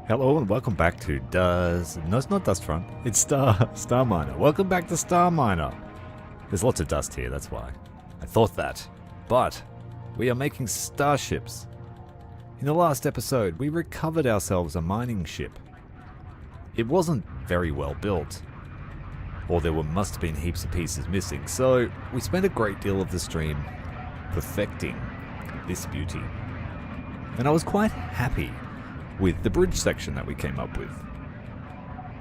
Hello and welcome back to No, it's not Dustfront. It's Starminer. Welcome back to Starminer. There's lots of dust here, that's why. I thought that. But we are making starships. In the last episode, we recovered ourselves a mining ship. It wasn't very well built, or there must have been heaps of pieces missing, so we spent a great deal of the stream perfecting this beauty. And I was quite happy with the bridge section that we came up with.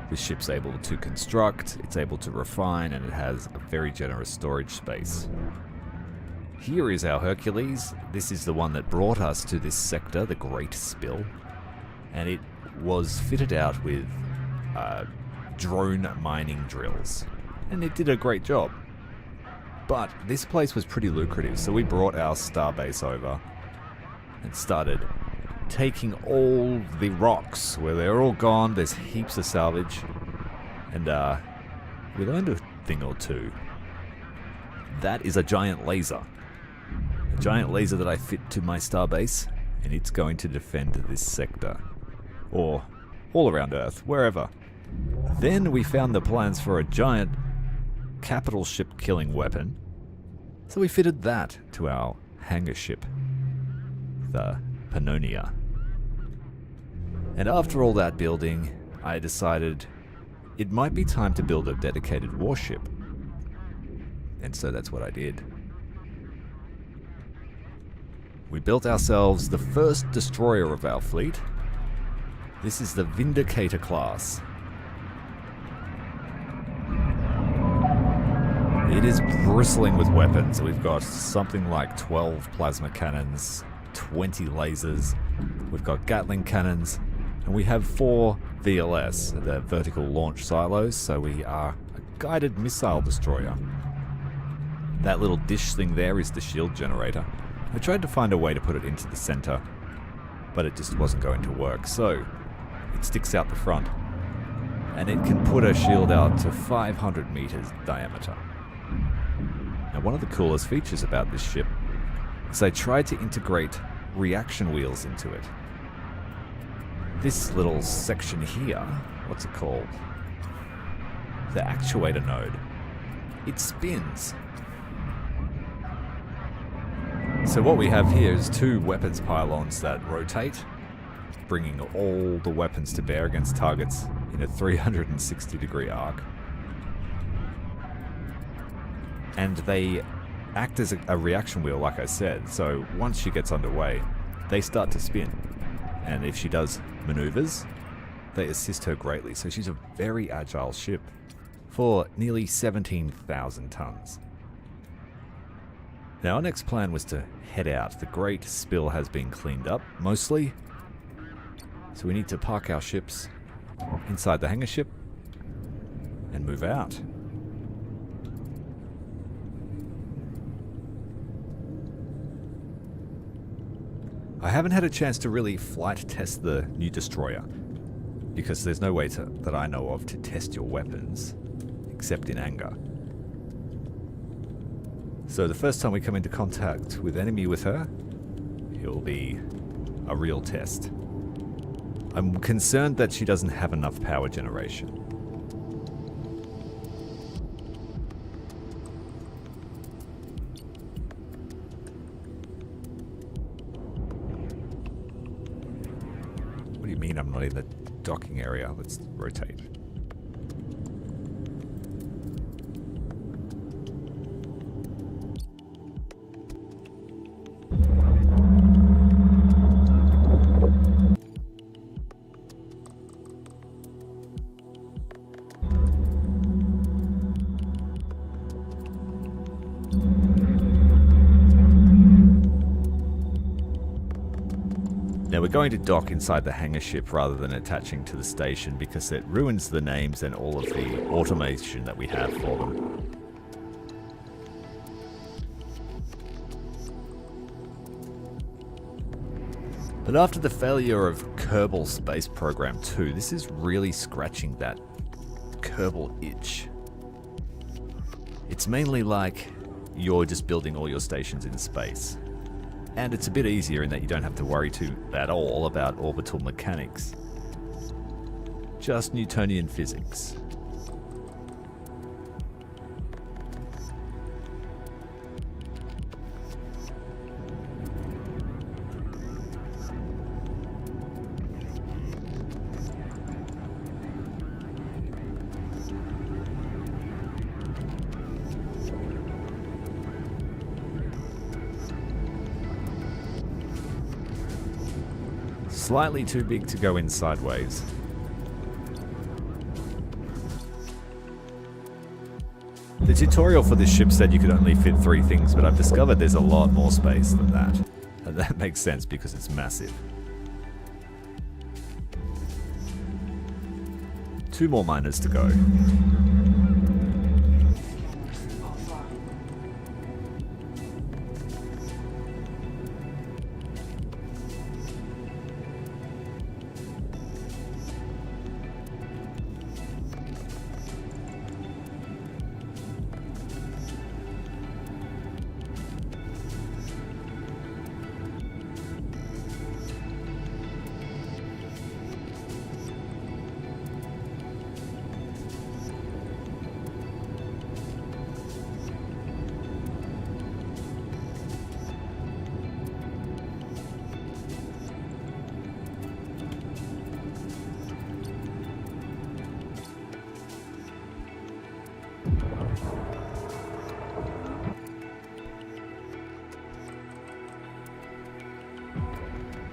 This ship's able to construct, it's able to refine, and it has a very generous storage space. Here is our Hercules. This is the one that brought us to this sector, the Great Spill. And it was fitted out with drone mining drills. And it did a great job. But this place was pretty lucrative, so we brought our starbase over and started taking all the rocks where they're all gone. There's heaps of salvage, and we learned a thing or two. That is a giant laser that I fit to my starbase, and it's going to defend this sector, or all around Earth, wherever. Then we found the plans for a giant capital ship killing weapon, so we fitted that to our hangar ship, the Pannonia. And after all that building, I decided it might be time to build a dedicated warship. And so that's what I did. We built ourselves the first destroyer of our fleet. This is the Vindicator class. It is bristling with weapons. We've got something like 12 plasma cannons, 20 lasers, we've got Gatling cannons, and we have 4 VLS, the vertical launch silos, so we are a guided missile destroyer. That little dish thing there is the shield generator. I tried to find a way to put it into the center, but it just wasn't going to work, so it sticks out the front, and it can put a shield out to 500 meters diameter. Now, one of the coolest features about this ship is I tried to integrate reaction wheels into it. This little section here, what's it called? The actuator node. It spins. So what we have here is 2 weapons pylons that rotate, bringing all the weapons to bear against targets in a 360-degree arc. And they act as a reaction wheel, like I said, so once she gets underway, they start to spin. And if she does maneuvers, they assist her greatly, so she's a very agile ship for nearly 17,000 tons. Now, our next plan was to head out. The Great Spill has been cleaned up, mostly, so we need to park our ships inside the hangar ship and move out. I haven't had a chance to really flight test the new destroyer, because there's no way that I know of to test your weapons, except in anger. So the first time we come into contact with enemy with her, it'll be a real test. I'm concerned that she doesn't have enough power generation. What do you mean I'm not in the docking area? Let's rotate. Now we're going to dock inside the hangar ship rather than attaching to the station because it ruins the names and all of the automation that we have for them. But after the failure of Kerbal Space Program 2, this is really scratching that Kerbal itch. It's mainly like you're just building all your stations in space. And it's a bit easier in that you don't have to worry at all about orbital mechanics. just Newtonian physics. Slightly too big to go in sideways. The tutorial for this ship said you could only fit 3 things, but I've discovered there's a lot more space than that. And that makes sense because it's massive. 2 more miners to go.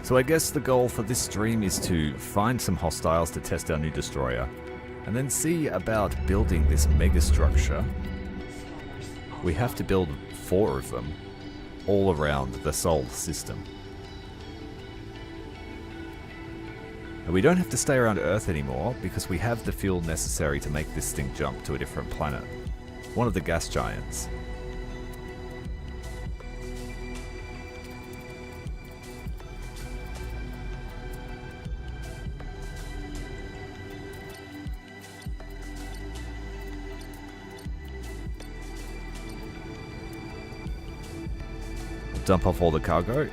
So I guess the goal for this stream is to find some hostiles to test our new destroyer, and then see about building this mega structure. We have to build 4 of them, all around the Sol system. And we don't have to stay around Earth anymore, because we have the fuel necessary to make this thing jump to a different planet. One of the gas giants. Dump off all the cargo.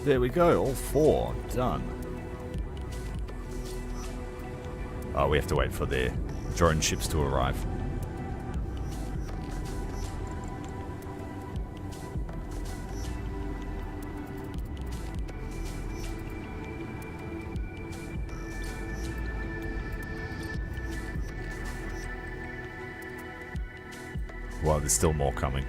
There we go, all 4 done. Oh, we have to wait for the drone ships to arrive. Wow, there's still more coming.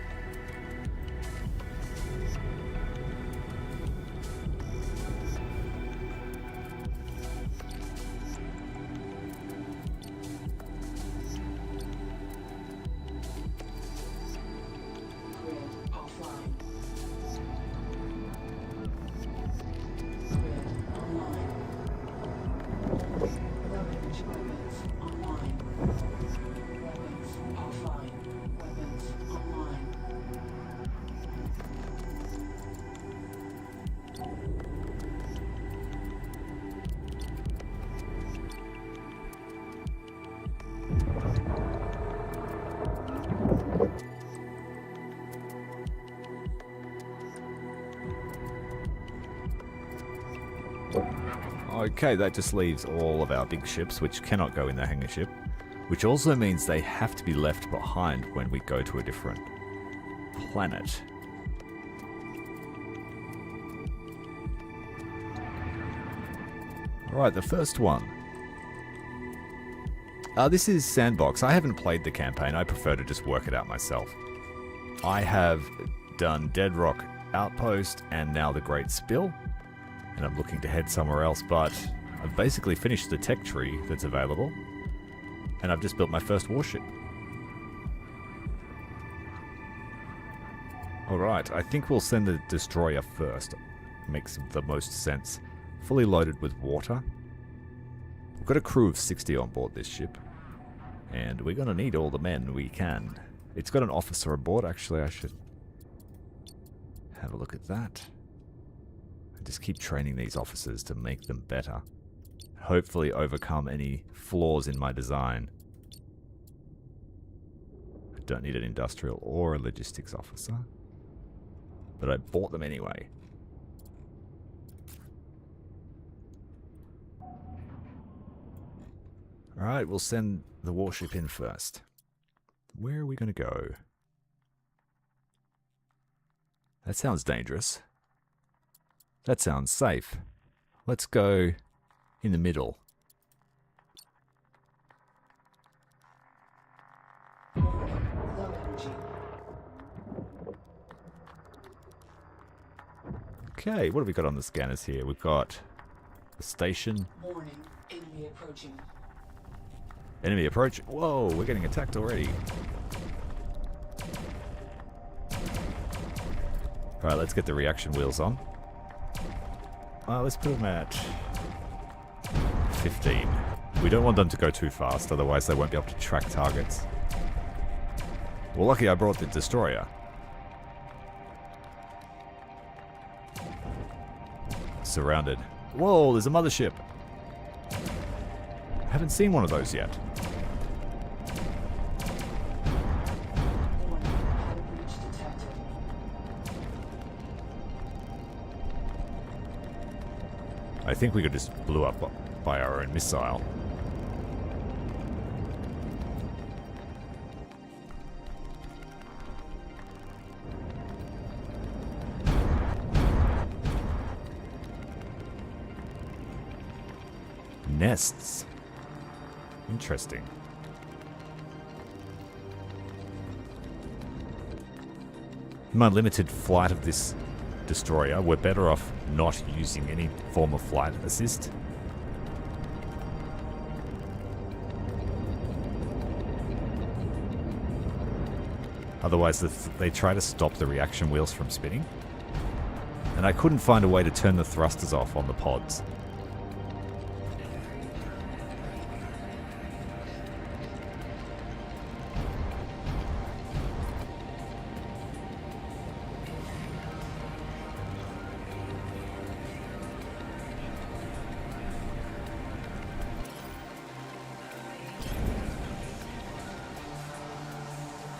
Okay, that just leaves all of our big ships, which cannot go in the hangar ship. Which also means they have to be left behind when we go to a different planet. Alright, the first one. This is Sandbox. I haven't played the campaign. I prefer to just work it out myself. I have done Dead Rock outpost and now the Great Spill. And I'm looking to head somewhere else, but I've basically finished the tech tree that's available. And I've just built my first warship. Alright, I think we'll send the destroyer first. Makes the most sense. Fully loaded with water. We've got a crew of 60 on board this ship. And we're going to need all the men we can. It's got an officer aboard. Actually, I should have a look at that. And just keep training these officers to make them better. Hopefully overcome any flaws in my design. I don't need an industrial or a logistics officer. But I bought them anyway. Alright, we'll send the warship in first. Where are we going to go? That sounds dangerous. That sounds safe. Let's go in the middle. Okay, what have we got on the scanners here? We've got the station. Warning, enemy approaching. Enemy approach. Whoa, we're getting attacked already. Alright, let's get the reaction wheels on. Let's put them at 15. We don't want them to go too fast, otherwise they won't be able to track targets. Well, lucky I brought the destroyer. Surrounded. Whoa, there's a mothership. Haven't seen one of those yet. I think we could just blew up by our own missile. Nests. Interesting. In my limited flight of this destroyer, we're better off not using any form of flight assist. Otherwise, they try to stop the reaction wheels from spinning. And I couldn't find a way to turn the thrusters off on the pods.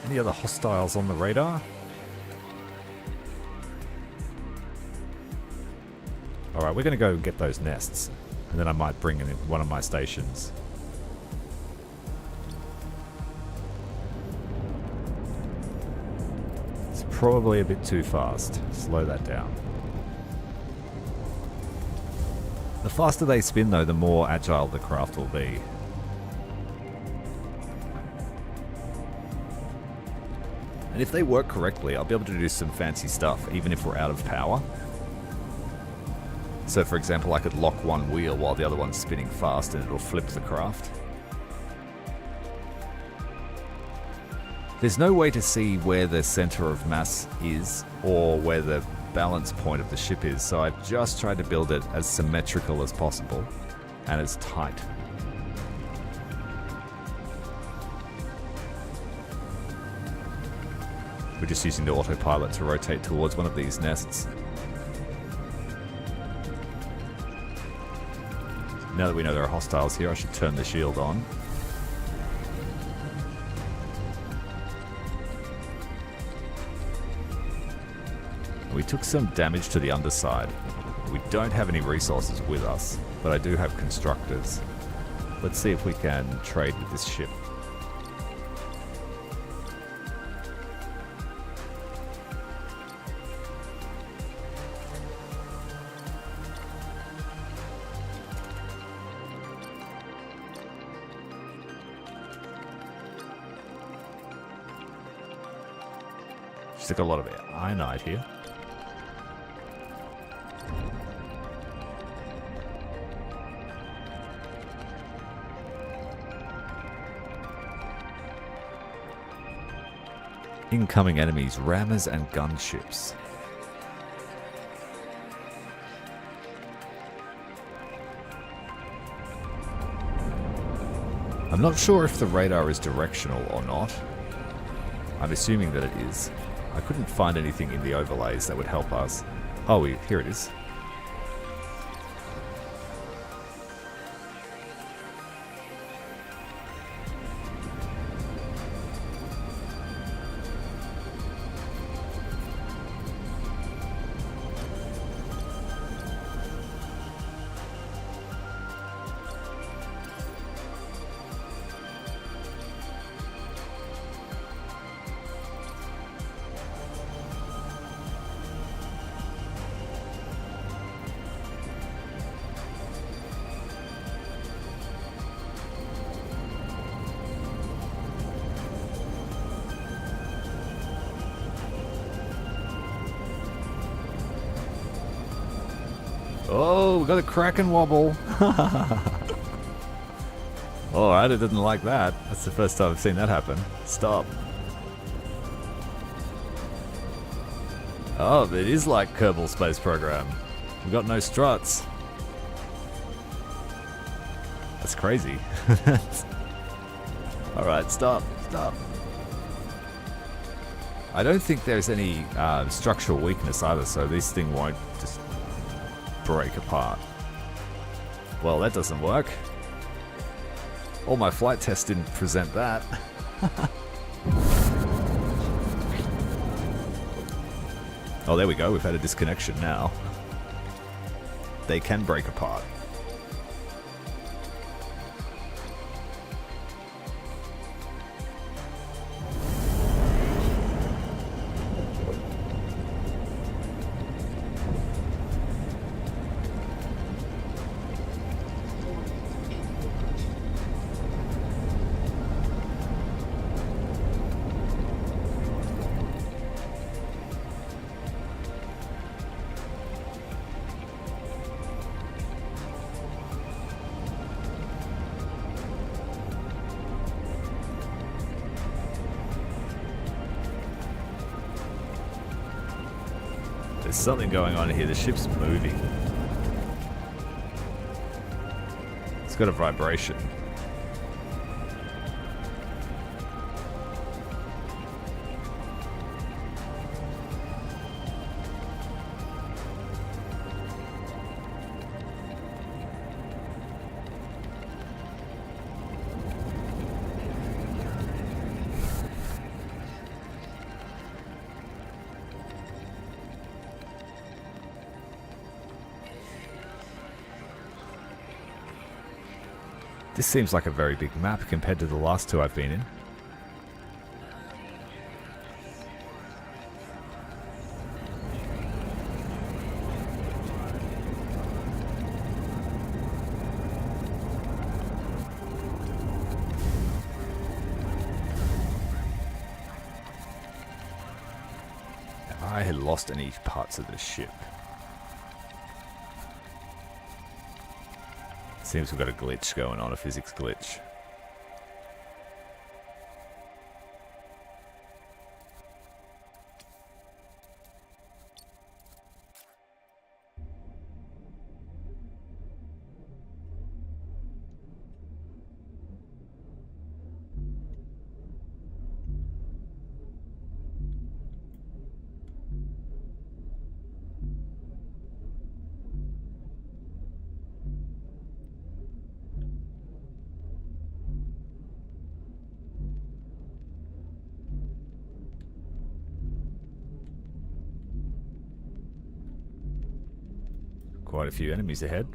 Any other hostiles on the radar? Alright, we're going to go get those nests. And then I might bring in one of my stations. It's probably a bit too fast. Slow that down. The faster they spin though, the more agile the craft will be. And if they work correctly, I'll be able to do some fancy stuff, even if we're out of power. So for example, I could lock one wheel while the other one's spinning fast and it'll flip the craft. There's no way to see where the center of mass is or where the balance point of the ship is, so I've just tried to build it as symmetrical as possible and as tight. We're just using the autopilot to rotate towards one of these nests. Now that we know there are hostiles here, I should turn the shield on. We took some damage to the underside. We don't have any resources with us, but I do have constructors. Let's see if we can trade with this ship. She's got a lot of ironite here. Incoming enemies, rammers and gunships. I'm not sure if the radar is directional or not. I'm assuming that it is. I couldn't find anything in the overlays that would help us. Oh, here it is. Oh, we got a Kraken wobble. Alright, I didn't like that. That's the first time I've seen that happen. Stop. Oh, it is like Kerbal Space Program. We've got no struts. That's crazy. Alright, stop. Stop. I don't think there's any structural weakness either, so this thing won't just break apart. Well, that doesn't work. All my flight tests didn't present that. Oh, there we go. We've had a disconnection now. They can break apart. There's something going on here. The ship's moving. It's got a vibration. This seems like a very big map compared to the last two I've been in. Have I lost any parts of the ship? Seems we've got a glitch going on, a physics glitch. Quite a few enemies ahead.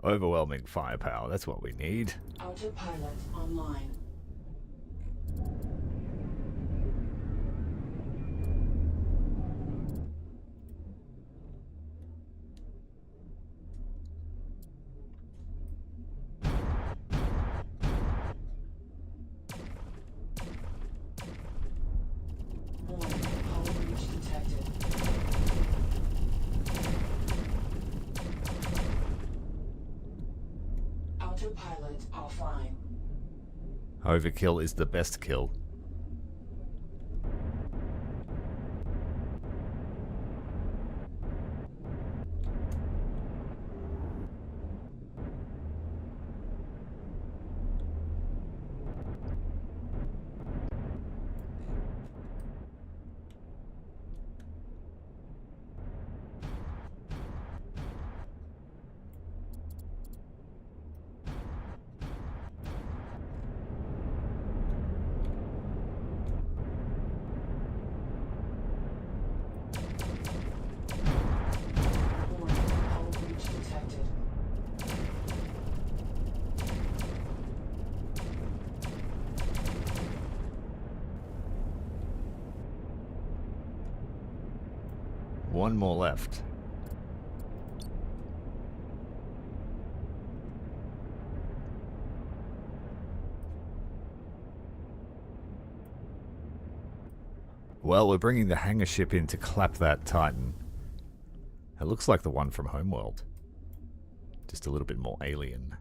Overwhelming firepower, that's what we need. Autopilot online. unit offline. Overkill is the best kill. Warning, hull breach detected. One more left. Well, we're bringing the hangar ship in to clap that Titan. It looks like the one from Homeworld. Just a little bit more alien.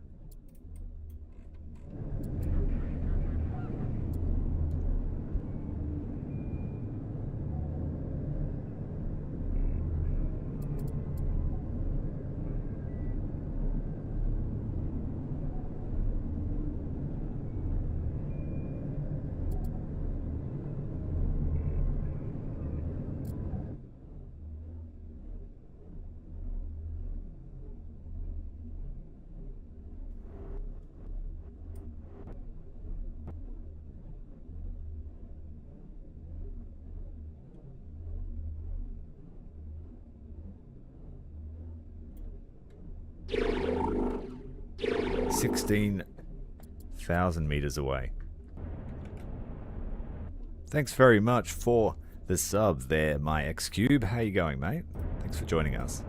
$16,000 meters away. Thanks very much for the sub there, my X-Cube. How you going, mate? Thanks for joining us.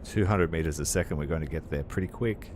$200 meters a second, we're going to get there pretty quick.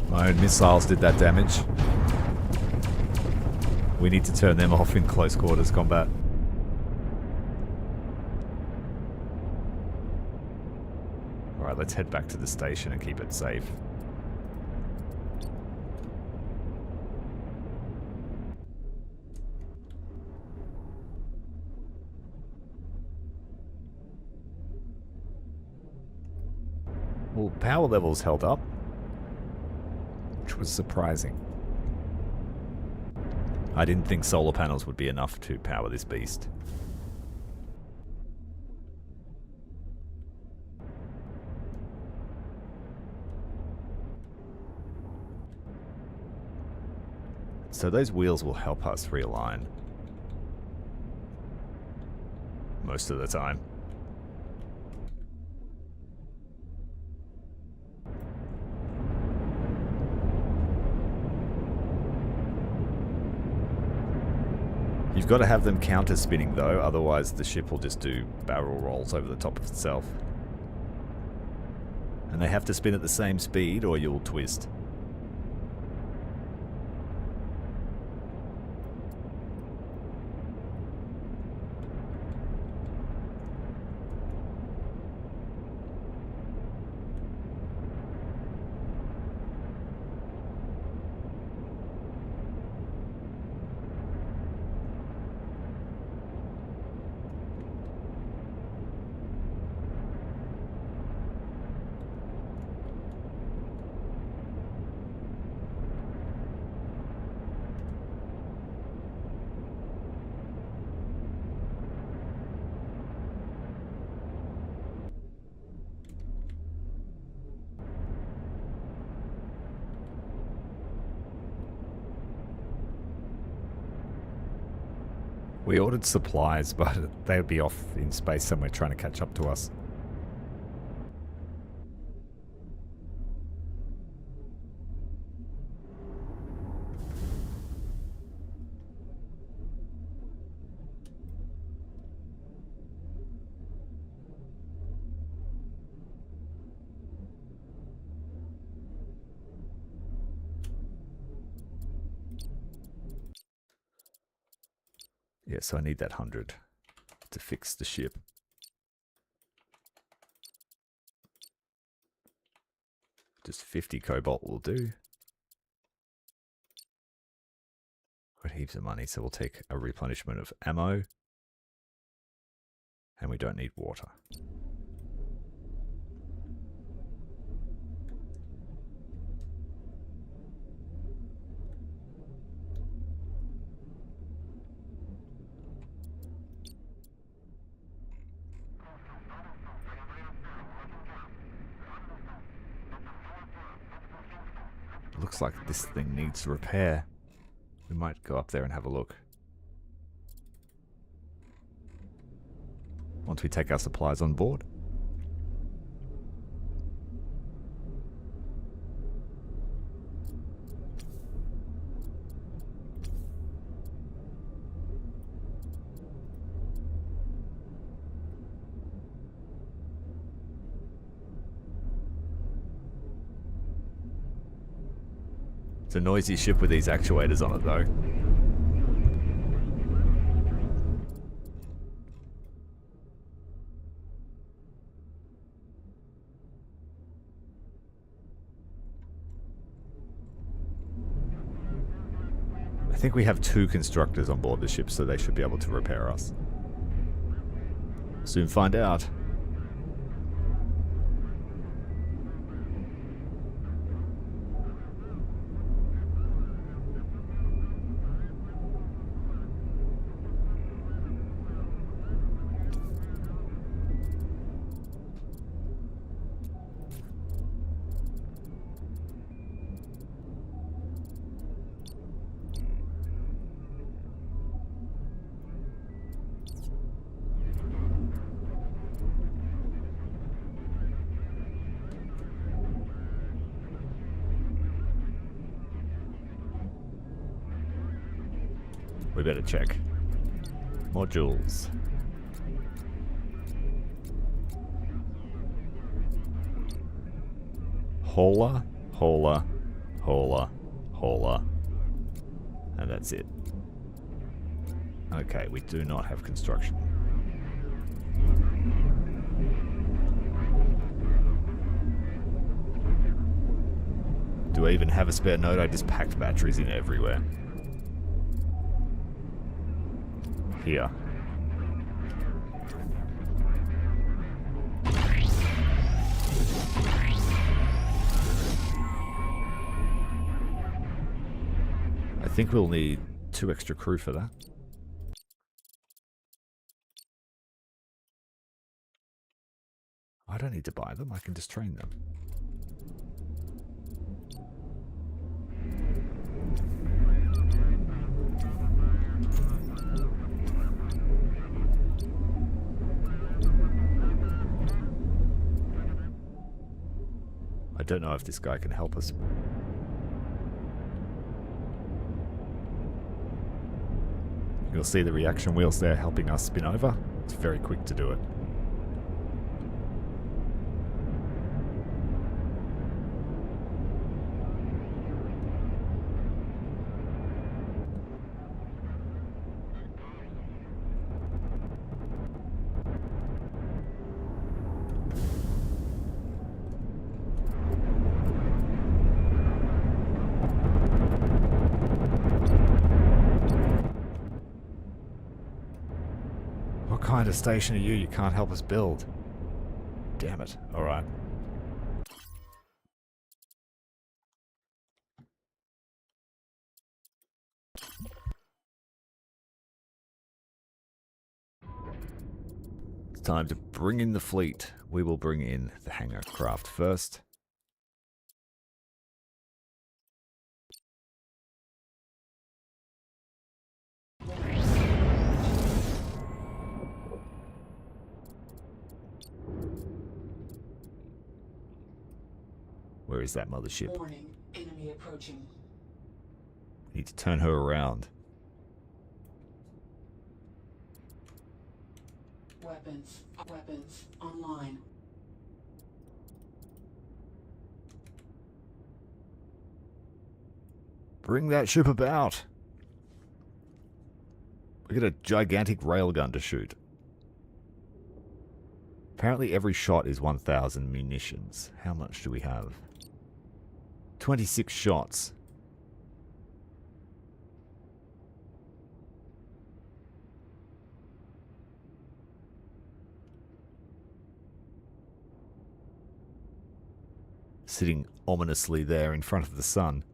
My own missiles did that damage. We need to turn them off in close quarters combat. Alright, let's head back to the station and keep it safe. Well, power levels held up, which was surprising. I didn't think solar panels would be enough to power this beast. So those wheels will help us realign. Most of the time. You've got to have them counter spinning though, otherwise the ship will just do barrel rolls over the top of itself. And they have to spin at the same speed or you'll twist. We ordered supplies, but they would be off in space somewhere trying to catch up to us. Yeah, so I need that 100 to fix the ship. Just 50 cobalt will do. Got heaps of money, so we'll take a replenishment of ammo. And we don't need water. Looks like this thing needs repair. We might go up there and have a look. Once we take our supplies on board. It's a noisy ship with these actuators on it, though. I think we have 2 constructors on board the ship, so they should be able to repair us. Soon find out. We better check. Modules. Hauler, hauler, hauler, hauler. And that's it. Okay, we do not have construction. Do I even have a spare node? I just packed batteries in everywhere. Here. I think we'll need 2 extra crew for that. I don't need to buy them, I can just train them. I don't know if this guy can help us. You'll see the reaction wheels there helping us spin over. It's very quick to do it. What kind of station are you? You can't help us build. Damn it. Alright. It's time to bring in the fleet. We will bring in the hangar craft first. Where is that mothership? Warning, enemy approaching. We need to turn her around. Weapons online. Bring that ship about. We got a gigantic railgun to shoot. Apparently every shot is 1,000 munitions. How much do we have? 26 shots. Sitting ominously there in front of the sun.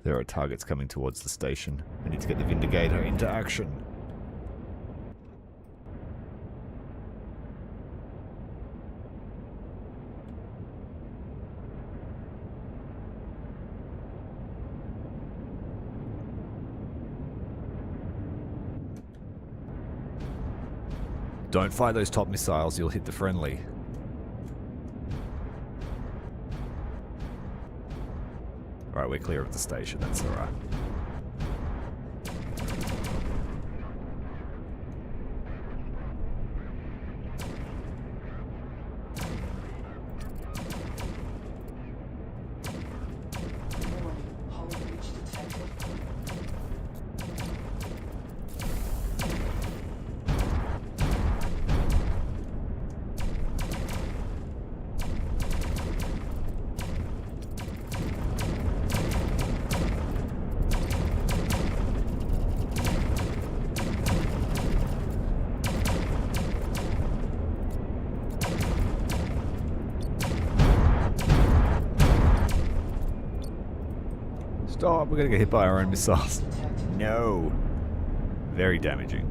There are targets coming towards the station. We need to get the Vindicator into action. Don't fire those top missiles, you'll hit the friendly. Alright, we're clear of the station, that's alright. Warning, hull breach detected. Stop, we're gonna get hit by our own missiles. No. Very damaging.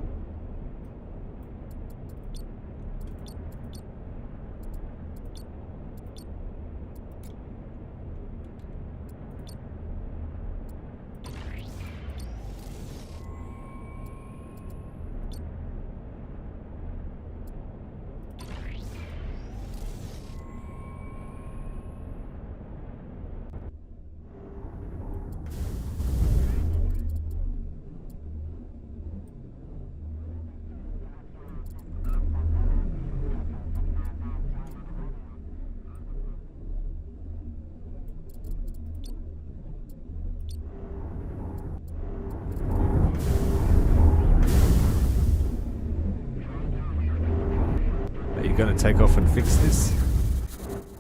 Are you gonna take off and fix this?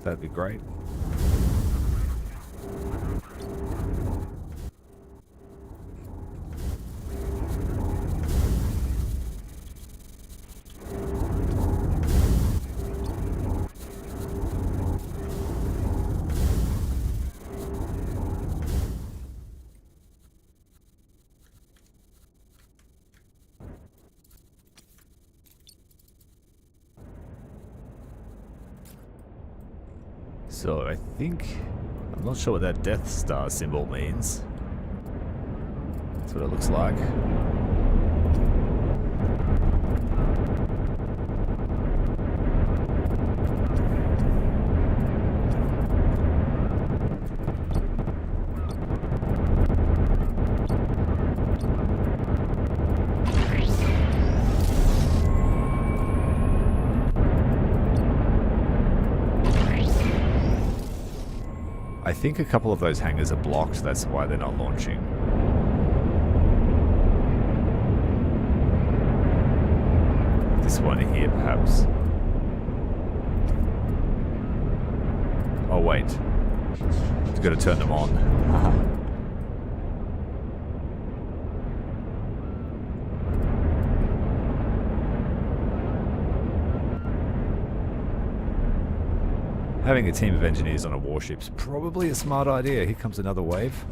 That'd be great. So I think, I'm not sure what that Death Star symbol means. That's what it looks like. I think a couple of those hangars are blocked, that's why they're not launching. This one here, perhaps. Oh wait, I've got to turn them on. Having a team of engineers on a warship's probably a smart idea. Here comes another wave.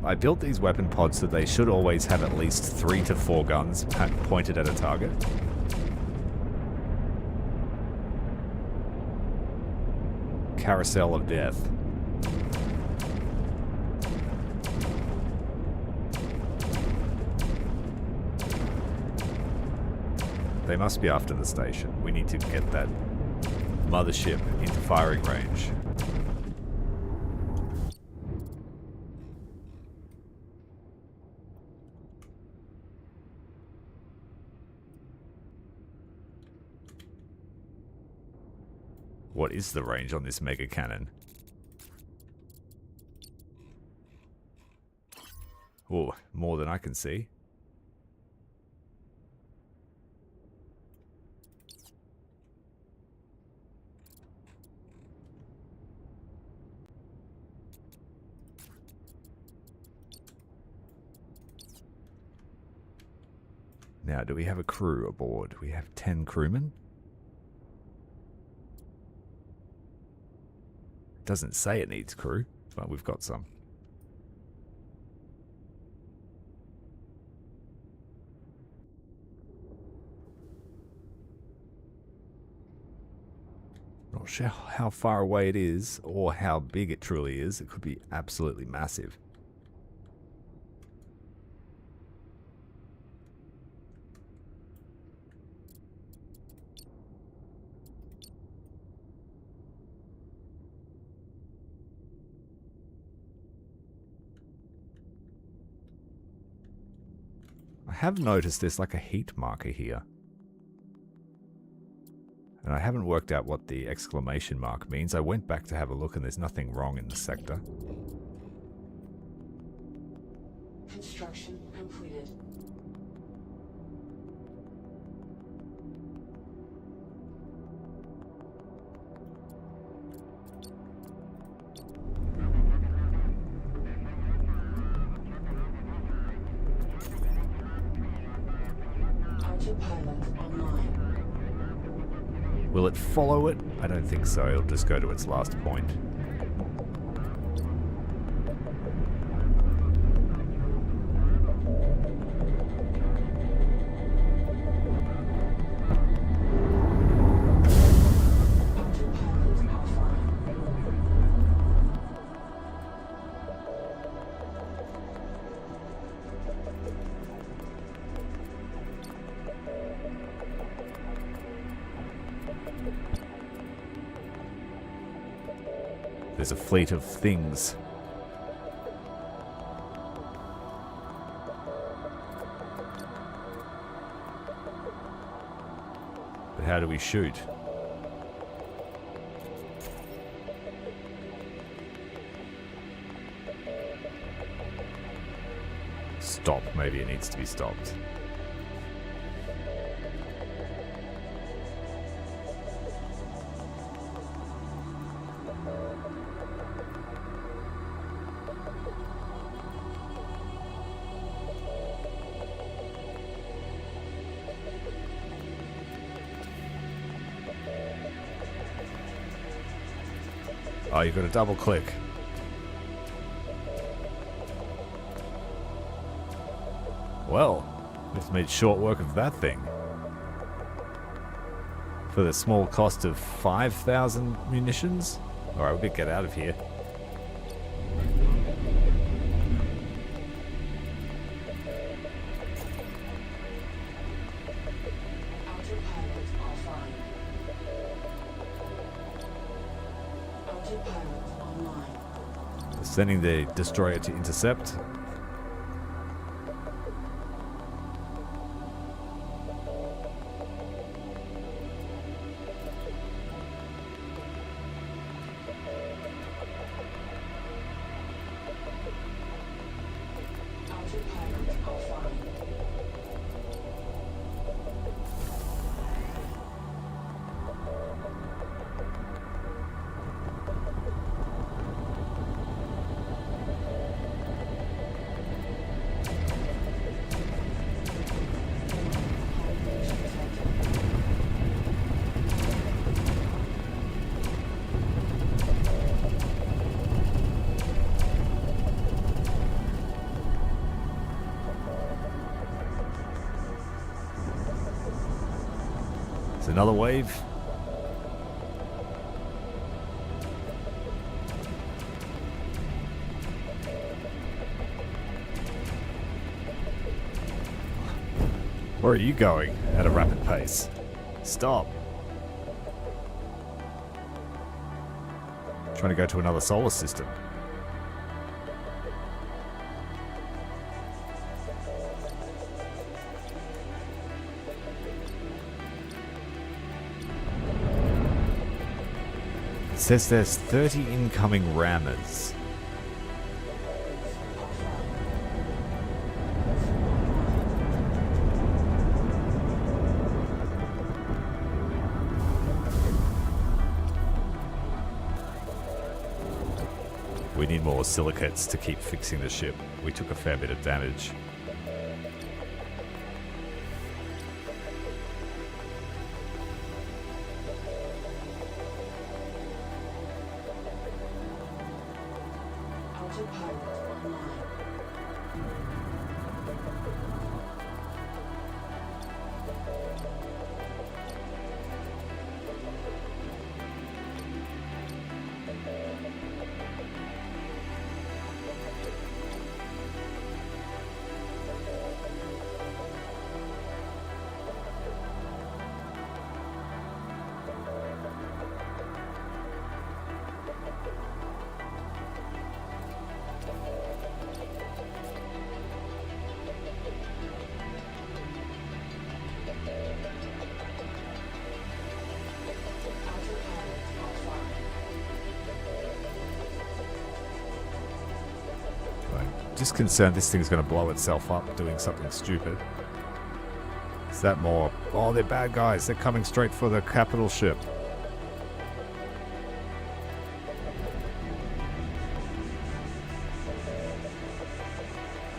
I built these weapon pods so they should always have at least 3 to 4 guns pointed at a target. Carousel of death. They must be after the station. We need to get that mothership into firing range. What is the range on this mega cannon? Oh, more than I can see. Now, do we have a crew aboard? We have 10 crewmen? Doesn't say it needs crew, but we've got some. Not sure how far away it is or how big it truly is. It could be absolutely massive. I have noticed there's like a heat marker here. And I haven't worked out what the exclamation mark means. I went back to have a look and there's nothing wrong in the sector. Construction completed. Autopilot online. Will it follow it? I don't think so. It'll just go to its last point. There's a fleet of things. But how do we shoot? Stop. Maybe it needs to be stopped. Oh, you've got to double click. Well, we've made short work of that thing. For the small cost of 5,000 munitions? Alright, we better get out of here. Sending the destroyer to intercept. Another wave. Where are you going at a rapid pace? Stop. Trying to go to another solar system. It says there's 30 incoming rammers. We need more silicates to keep fixing the ship. We took a fair bit of damage. Autopilot online. Just concerned this thing's going to blow itself up doing something stupid. Is that more? Oh, they're bad guys. They're coming straight for the capital ship.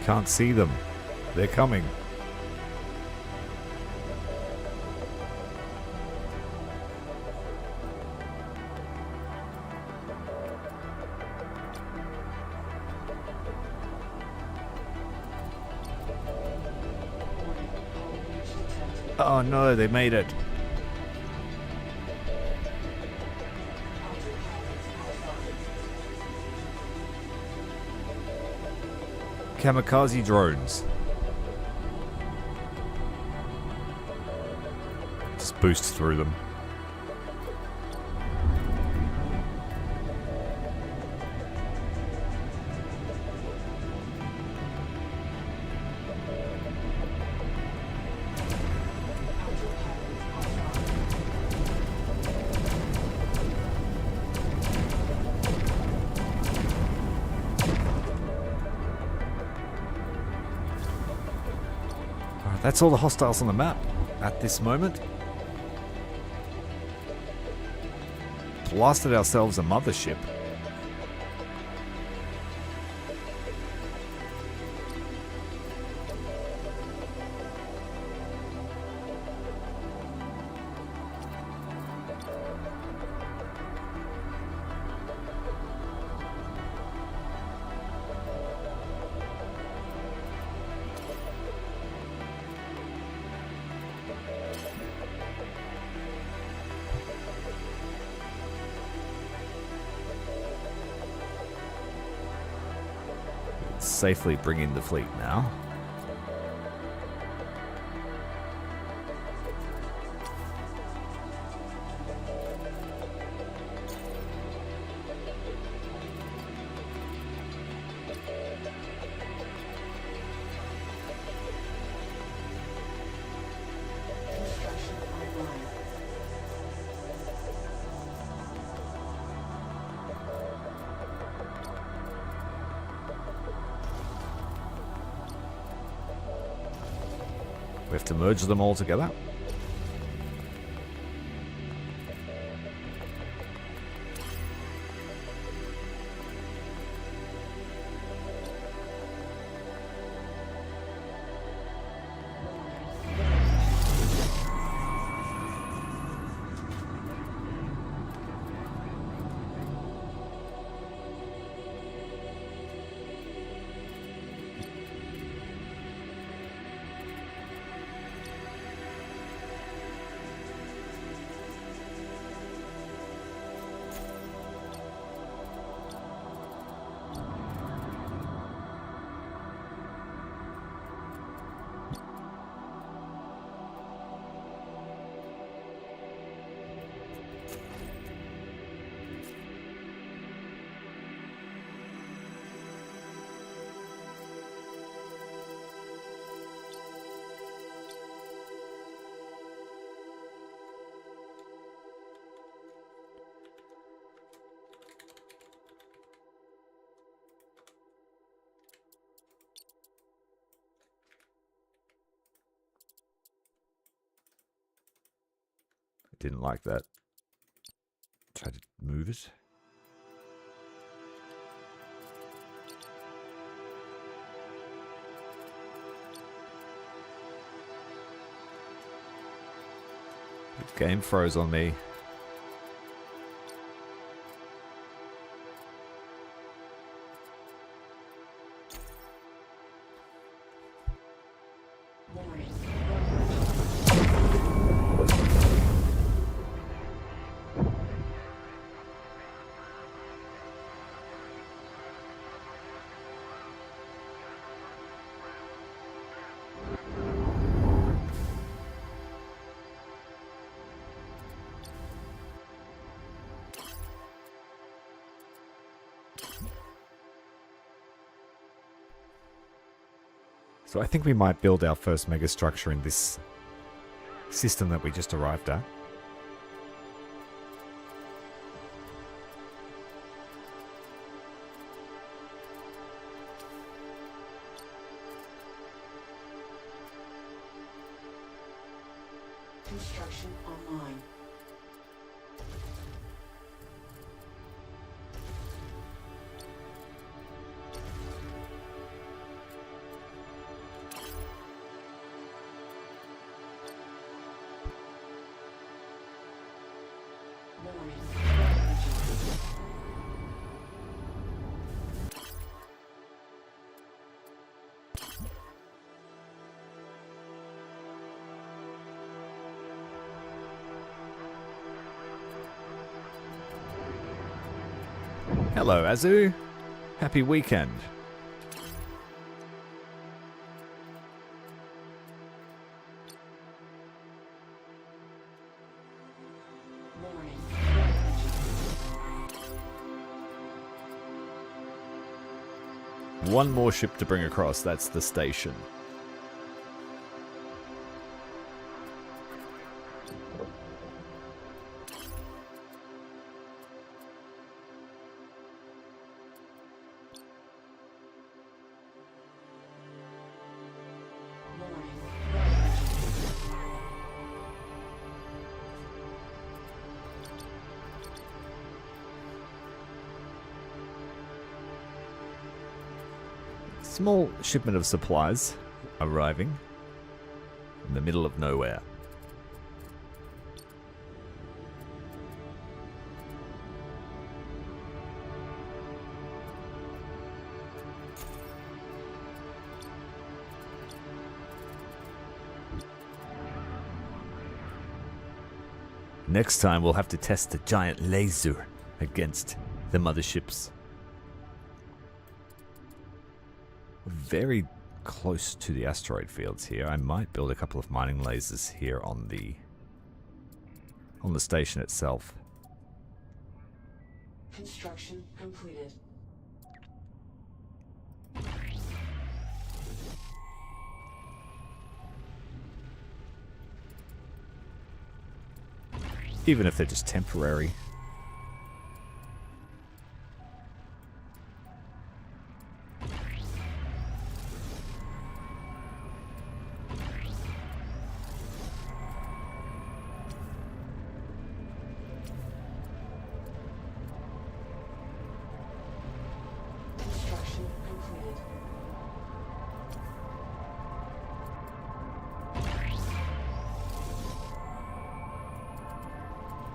Can't see them. They're coming. Oh no, they made it. Kamikaze drones. Just boost through them. That's all the hostiles on the map at this moment. Blasted ourselves a mothership. Safely bring in the fleet now. Construction online. We have to merge them all together. Didn't like that. Try to move it. The game froze on me. Warning. So I think we might build our first megastructure in this system that we just arrived at. Construction online. Warning. Hello, Azu. Happy weekend. Warning. One more ship to bring across. That's the station. Small shipment of supplies arriving in the middle of nowhere. Next time we'll have to test the giant laser against the motherships. Very close to the asteroid fields here. I might build a couple of mining lasers here on the station itself. Construction completed. Even if they're just temporary. Construction completed.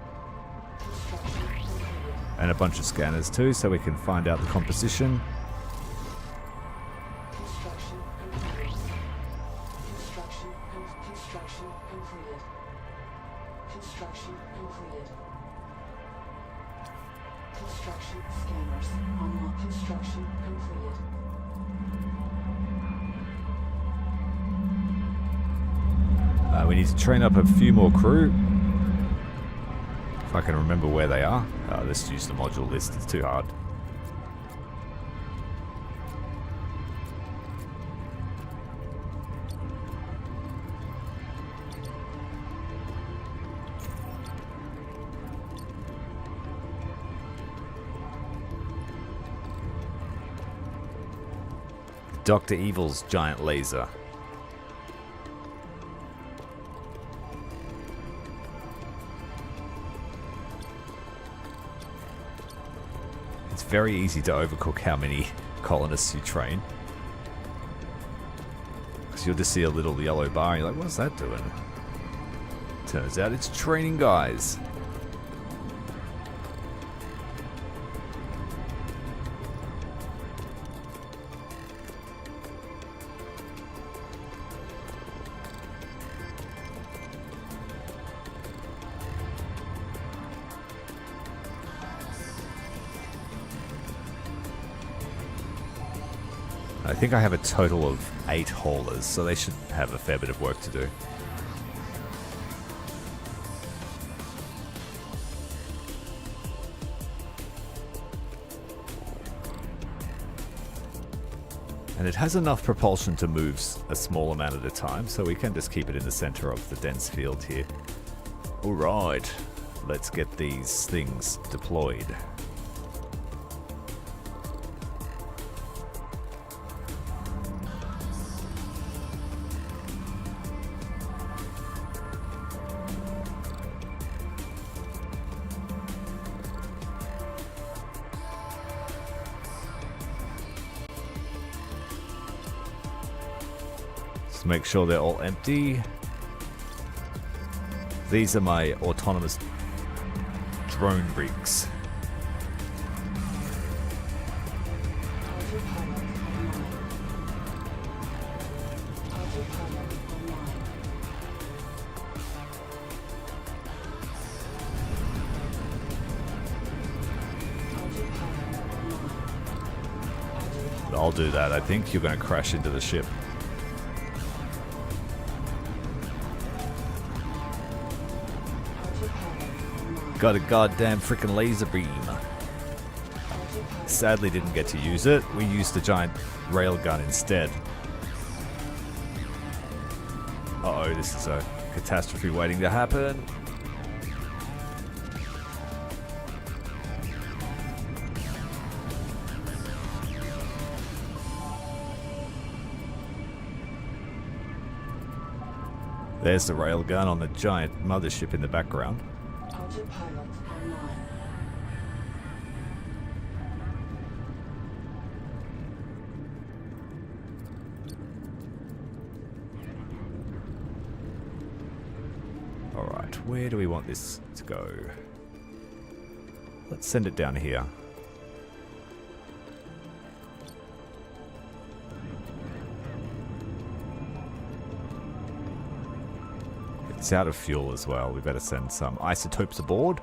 Construction completed. And a bunch of scanners too, so we can find out the composition. Construction completed. Construction completed. Construction completed. Construction scanners unlocked. Construction completed. We need to train up a few more crew. If I can remember where they are. Let's use the module list, it's too hard. Dr. Evil's giant laser. it's very easy to overcook how many colonists you train. Because you'll just see a little yellow bar and you're like, what's that doing? Turns out it's training guys. I think I have a total of 8 haulers, so they should have a fair bit of work to do. And it has enough propulsion to move a small amount at a time, so we can just keep it in the center of the dense field here. Alright, let's get these things deployed. Make sure they're all empty. These are my autonomous drone rigs. I'll do that. I think you're going to crash into the ship. Got a goddamn freaking laser beam. Sadly didn't get to use it. We used the giant railgun instead. Uh-oh, this is a catastrophe waiting to happen. There's the railgun on the giant mothership in the background. Autopilot online. Alright, where do we want this to go? Let's send it down here. It's out of fuel as well. We better send some isotopes aboard.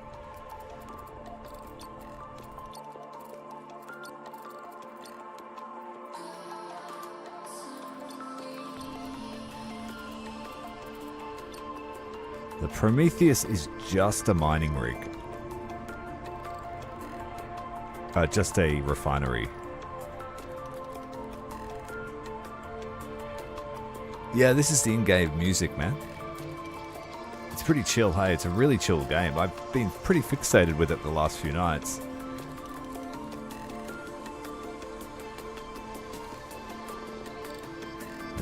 The Prometheus is just a mining rig. Just a refinery. Yeah, this is the in-game music, man. It's pretty chill, hey? It's a really chill game. I've been pretty fixated with it the last few nights.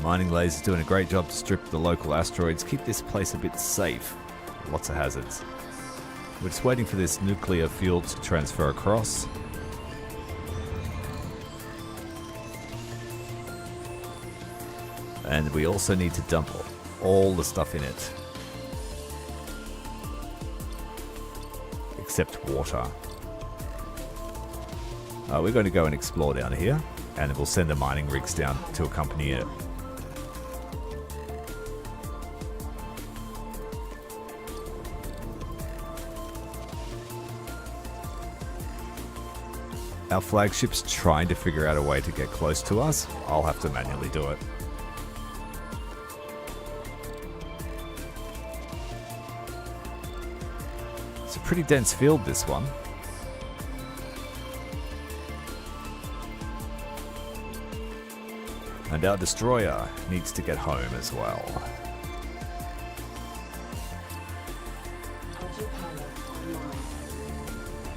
Mining lasers doing a great job to strip the local asteroids, keep this place a bit safe. Lots of hazards. We're just waiting for this nuclear fuel to transfer across. And we also need to dump all the stuff in it. Except water. We're going to go and explore down here, and we'll send the mining rigs down to accompany it. Our flagship's trying to figure out a way to get close to us. I'll have to manually do it. It's a pretty dense field, this one. And our destroyer needs to get home as well.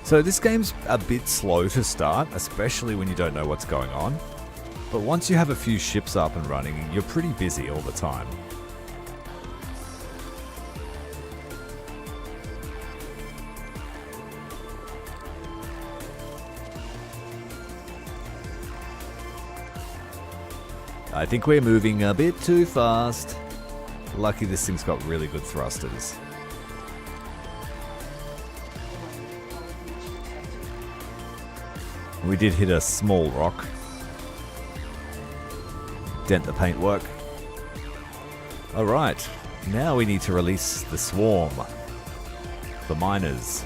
So this game's a bit slow to start, especially when you don't know what's going on. But once you have a few ships up and running, you're pretty busy all the time. I think we're moving a bit too fast. Lucky this thing's got really good thrusters. We did hit a small rock. Dent the paintwork. Alright, now we need to release the swarm. The miners.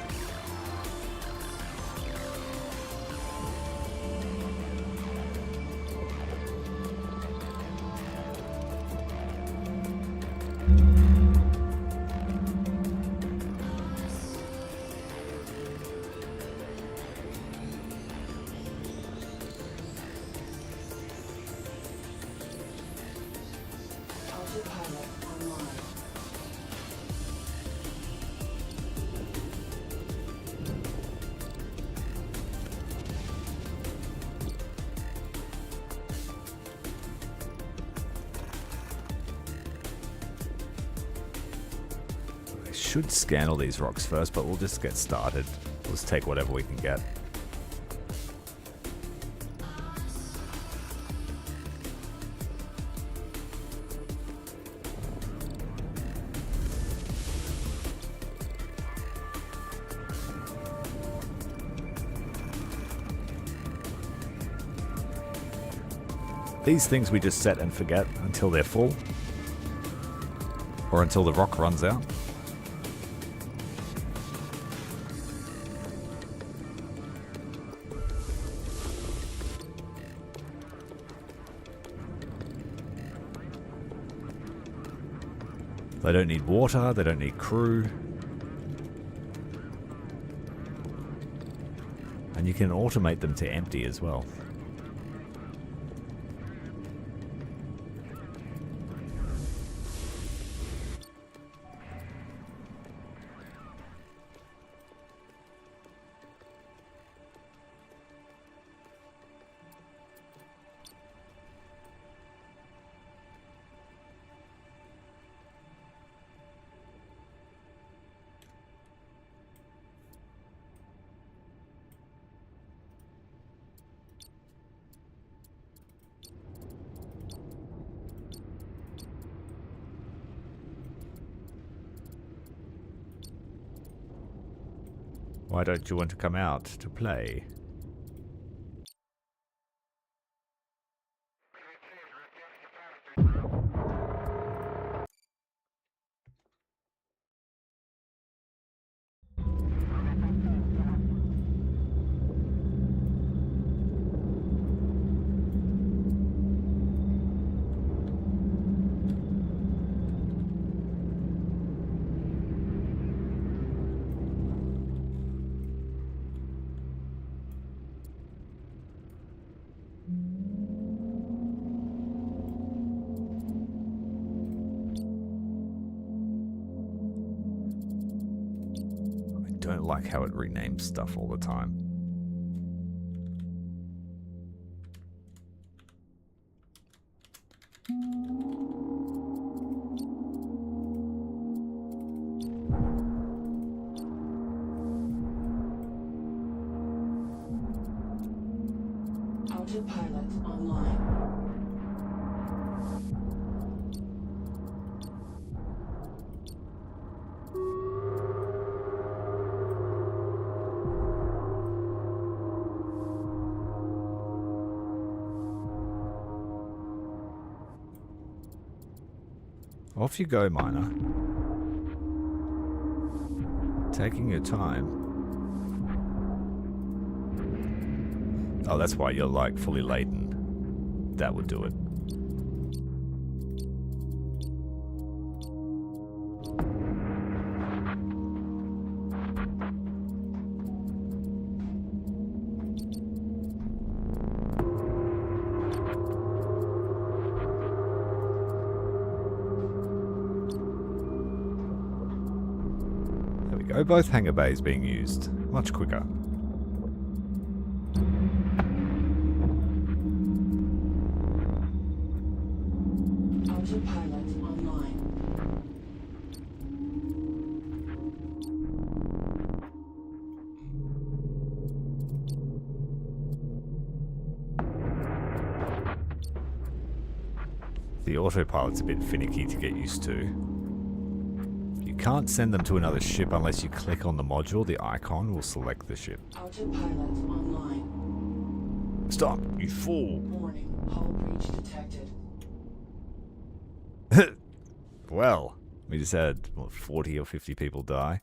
Autopilot online. I should scan all these rocks first, but we'll just get started. Let's take whatever we can get. These things we just set and forget until they're full. Or until the rock runs out. They don't need water, they don't need crew. And you can automate them to empty as well. Why don't you want to come out to play? I don't like how it renames stuff all the time. Autopilot online. Off you go, miner. Taking your time. Oh, that's why you're like fully laden. That would do it. There we go, both hangar bays being used. Much quicker. Autopilot online. The autopilot's a bit finicky to get used to. You can't send them to another ship unless you click on the module. The icon will select the ship. Autopilot online. Stop, you fool! Warning, hull breach detected. Well, we just had, what, 40 or 50 people die.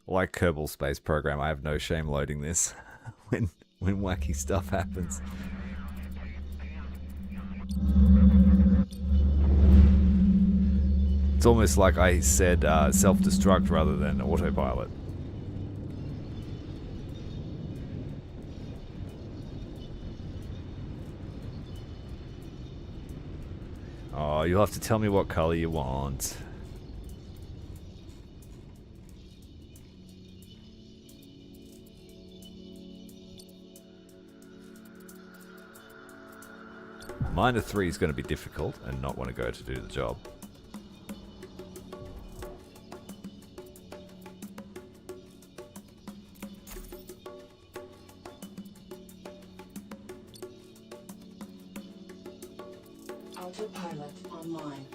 Like Kerbal Space Program, I have no shame loading this when wacky stuff happens. It's almost like I said self-destruct rather than autopilot. Oh, you'll have to tell me what color you want. -3 is going to be difficult and not want to go to do the job. Autopilot online.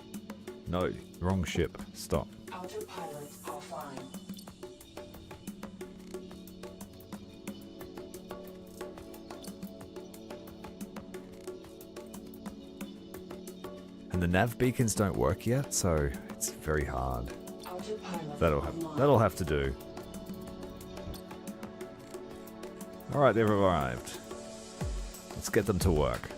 No, wrong ship. Stop. Autopilot offline. And the nav beacons don't work yet, so it's very hard. Autopilot That'll have to do. Alright, they've arrived. Let's get them to work.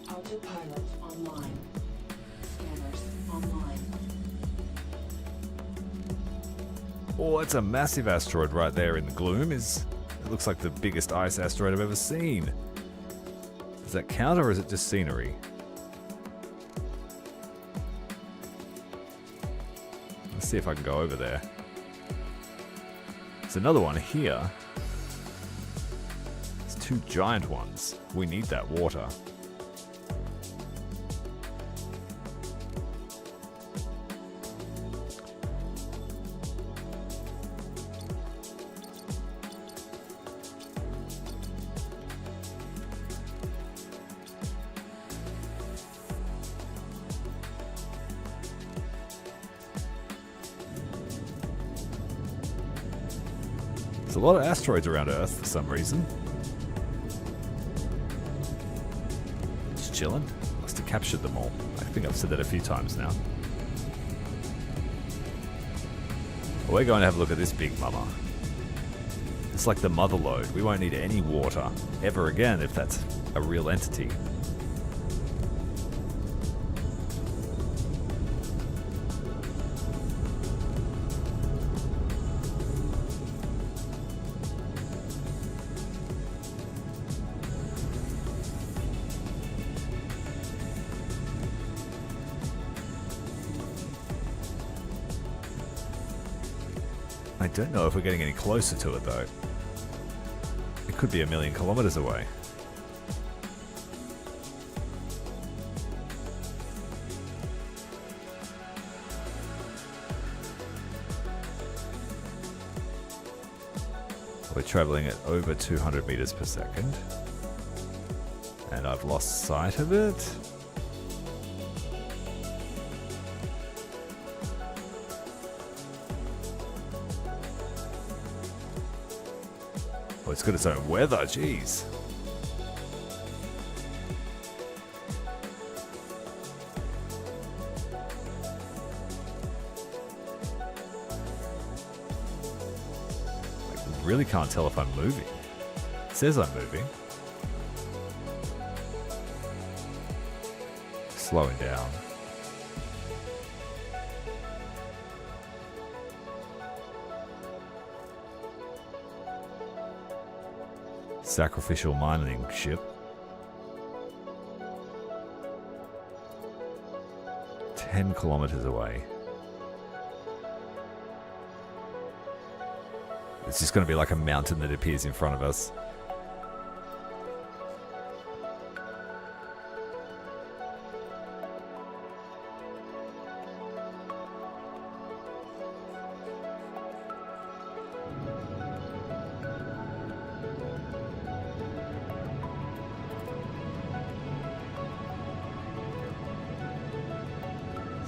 Autopilot online. Scanners online. Oh, it's a massive asteroid right there in the gloom. It looks like the biggest ice asteroid I've ever seen. Does that count, or is it just scenery? Let's see if I can go over there. There's another one here. It's 2 giant ones. We need that water. There's a lot of asteroids around Earth for some reason. Just chilling. Must have captured them all. I think I've said that a few times now. We're going to have a look at this big mama. It's like the mother lode. We won't need any water ever again if that's a real entity. I don't know if we're getting any closer to it though. It could be 1,000,000 kilometers away. We're traveling at over 200 meters per second. And I've lost sight of it. Oh, it's got its own weather, jeez. I really can't tell if I'm moving. It says I'm moving. Slowing down. Sacrificial mining ship. 10 kilometers away. It's just going to be like a mountain that appears in front of us.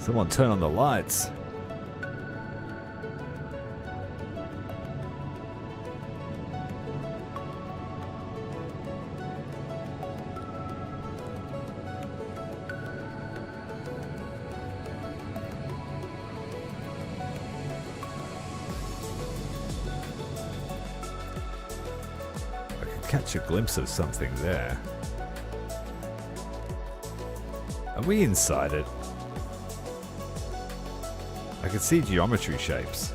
Someone turn on the lights. I could catch a glimpse of something there. Are we inside it? I can see geometry shapes.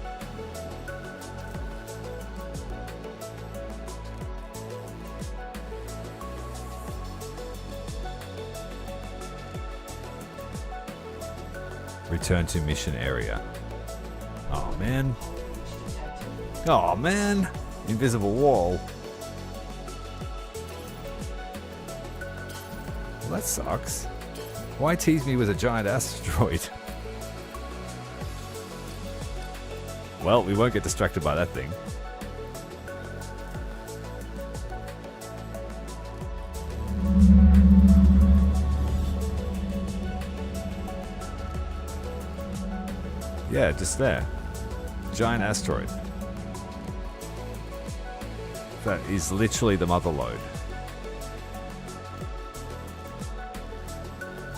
Return to mission area. Oh man. Oh man. Invisible wall. Well, that sucks. Why tease me with a giant asteroid? Well, we won't get distracted by that thing. Yeah, just there. Giant asteroid. That is literally the mother lode.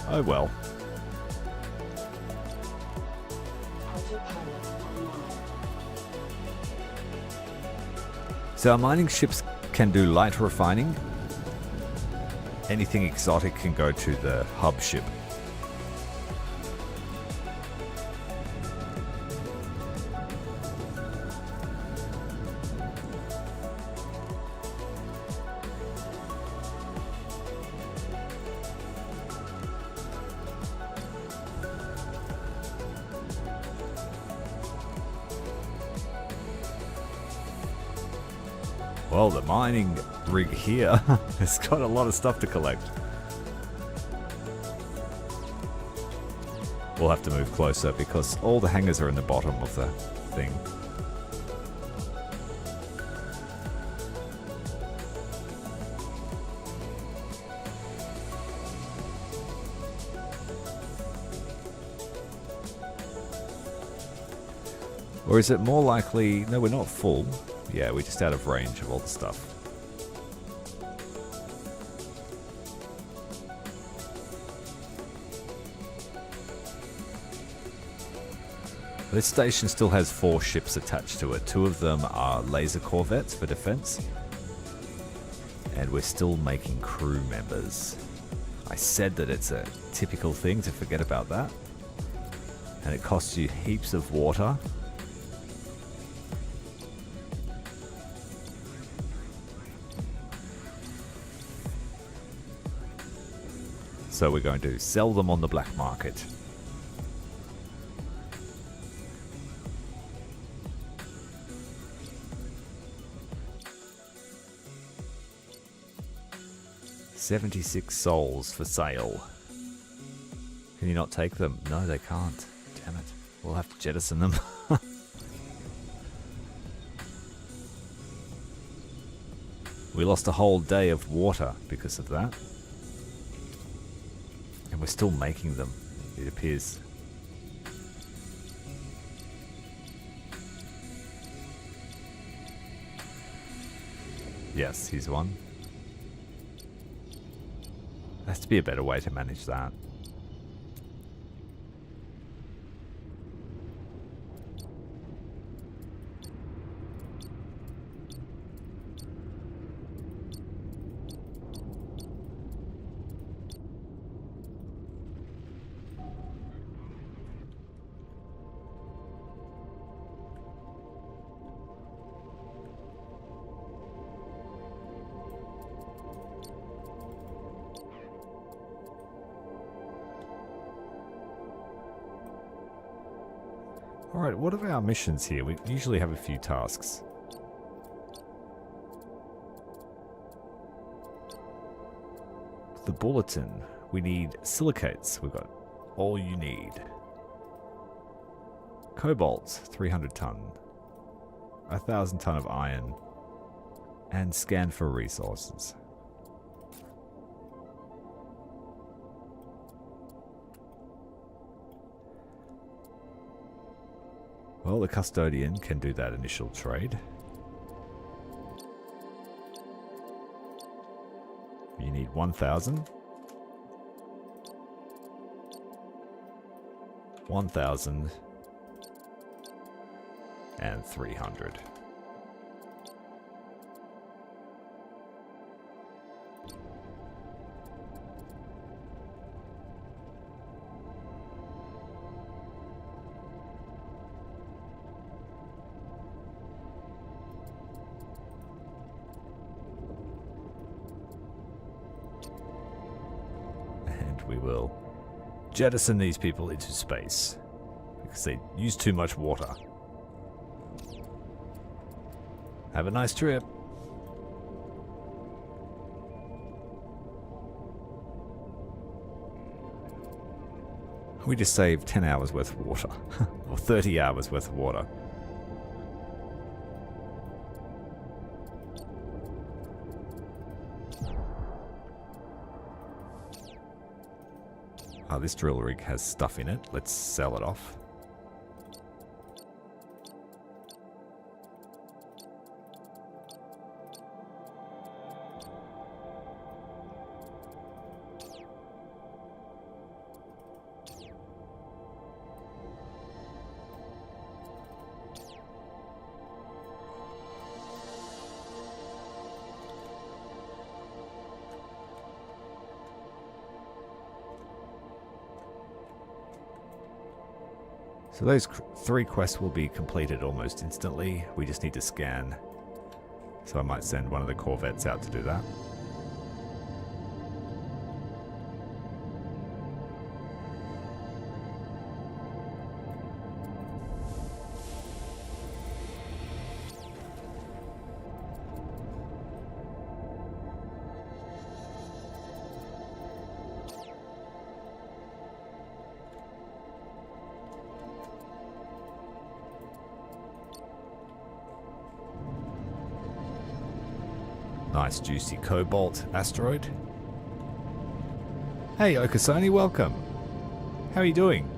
Oh well. So our mining ships can do light refining. Anything exotic can go to the hub ship. Well, the mining rig here has got a lot of stuff to collect. We'll have to move closer because all the hangars are in the bottom of the thing. Or is it more likely... No, we're not full. Yeah, we're just out of range of all the stuff. This station still has 4 ships attached to it. 2 of them are laser corvettes for defense. And we're still making crew members. I said that it's a typical thing to forget about that. And it costs you heaps of water. So we're going to sell them on the black market. $76 souls for sale. Can you not take them? No, they can't. Damn it. We'll have to jettison them. We lost a whole day of water because of that. And we're still making them, it appears. Yes, here's one. There has to be a better way to manage that. Alright, what are our missions here? We usually have a few tasks. The bulletin. We need silicates. We've got all you need. Cobalt, 300 ton. 1,000 ton of iron. And scan for resources. Well, the custodian can do that initial trade. You need 1,000. 1,000. And 300. And we will jettison these people into space because they use too much water. Have a nice trip. We just saved 10 hours worth of water. Or 30 hours worth of water. Oh, this drill rig has stuff in it. Let's sell it off. So those 3 quests will be completed almost instantly. We just need to scan. So I might send one of the corvettes out to do that. Nice juicy cobalt asteroid. Hey Okasoni, welcome. How are you doing?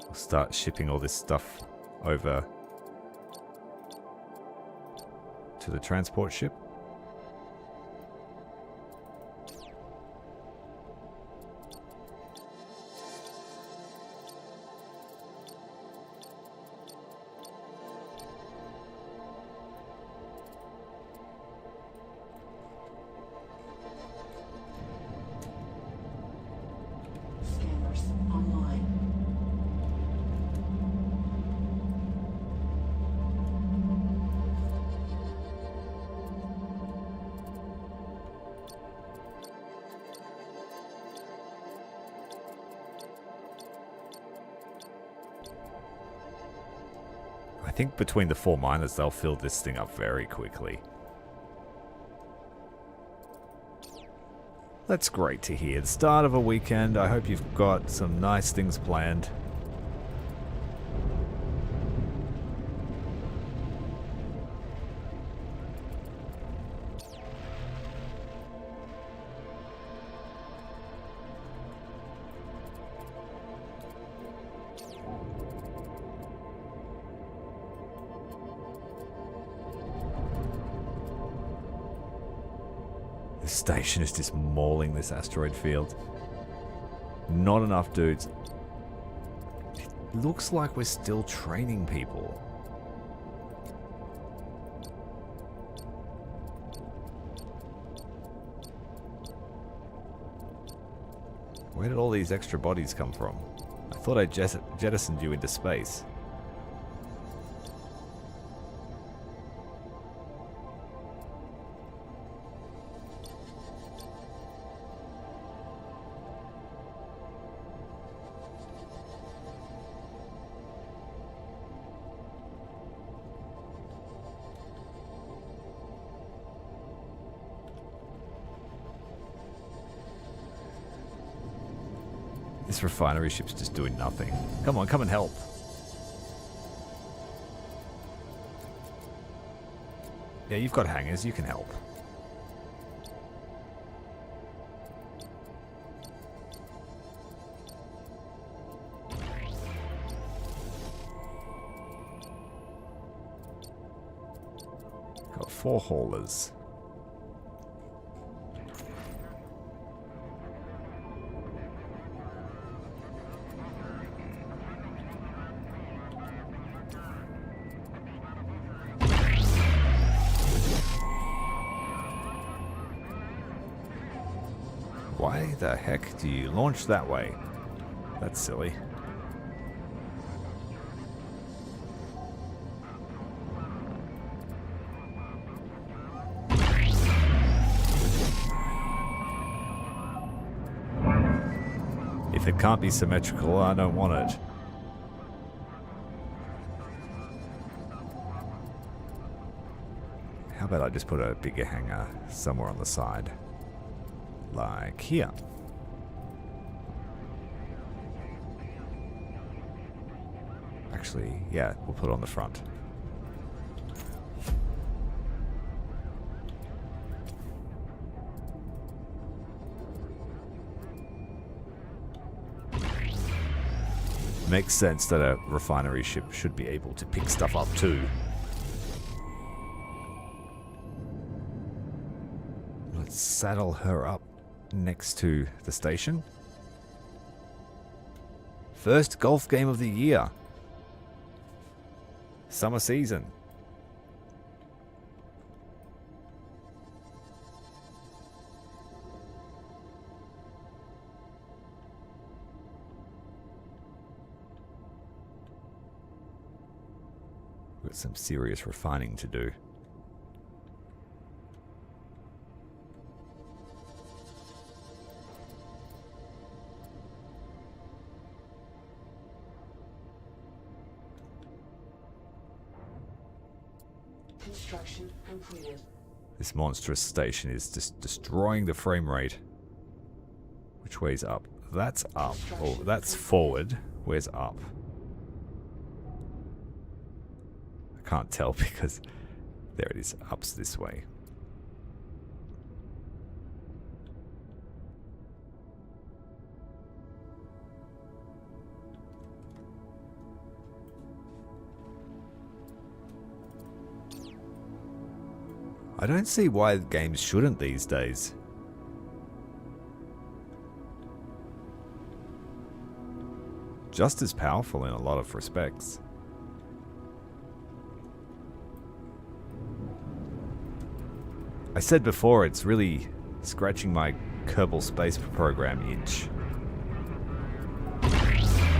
I'll start shipping all this stuff over to the transport ship. Scanners online. I think between the 4 miners, they'll fill this thing up very quickly. That's great to hear. The start of a weekend. I hope you've got some nice things planned. The station is just mauling this asteroid field. Not enough dudes. It looks like we're still training people. Where did all these extra bodies come from? I thought I jettisoned you into space. This refinery ship's just doing nothing. Come on, come and help. Yeah, you've got hangars, you can help. Got 4 haulers. Why the heck do you launch that way? That's silly. If it can't be symmetrical, I don't want it. How about I just put a bigger hangar somewhere on the side? Like here. Actually, yeah, we'll put it on the front. Makes sense that a refinery ship should be able to pick stuff up too. Let's saddle her up next to the station. First golf game of the year. Summer season. We've got some serious refining to do. Construction completed. This monstrous station is just destroying the frame rate. Which way's up? That's up. Oh, that's forward. Where's up? I can't tell because there it is. Up's this way. I don't see why games shouldn't these days. Just as powerful in a lot of respects. I said before, it's really scratching my Kerbal Space Program itch.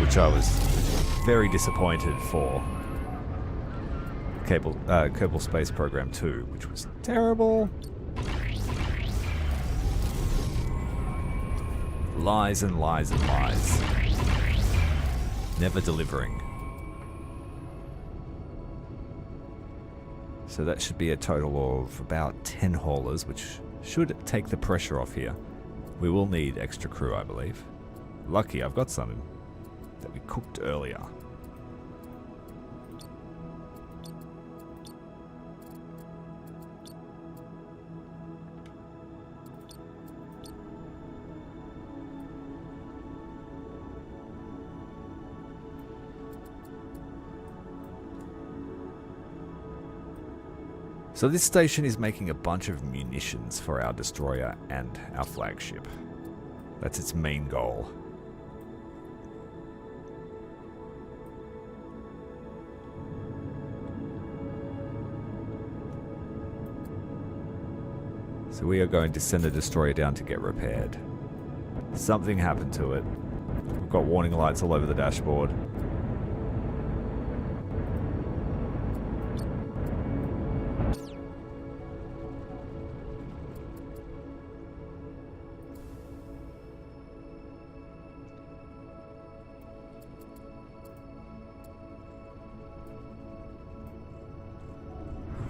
Which I was very disappointed for. Kerbal Space Program 2, which was terrible. Lies and lies and lies. Never delivering. So that should be a total of about 10 haulers, which should take the pressure off here. We will need extra crew, I believe. Lucky I've got some that we cooked earlier. So this station is making a bunch of munitions for our destroyer and our flagship. That's its main goal. So we are going to send the destroyer down to get repaired. Something happened to it. We've got warning lights all over the dashboard.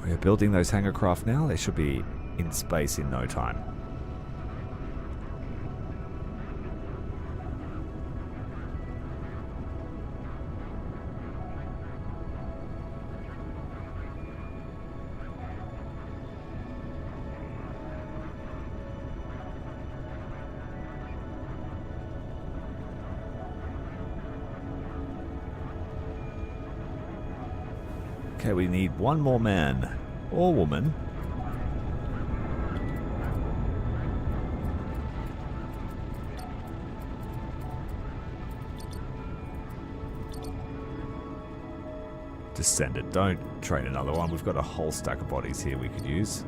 We're building those hangar craft now. They should be in space in no time. Okay, we need one more man or woman. Just send it. Don't train another one. We've got a whole stack of bodies here we could use.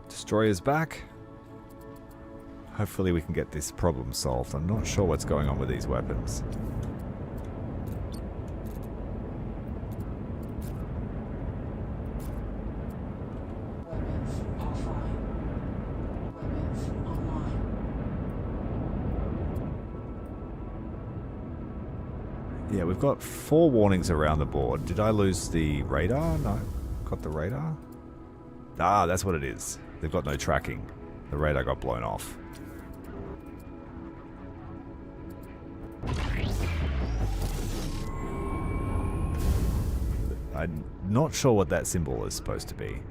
Destroyer's back. Hopefully we can get this problem solved. I'm not sure what's going on with these weapons. Weapons offline. Weapons online. Yeah, we've got 4 warnings around the board. Did I lose the radar? No. Got the radar? Ah, that's what it is. They've got no tracking. The radar got blown off. I'm not sure what that symbol is supposed to be.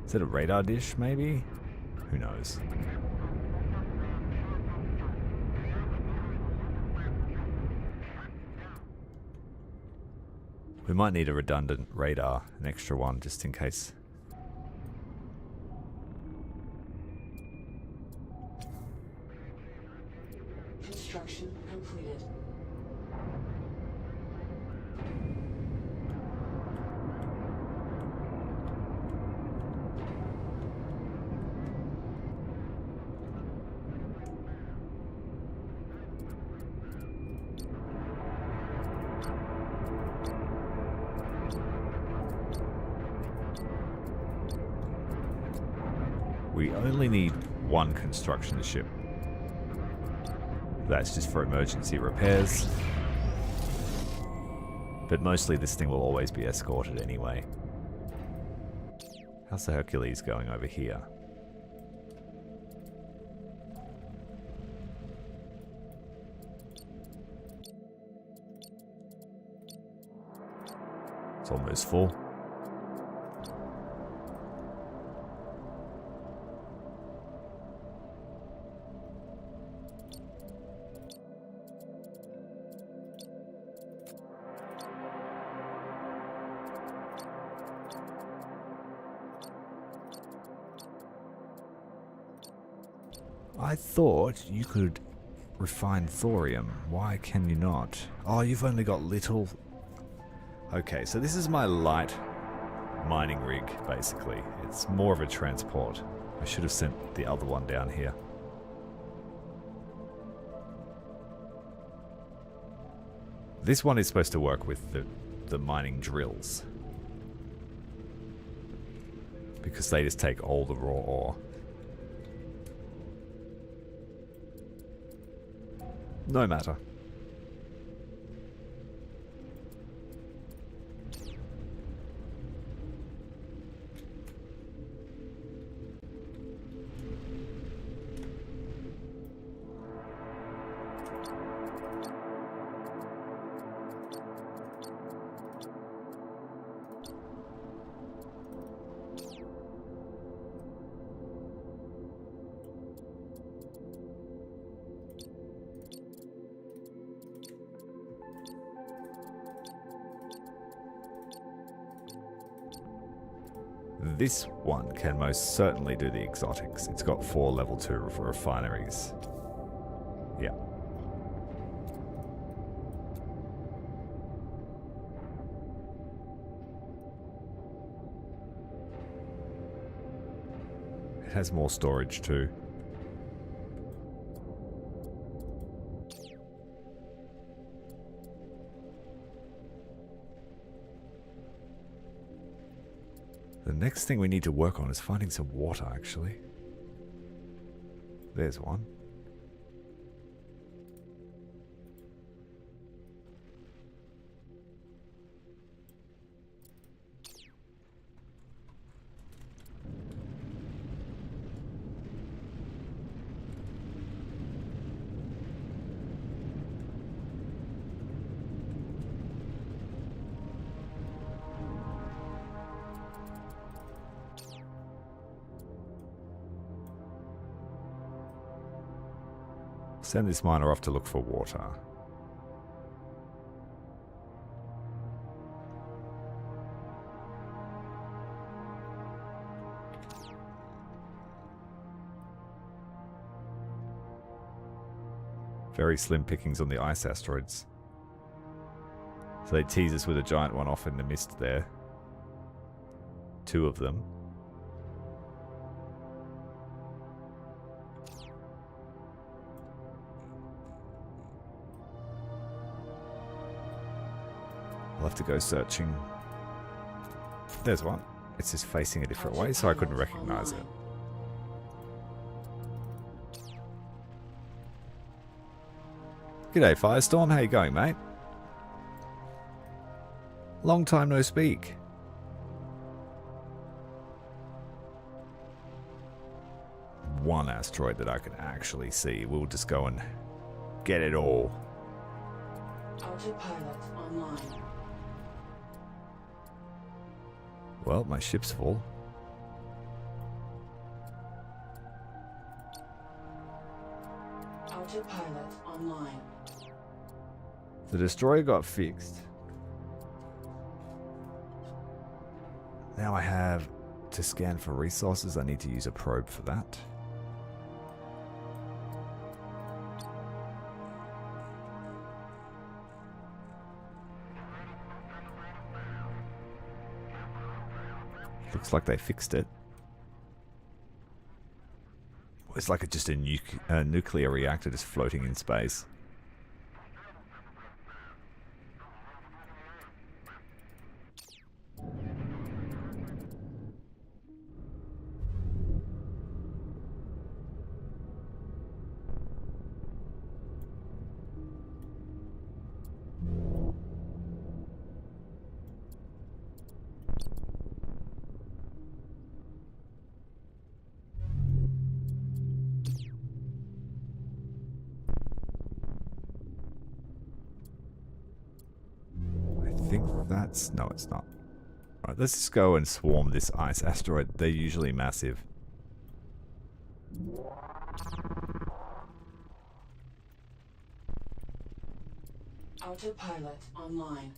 Is it a radar dish, maybe? Who knows? We might need a redundant radar, an extra one, just in case. Construction completed. We only need one construction ship. That's just for emergency repairs. But mostly this thing will always be escorted anyway. How's the Hercules going over here? It's almost full. I thought you could refine thorium. Why can you not? Oh, you've only got little... Okay, so this is my light mining rig, basically. It's more of a transport. I should have sent the other one down here. This one is supposed to work with the mining drills. Because they just take all the raw ore. No matter. This one can most certainly do the exotics. It's got 4 level 2 refineries. Yeah. It has more storage too. The next thing we need to work on is finding some water, actually. There's one. Send this miner off to look for water. Very slim pickings on the ice asteroids. So they tease us with a giant one off in the mist there. 2 of them. I'll have to go searching. There's one. It's just facing a different way, so I couldn't recognize it. G'day, Firestorm. How you going, mate? Long time no speak. One asteroid that I can actually see. We'll just go and get it all. Autopilot online. Well, my ship's full. Autopilot online. The destroyer got fixed. Now I have to scan for resources. I need to use a probe for that. Looks like they fixed it. It's like just a nuclear reactor just floating in space. No, it's not. Alright, let's just go and swarm this ice asteroid. They're usually massive. Autopilot online.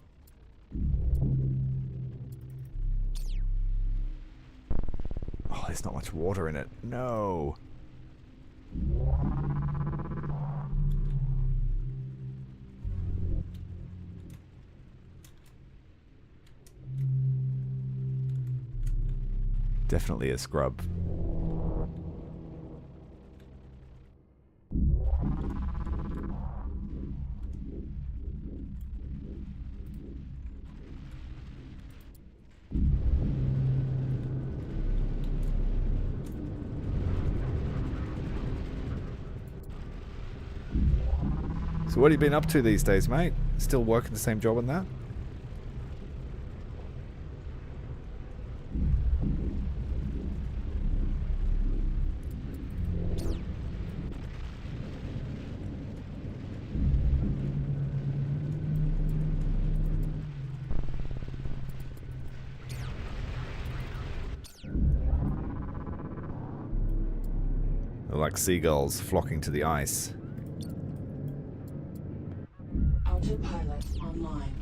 Oh, there's not much water in it. No. Definitely a scrub. So what have you been up to these days, mate? Still working the same job on that? They're like seagulls flocking to the ice. Autopilot online.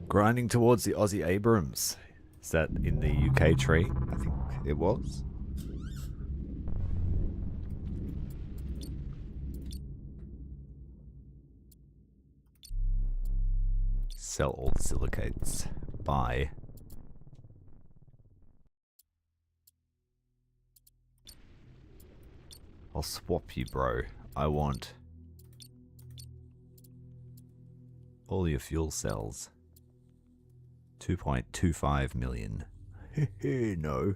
Grinding towards the Aussie Abrams. Is that in the UK tree? I think it was. Sell all the silicates. Buy. I'll swap you, bro. I want all your fuel cells. 2.25 million. No.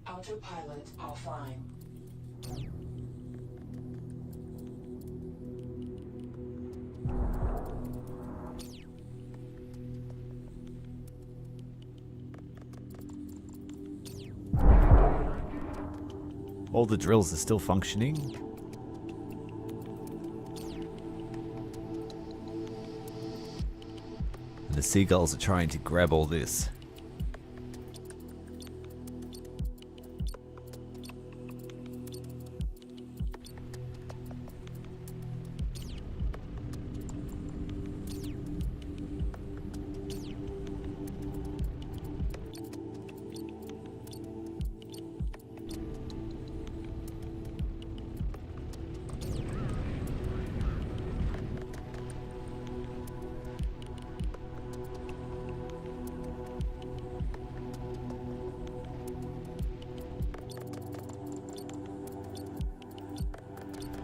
Autopilot offline. All the drills are still functioning. And the seagulls are trying to grab all this.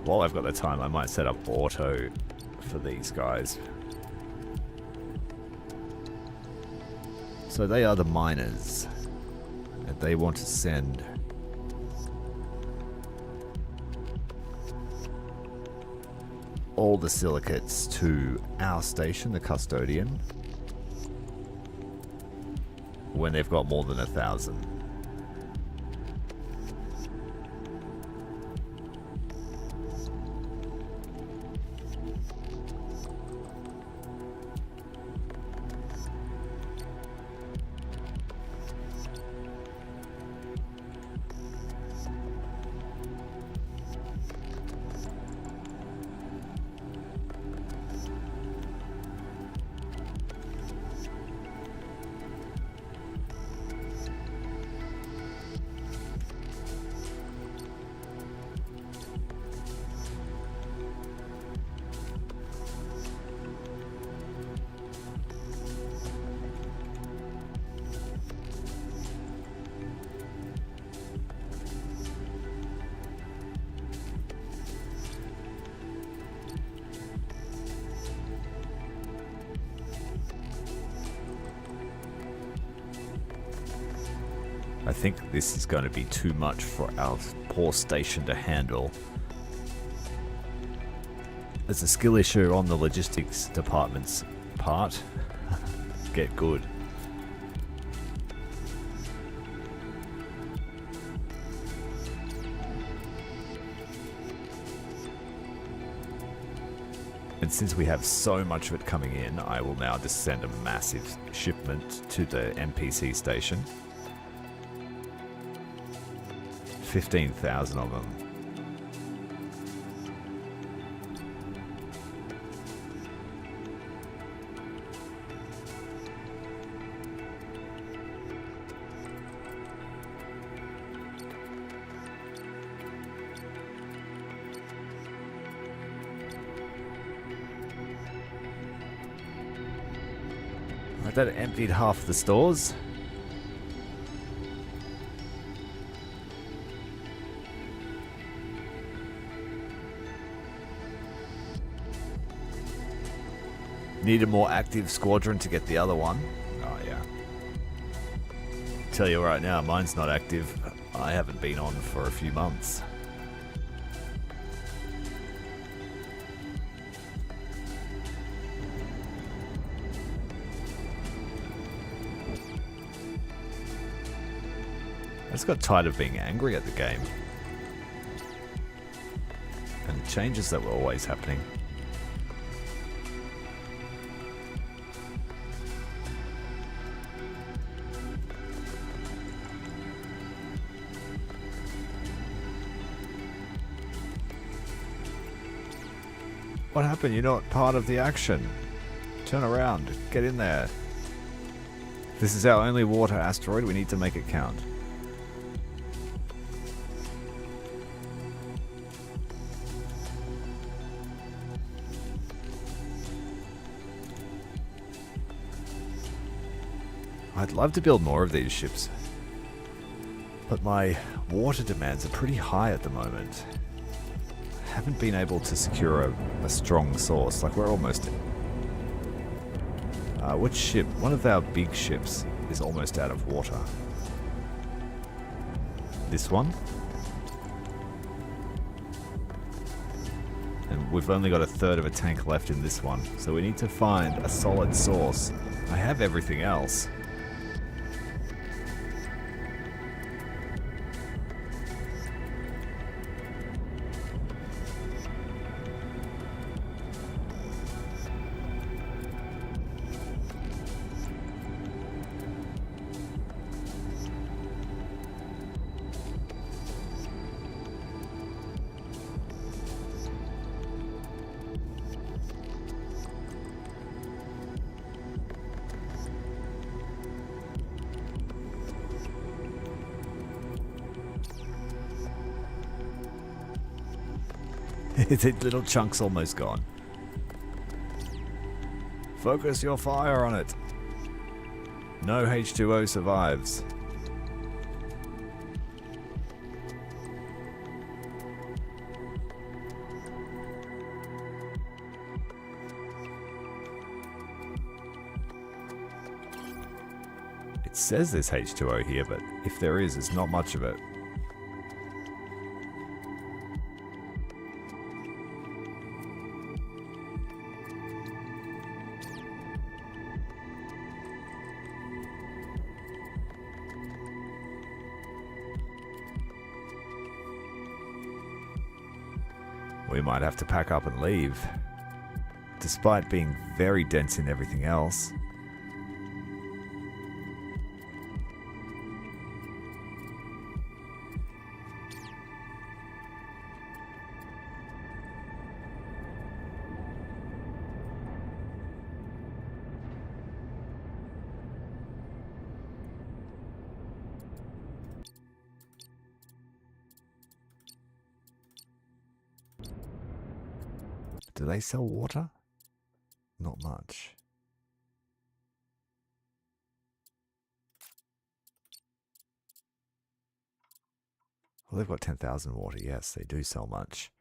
While I've got the time, I might set up auto for these guys. So they are the miners, and they want to send all the silicates to our station, the custodian, when they've got more than 1,000. I think this is going to be too much for our poor station to handle. There's a skill issue on the logistics department's part. Get good. And since we have so much of it coming in, I will now just send a massive shipment to the NPC station. 15,000 of them. That emptied half the stores. Need a more active squadron to get the other one. Oh yeah. Tell you right now, mine's not active. I haven't been on for a few months. I just got tired of being angry at the game. And the changes that were always happening. What happened? You're not part of the action. Turn around. Get in there. This is our only water asteroid. We need to make it count. I'd love to build more of these ships. But my water demands are pretty high at the moment. Haven't been able to secure a strong source. Like, we're almost... which ship? One of our big ships is almost out of water. This one. And we've only got a third of a tank left in this one. So we need to find a solid source. I have everything else. The little chunk's almost gone. Focus your fire on it. No H2O survives. It says there's H2O here, but if there is, it's not much of it. We might have to pack up and leave, despite being very dense in everything else. Do they sell water? Not much. Well, they've got 10,000 water. Yes, they do sell much.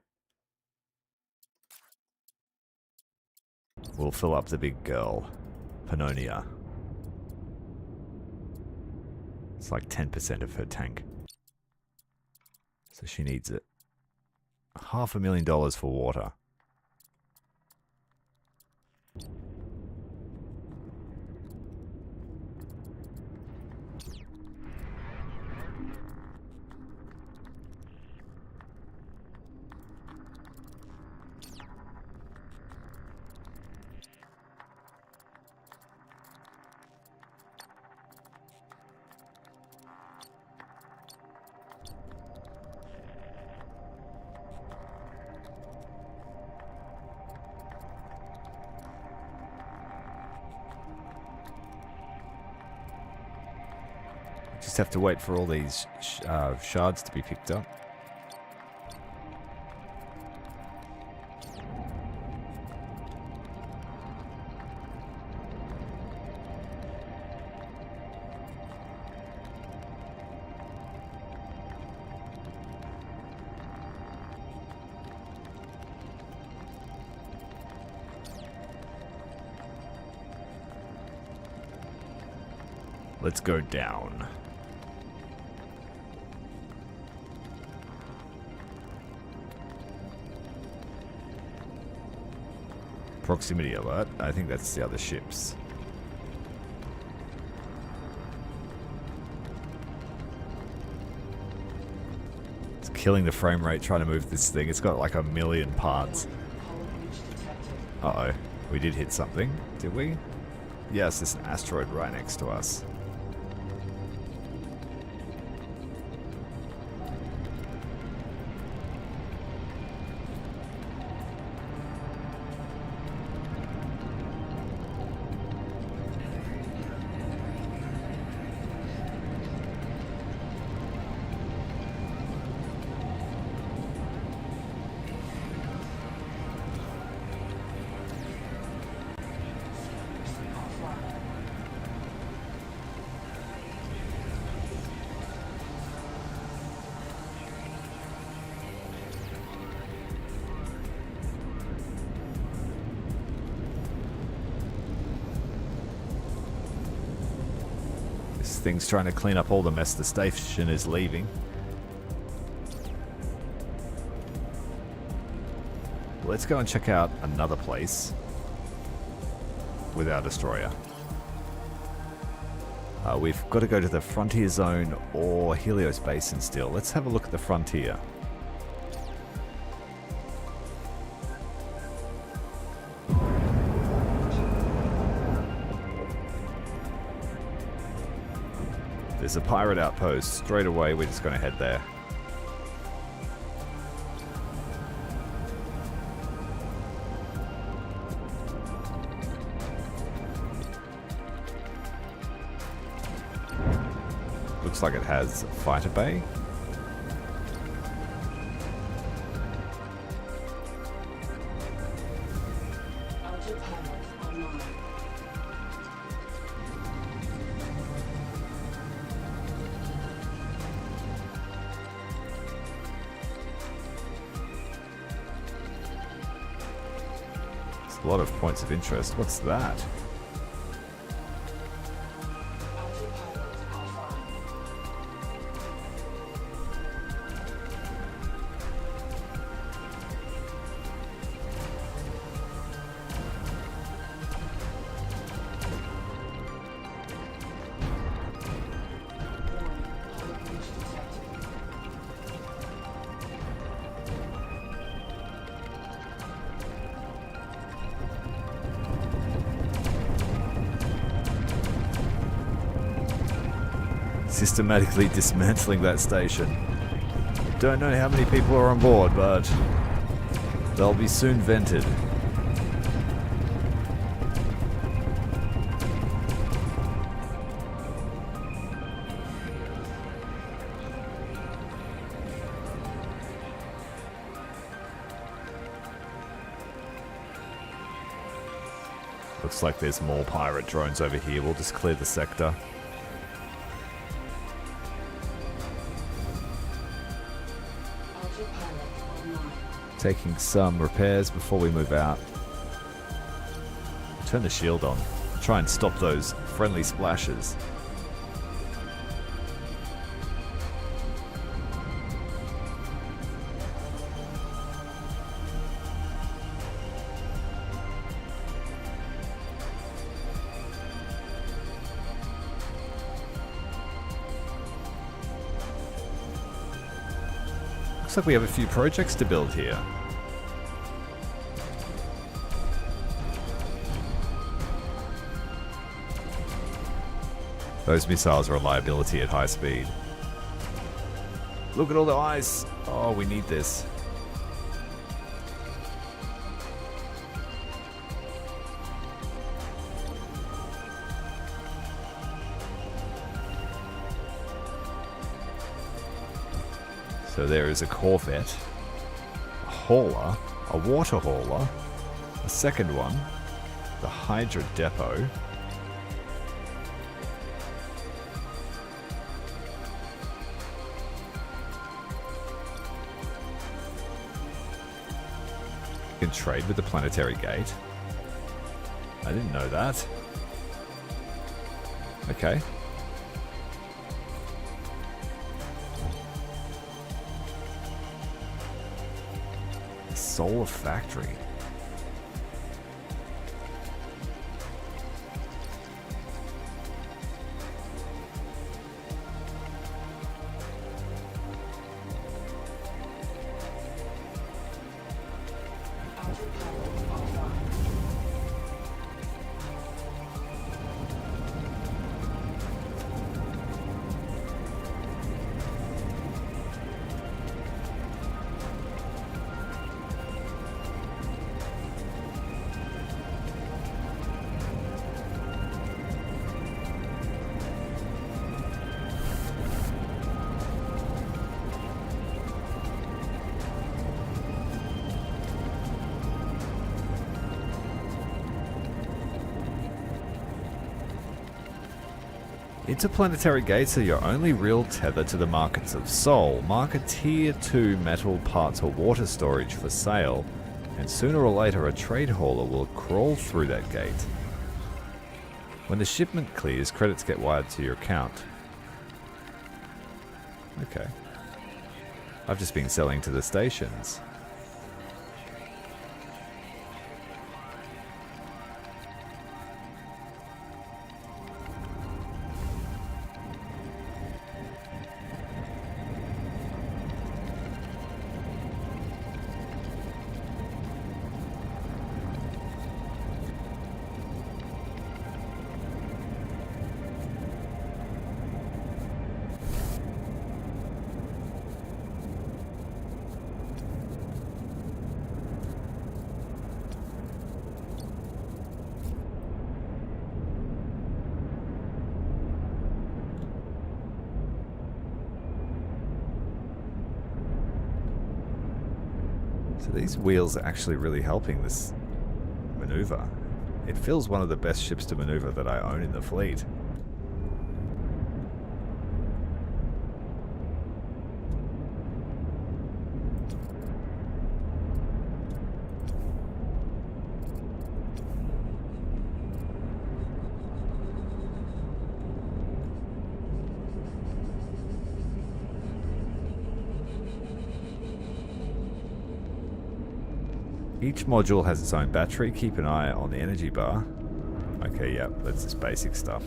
We'll fill up the big girl, Pannonia. It's like 10% of her tank. So she needs it. $500,000 for water. Just have to wait for all these shards to be picked up. Let's go down. Proximity alert. I think that's the other ships. It's killing the frame rate trying to move this thing. It's got like 1,000,000 parts. Uh-oh. We did hit something, did we? Yes, there's an asteroid right next to us. This thing's trying to clean up all the mess the station is leaving. Let's go and check out another place with our destroyer. We've got to go to the frontier zone or Helios Basin still. Let's have a look at the frontier. There's a pirate outpost. Straight away, we're just going to head there. Looks like it has a fighter bay. A lot of points of interest. What's that? Autopilot offline. Warning, pilot breach detected. Systematically dismantling that station. Don't know how many people are on board, but they'll be soon vented. Looks like there's more pirate drones over here. We'll just clear the sector. Autopilot online. Taking some repairs before we move out. Turn the shield on. Try and stop those friendly splashes. Looks like we have a few projects to build here. Those missiles are a liability at high speed. Look at all the ice! Oh, we need this. So there is a corvette, a hauler, a water hauler, a second one, the Hydra depot, you can trade with the planetary gate. I didn't know that. Okay. Solar factory. Autopilot offline. Interplanetary gates are your only real tether to the markets of Sol. Mark a tier 2 metal parts or water storage for sale, and sooner or later a trade hauler will crawl through that gate. When the shipment clears, credits get wired to your account. Okay. I've just been selling to the stations. So these wheels are actually really helping this maneuver. It feels one of the best ships to maneuver that I own in the fleet. Each module has its own battery. Keep an eye on the energy bar. Okay, yeah, that's just basic stuff.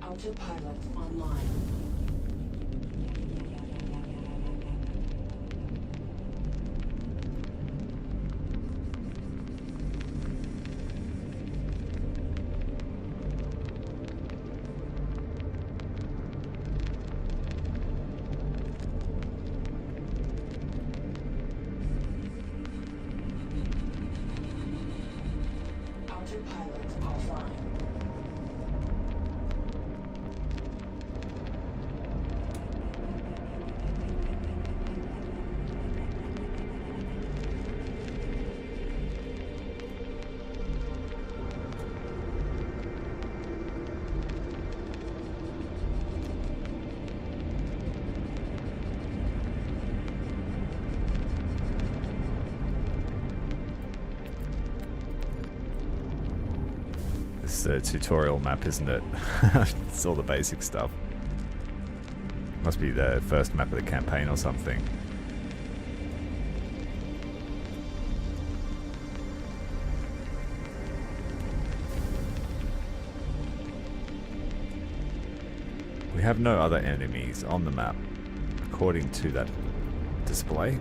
Autopilot online. Autopilot offline. This is a tutorial map, isn't it? It's all the basic stuff. Must be the first map of the campaign or something. We have no other enemies on the map, according to that display.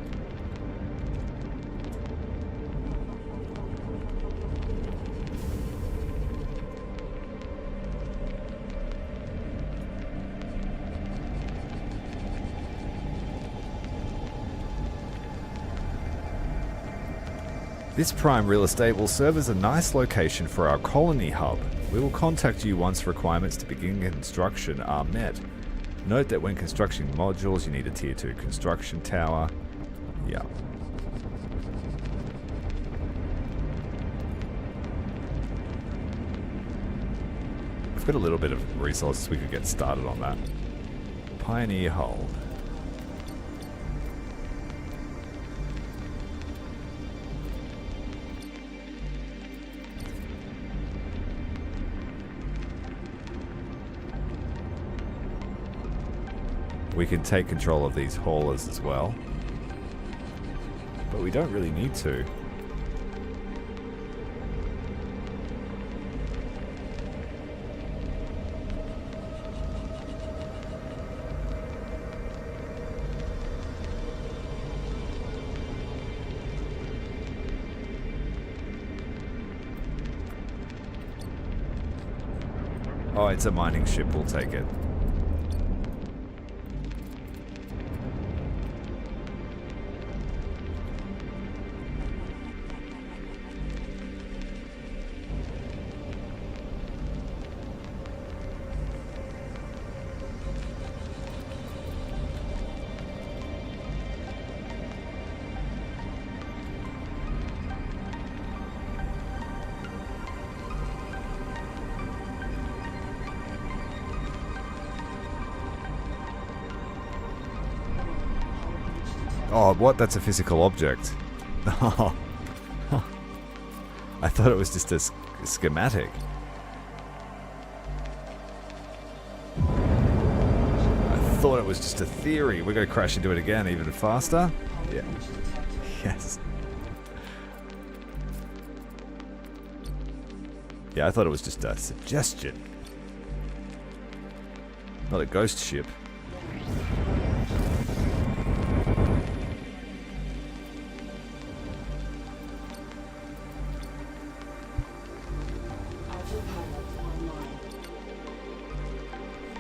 This prime real estate will serve as a nice location for our colony hub. We will contact you once requirements to begin construction are met. Note that when constructing modules, you need a tier 2 construction tower. Yeah. We've got a little bit of resources, we could get started on that. Pioneer hold. We can take control of these haulers as well, but we don't really need to. Oh, it's a mining ship, we'll take it. Oh, what? That's a physical object. I thought it was just a schematic. I thought it was just a theory. We're going to crash into it again even faster. Yeah. Yes. Yeah, I thought it was just a suggestion. Not a ghost ship.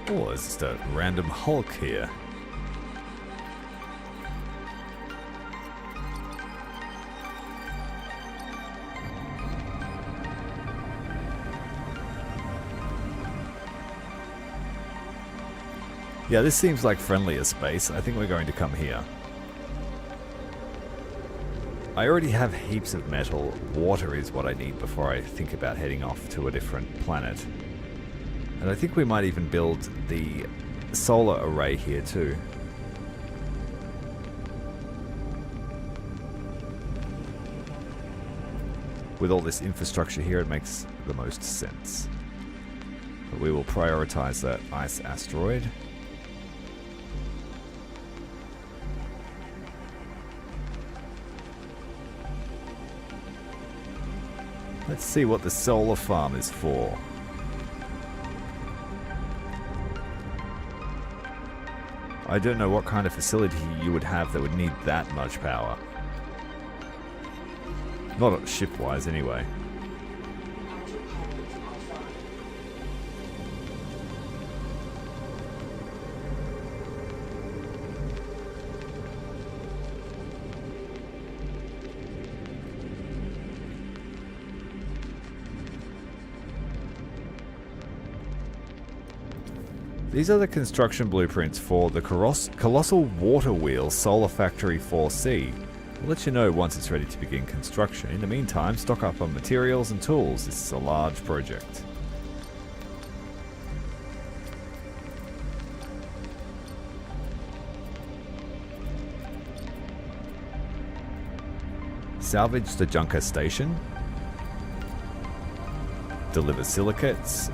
Oh, it's just a random Hulk here. Yeah, this seems like friendlier space. I think we're going to come here. I already have heaps of metal. Water is what I need before I think about heading off to a different planet. And I think we might even build the solar array here too. With all this infrastructure here, it makes the most sense. But we will prioritize that ice asteroid. Let's see what the solar farm is for. I don't know what kind of facility you would have that would need that much power. Not ship-wise, anyway. These are the construction blueprints for the Colossal Water Wheel Solar Factory 4C. We'll let you know once it's ready to begin construction. In the meantime, stock up on materials and tools. This is a large project. Salvage the Junker Station. Deliver silicates.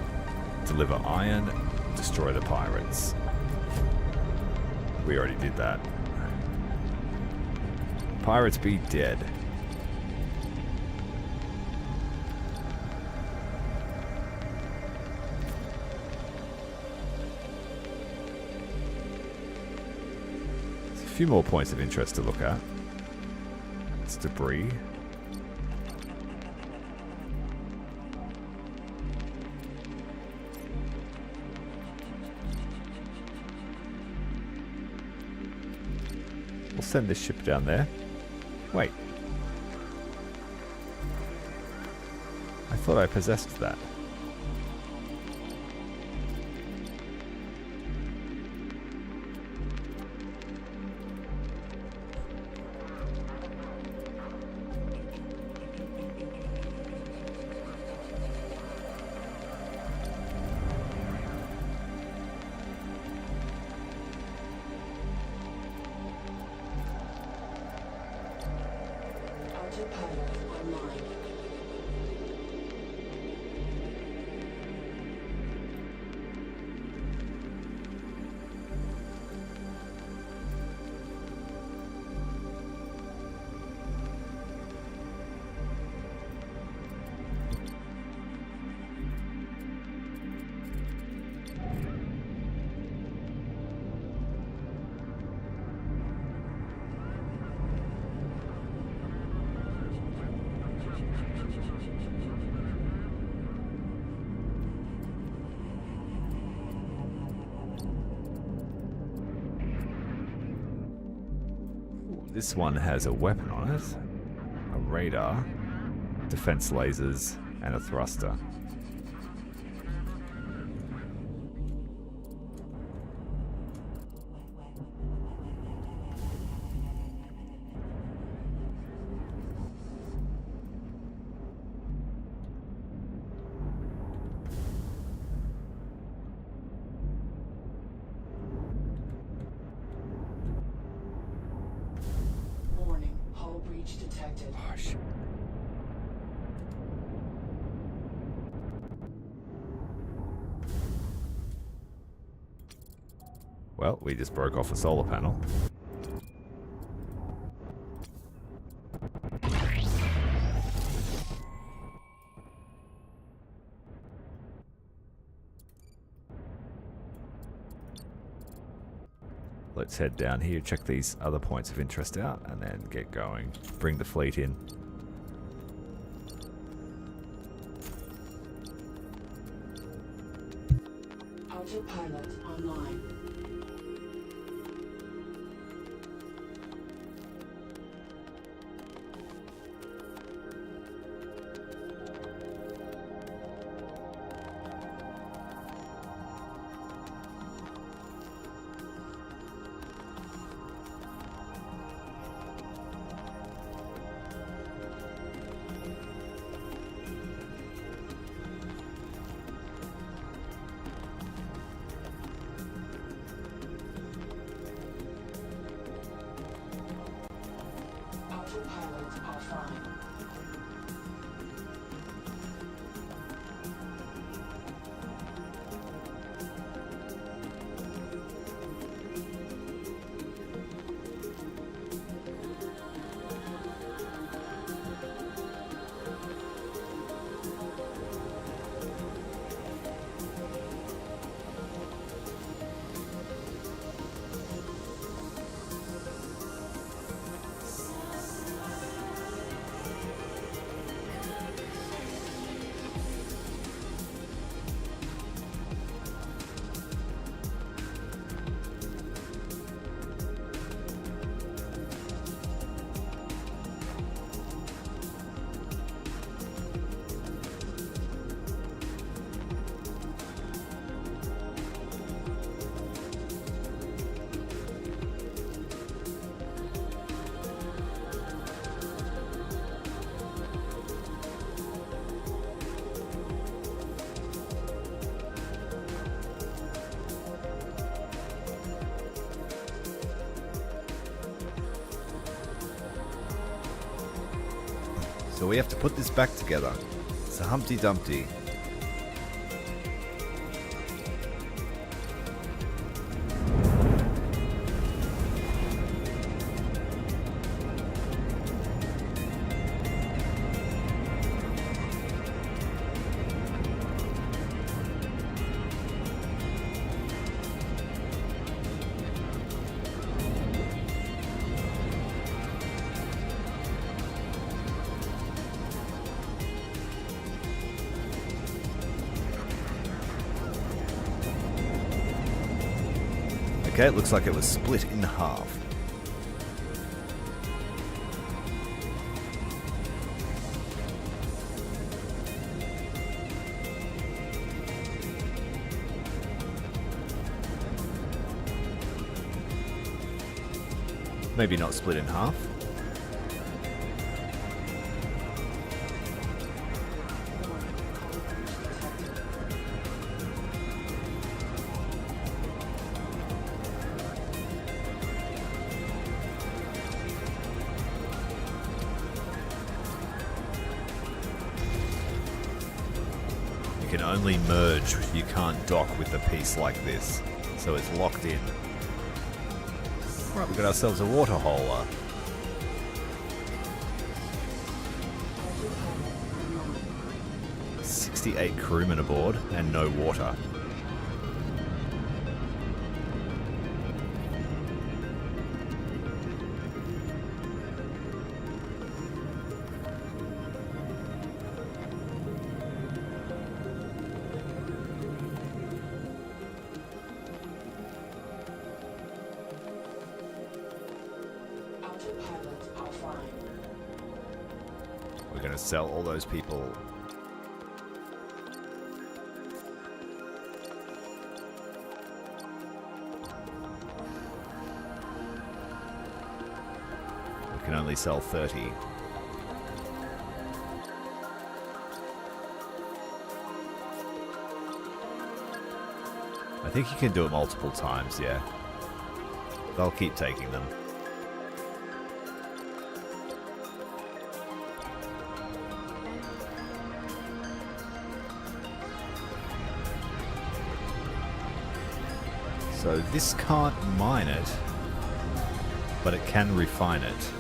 Deliver iron. Destroy the pirates. We already did that. Pirates be dead. There's a few more points of interest to look at. It's debris. We'll send this ship down there. Wait. I thought I possessed that. This one has a weapon on it, a radar, defense lasers, and a thruster. Detected. Oh, shit. Well, we just broke off a solar panel. Let's head down here, check these other points of interest out, and then get going. Bring the fleet in. Autopilot online. Autopilot offline. So we have to put this back together. It's a Humpty Dumpty. Okay, it looks like it was split in half. Maybe not split in half. You can only merge, you can't dock with a piece like this, so it's locked in. Right, we've got ourselves a water hauler. "68 crewmen aboard and no water." Autopilot offline. We're going to sell all those people. We can only sell 30. I think you can do it multiple times, yeah. They'll keep taking them. So this can't mine it, but it can refine it.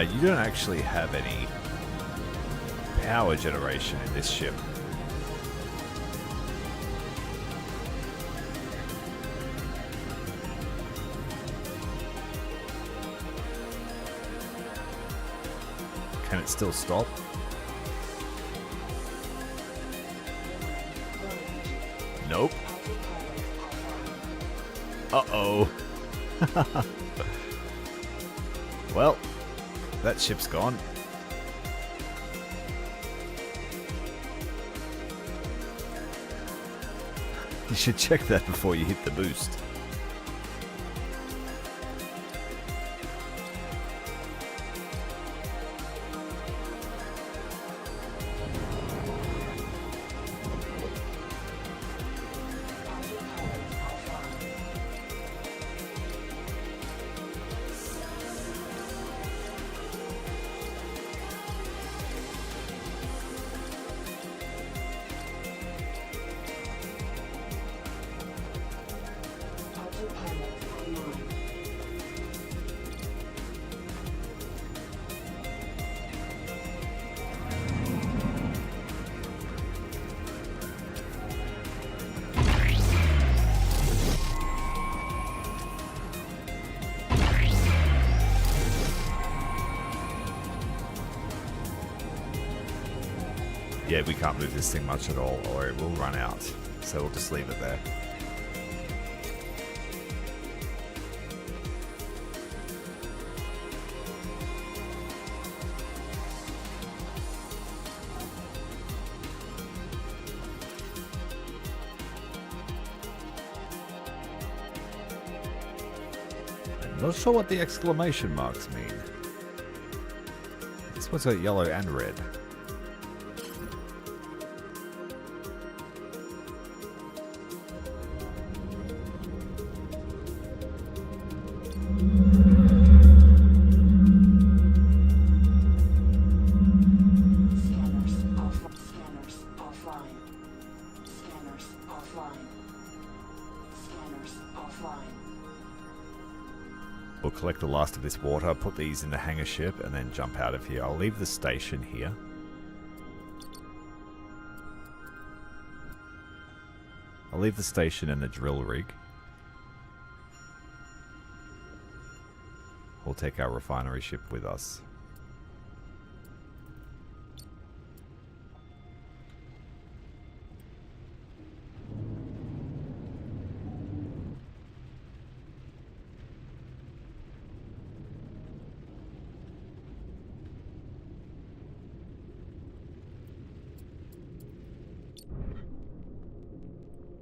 You don't actually have any power generation in this ship. Can it still stop? Nope. Uh-oh. Well, that ship's gone. You should check that before you hit the boost. Yeah, we can't move this thing much at all, or it will run out. So we'll just leave it there. I'm not sure what the exclamation marks mean. This one's got yellow and red. We'll collect the last of this water, put these in the hangar ship, and then jump out of here. I'll leave the station here. I'll leave the station and the drill rig. We'll take our refinery ship with us.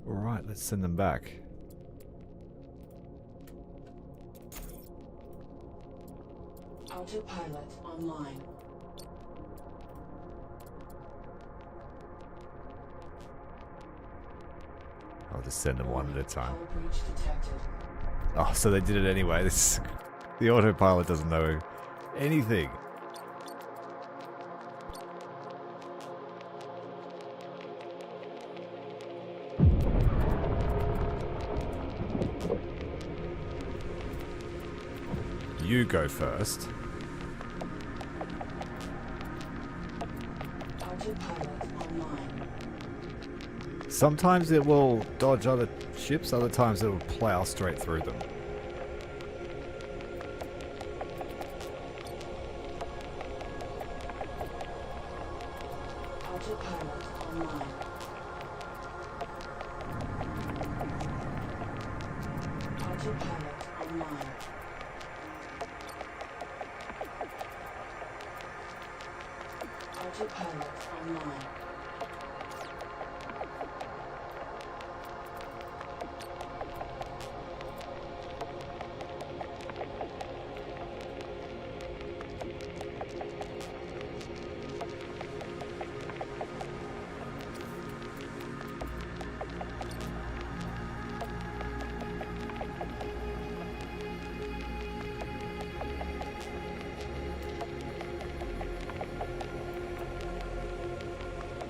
Alright, let's send them back. Autopilot online. I'll just send them one at a time. Power breach detected. Oh, so they did it anyway. The autopilot doesn't know anything. You go first. Autopilot online. Sometimes it will dodge other ships, other times it will plow straight through them. Autopilot online. Autopilot online. Autopilot online.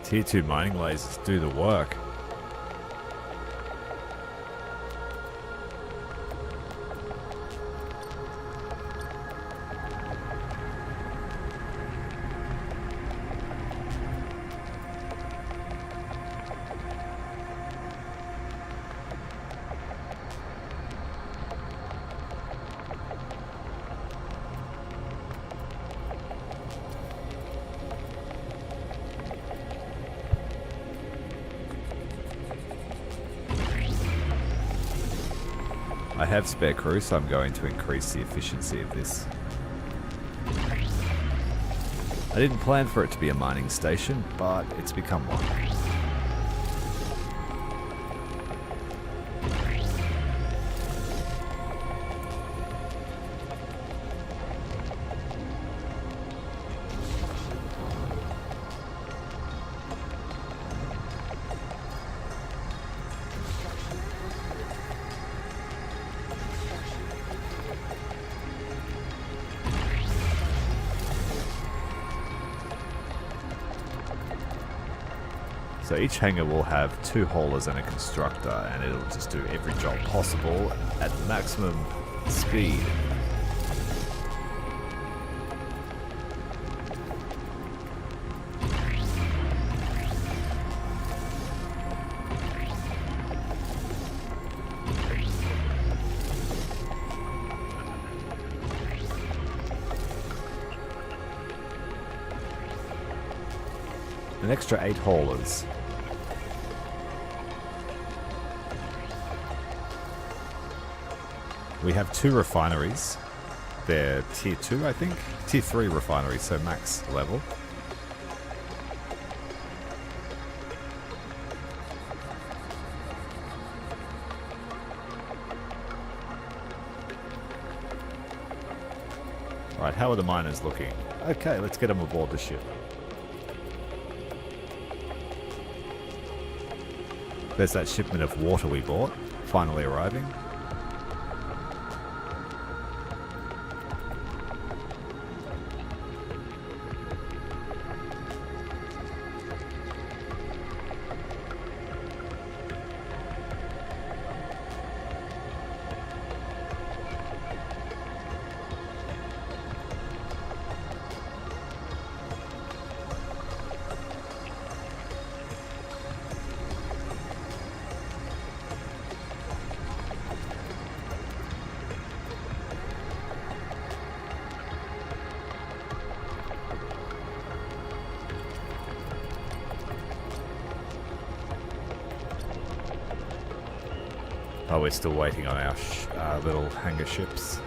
Tier 2 mining lasers do the work. I have spare crew, so I'm going to increase the efficiency of this. I didn't plan for it to be a mining station, but it's become one. So each hangar will have 2 haulers and a constructor, and it'll just do every job possible at maximum speed. An extra 8 haulers. We have 2 refineries. They're tier 2, I think. Tier 3 refineries, so max level. Right, how are the miners looking? Okay, let's get them aboard the ship. There's that shipment of water we bought, finally arriving. Oh, we're still waiting on our little hangar ships.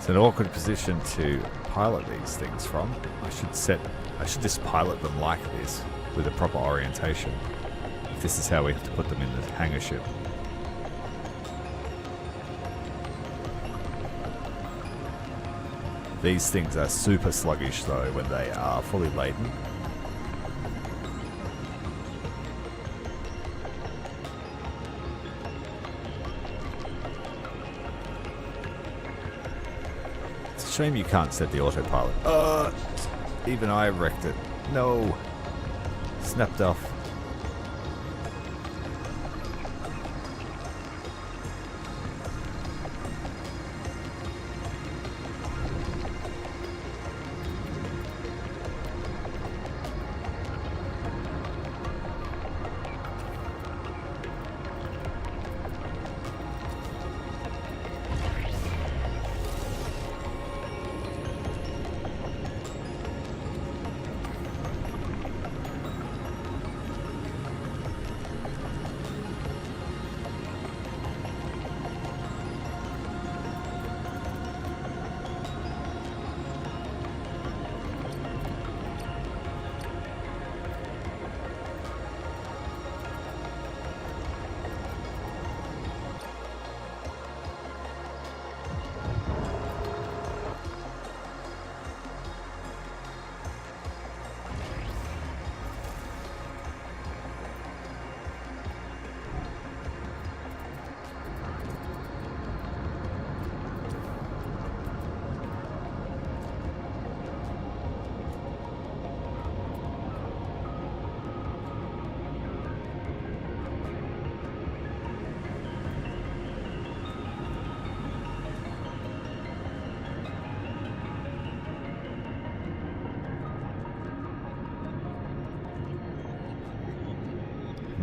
It's an awkward position to pilot these things from. I should just pilot them like this, with a proper orientation. If this is how we have to put them in the hangar ship. These things are super sluggish though when they are fully laden. Shame you can't set the autopilot. Even I wrecked it. No. Snapped off.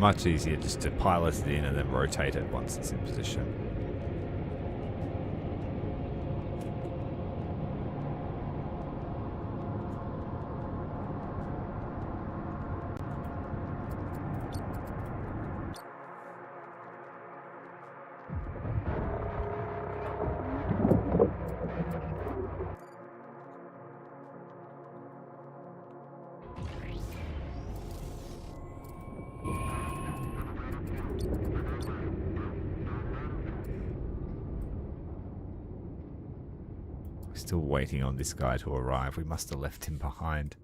Much easier just to pilot it in and then rotate it once it's in position. Still waiting on this guy to arrive. We must have left him behind.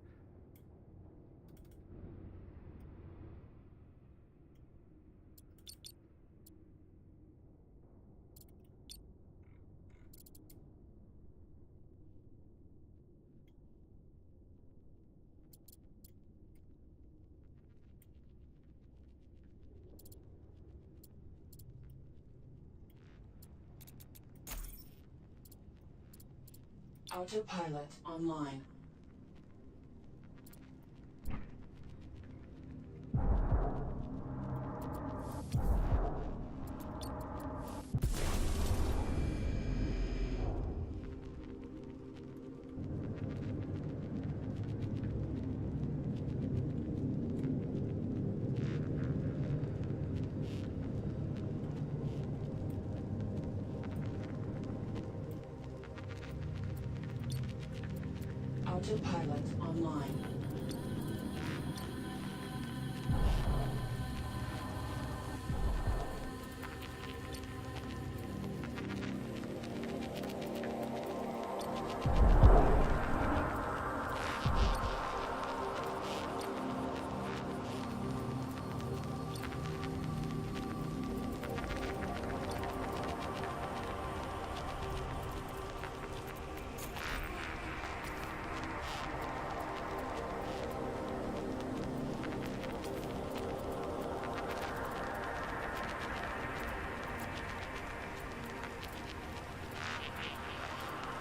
Autopilot online. Autopilot online.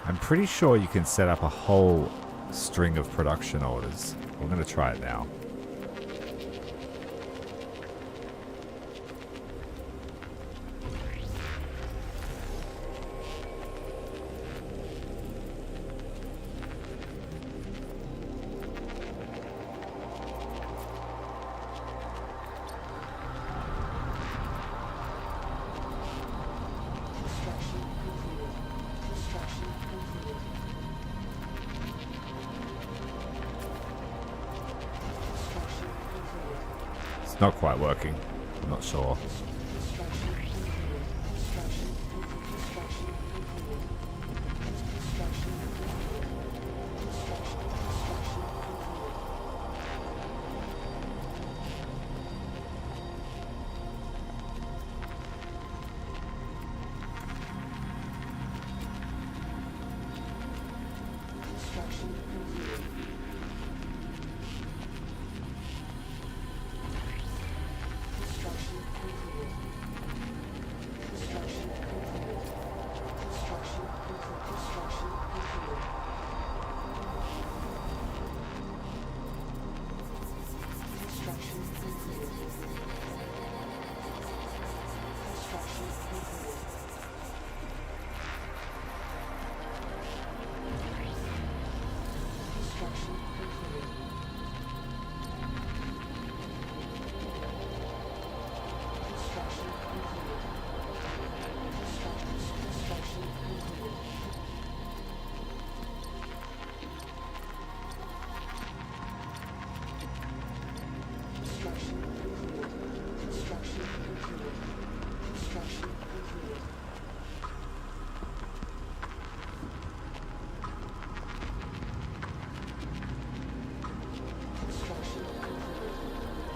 I'm pretty sure you can set up a whole string of production orders. I'm going to try it now. It's not quite working. I'm not sure.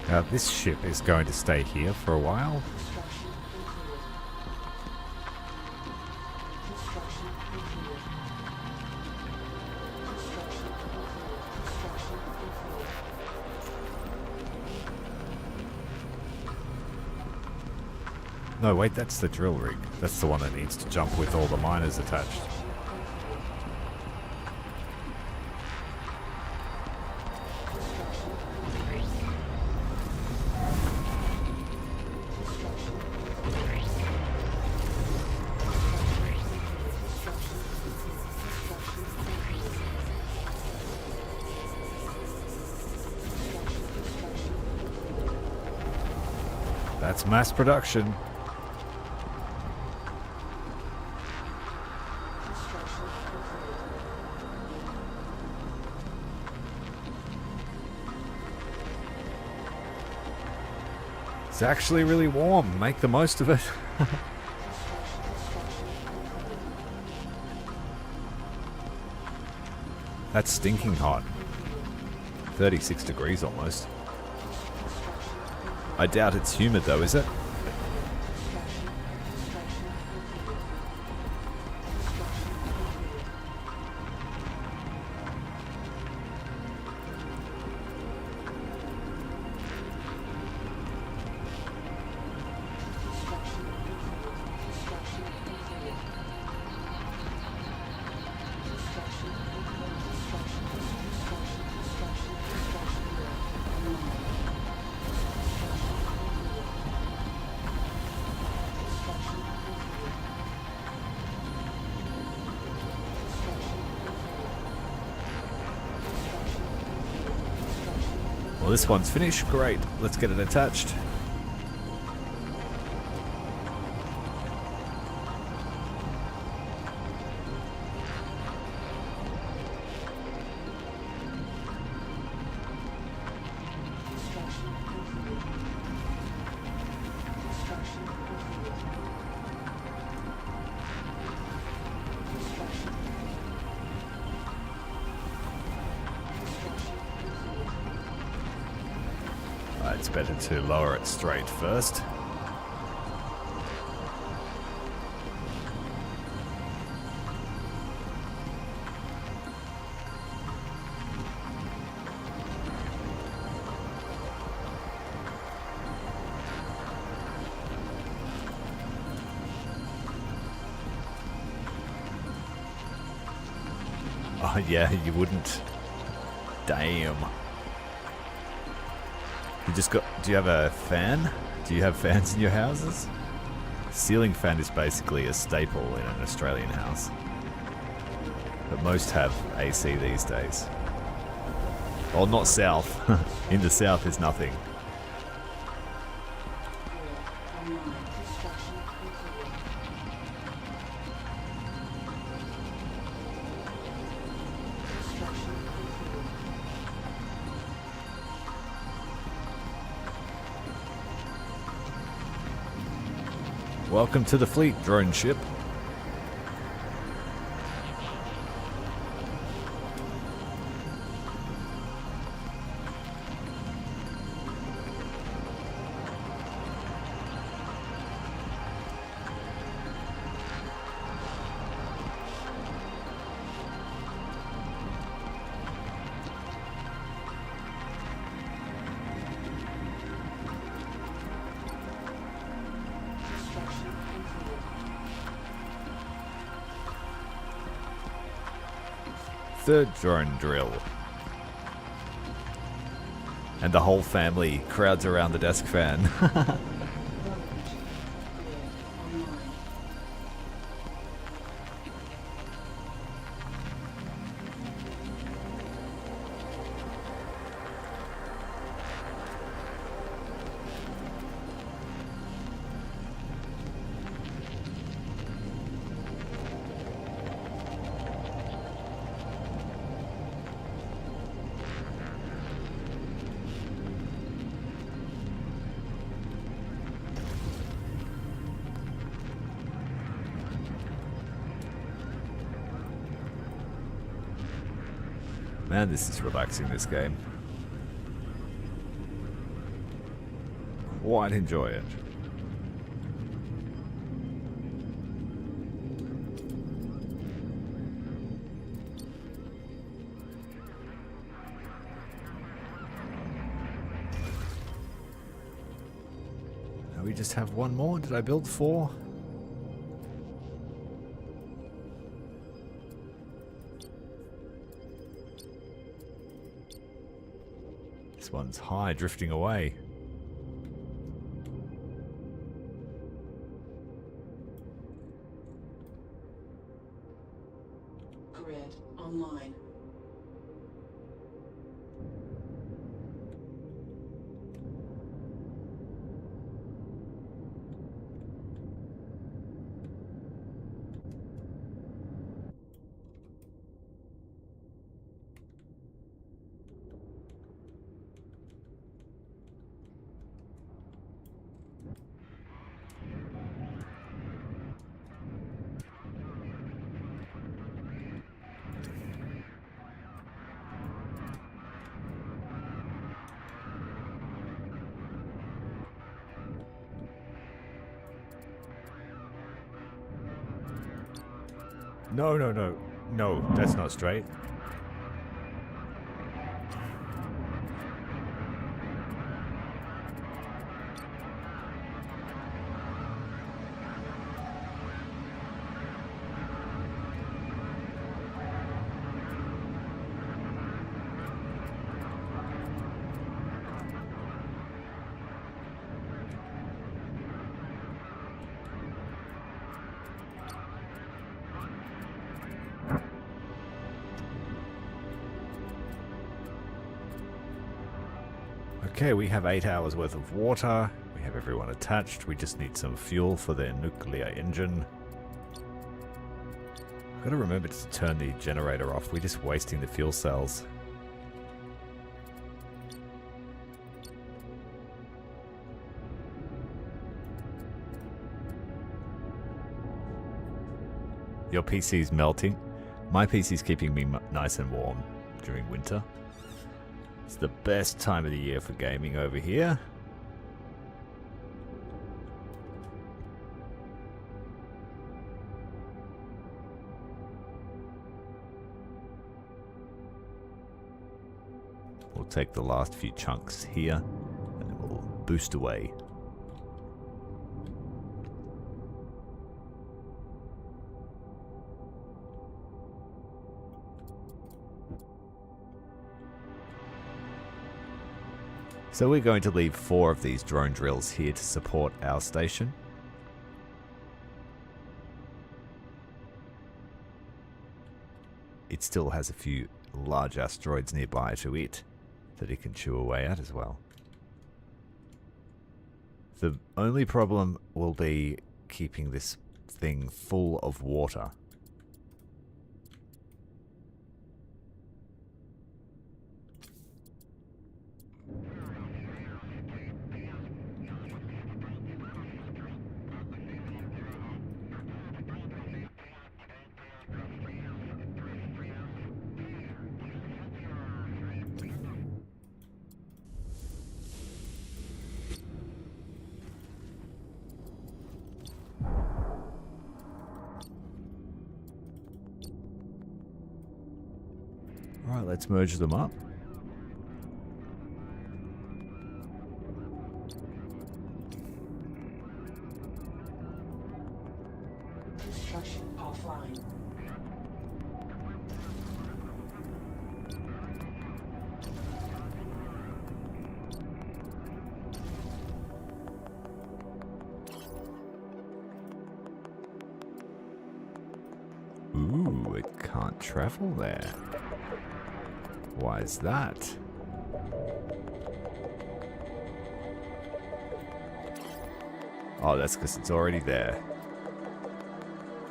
Now this ship is going to stay here for a while. No, wait, that's the drill rig. That's the one that needs to jump with all the miners attached. That's mass production. Construction complete. It's actually really warm. Make the most of it. That's stinking hot. 36 degrees almost. I doubt it's humid though, is it? Well, this one's finished. Great. Let's get it attached. It's better to lower it straight first. Oh yeah, you wouldn't. Damn. You just got... Do you have a fan? Do you have fans in your houses? Ceiling fan is basically a staple in an Australian house. But most have AC these days. Well, not south. In the south is nothing. Welcome to the fleet, drone ship. Third drone drill. And the whole family crowds around the desk fan. Man, this is relaxing, this game. Quite enjoy it. Now we just have one more. Did I build 4? This one's high, drifting away. Grid online. No, no, no. No, that's not straight. Okay, we have 8 hours worth of water. We have everyone attached. We just need some fuel for their nuclear engine. I've got to remember to turn the generator off. We're just wasting the fuel cells. Your PC's melting. My PC's keeping me nice and warm during winter. It's the best time of the year for gaming over here. We'll take the last few chunks here and then we'll boost away. So we're going to leave 4 of these drone drills here to support our station. It still has a few large asteroids nearby to it that it can chew away at as well. The only problem will be keeping this thing full of water. Alright, let's merge them up. Construction offline. Ooh, it can't travel there. Why is that? Oh, that's because it's already there.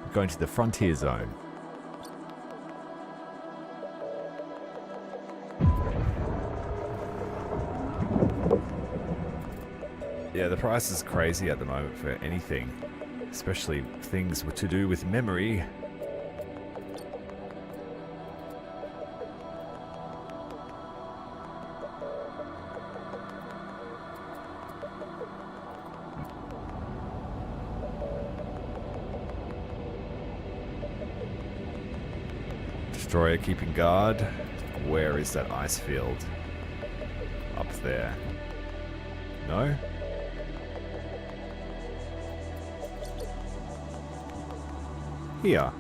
We're going to the frontier zone. Yeah, the price is crazy at the moment for anything, especially things to do with memory. Destroyer keeping guard. Where is that ice field? Up there. No? Here.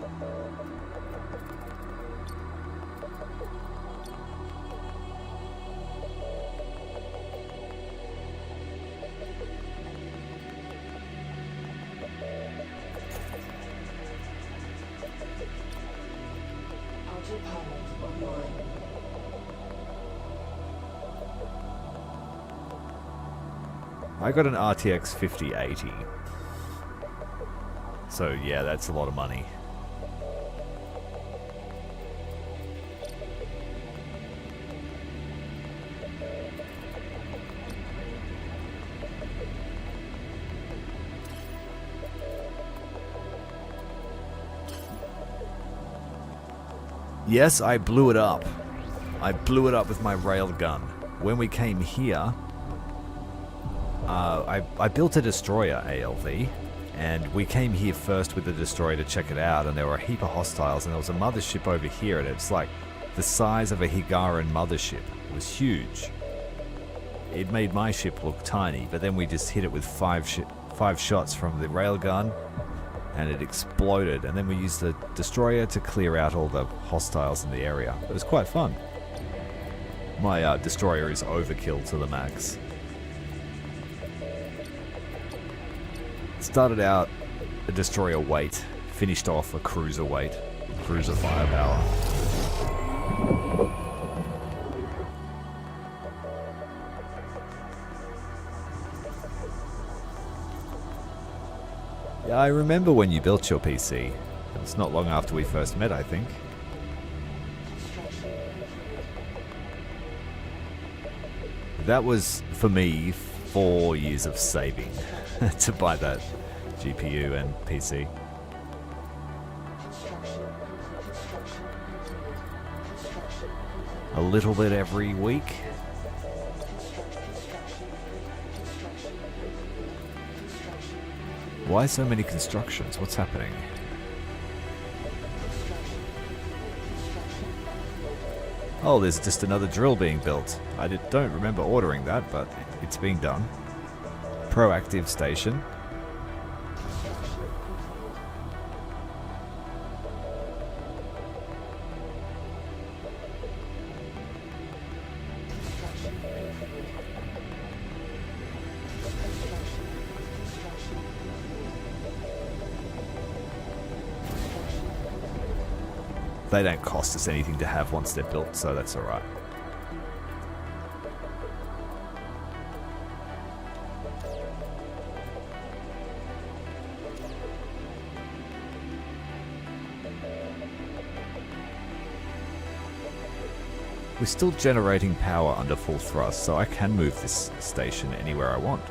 I got an RTX 5080. So yeah, that's a lot of money. Yes, I blew it up. I blew it up with my railgun. When we came here, I built a destroyer ALV, And we came here first with the destroyer to check it out, and there were a heap of hostiles, and there was a mothership over here, and it's like the size of a Higaran mothership. It was huge. It made my ship look tiny, but then we just hit it with five shots from the railgun, and it exploded, and then we used the destroyer to clear out all the hostiles in the area. It was quite fun. My destroyer is overkill to the max. Started out a destroyer weight, finished off a cruiser weight, cruiser firepower. Yeah, I remember when you built your PC. It was not long after we first met, I think. That was, for me, 4 years of saving to buy that GPU and PC. A little bit every week. Why so many constructions? What's happening? Oh, there's just another drill being built. I don't remember ordering that, but it's being done. Proactive station. They don't cost us anything to have once they're built, so that's alright. We're still generating power under full thrust, so I can move this station anywhere I want.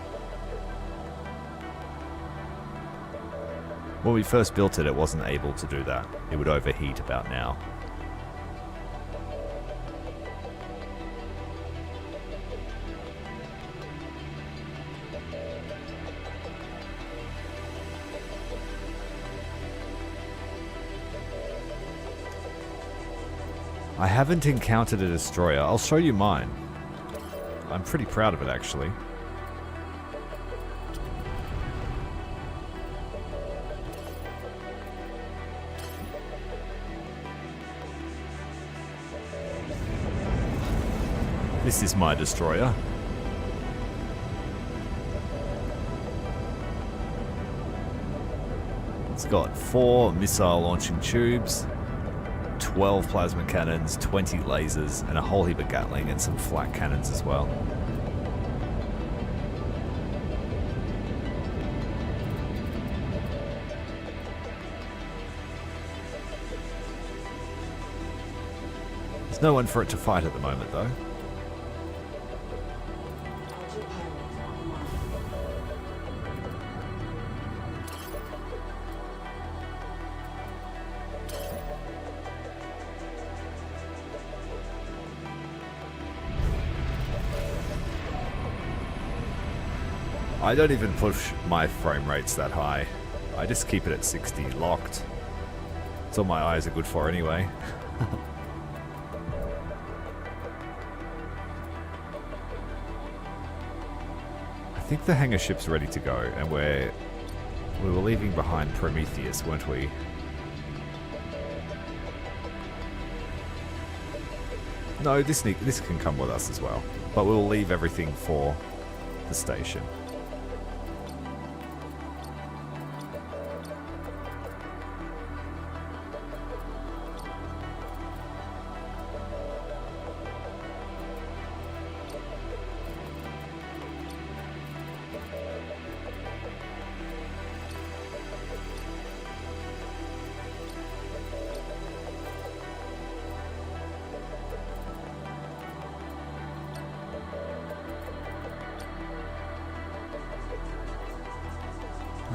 When we first built it, it wasn't able to do that. It would overheat about now. I haven't encountered a destroyer. I'll show you mine. I'm pretty proud of it, actually. This is my destroyer. It's got 4 missile launching tubes, 12 plasma cannons, 20 lasers, and a whole heap of Gatling and some flak cannons as well. There's no one for it to fight at the moment, though. I don't even push my frame rates that high. I just keep it at 60 locked. It's all my eyes are good for anyway. I think the hangar ship's ready to go, and we were leaving behind Prometheus, weren't we? No, this can come with us as well, but we'll leave everything for the station.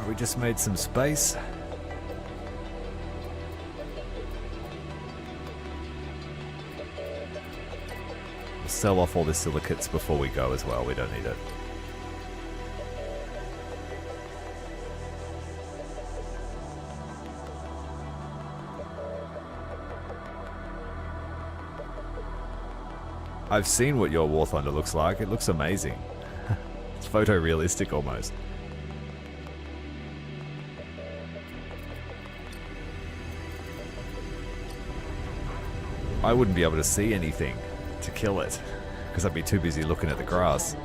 We just made some space. We'll sell off all the silicates before we go as well. We don't need it. I've seen what your War Thunder looks like. It looks amazing. It's photorealistic almost. I wouldn't be able to see anything to kill it because I'd be too busy looking at the grass.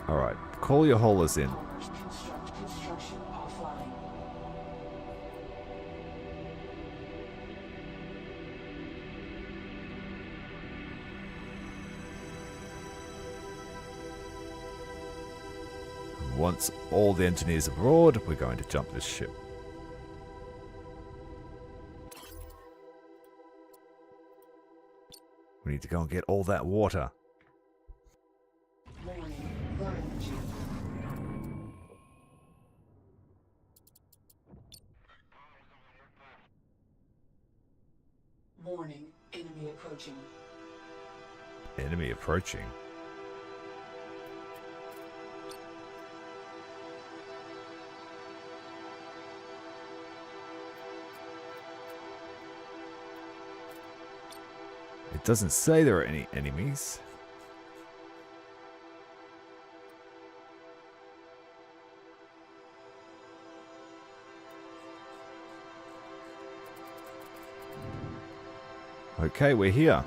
Alright, call your haulers in. Construction offline. Once all the engineers are aboard, we're going to jump this ship. We need to go and get all that water. Warning, low energy. Warning, enemy approaching. Enemy approaching. It doesn't say there are any enemies. Okay, we're here.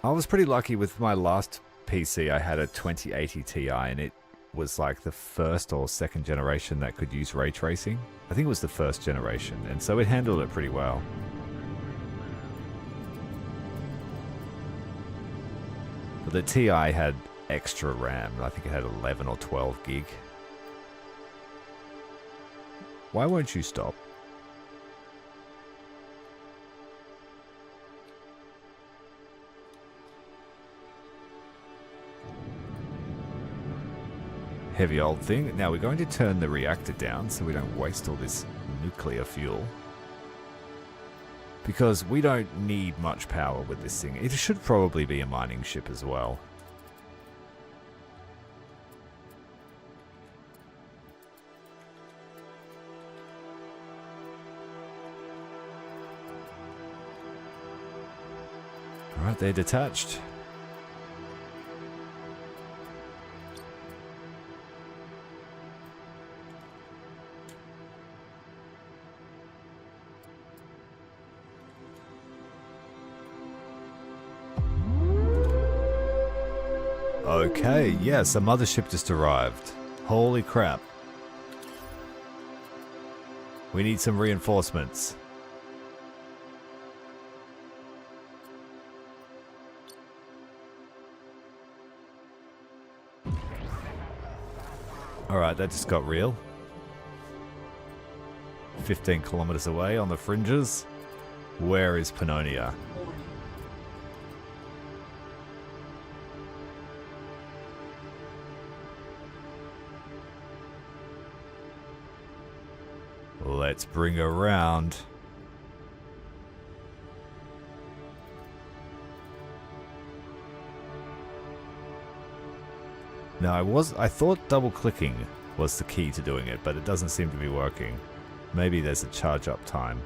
I was pretty lucky with my last PC. I had a 2080 Ti and it was like the first or second generation that could use ray tracing. I think it was the first generation, and so it handled it pretty well. But the Ti had extra RAM. I think it had 11 or 12 gig. Why won't you stop? Heavy old thing. Now we're going to turn the reactor down so we don't waste all this nuclear fuel. Because we don't need much power with this thing. It should probably be a mining ship as well. Alright, they're detached. Okay, yes, a mothership just arrived. Holy crap. We need some reinforcements. Alright, that just got real. 15 kilometers away on the fringes. Where is Pannonia? Let's bring her around. Now I thought double clicking was the key to doing it, but it doesn't seem to be working. Maybe there's a charge up time.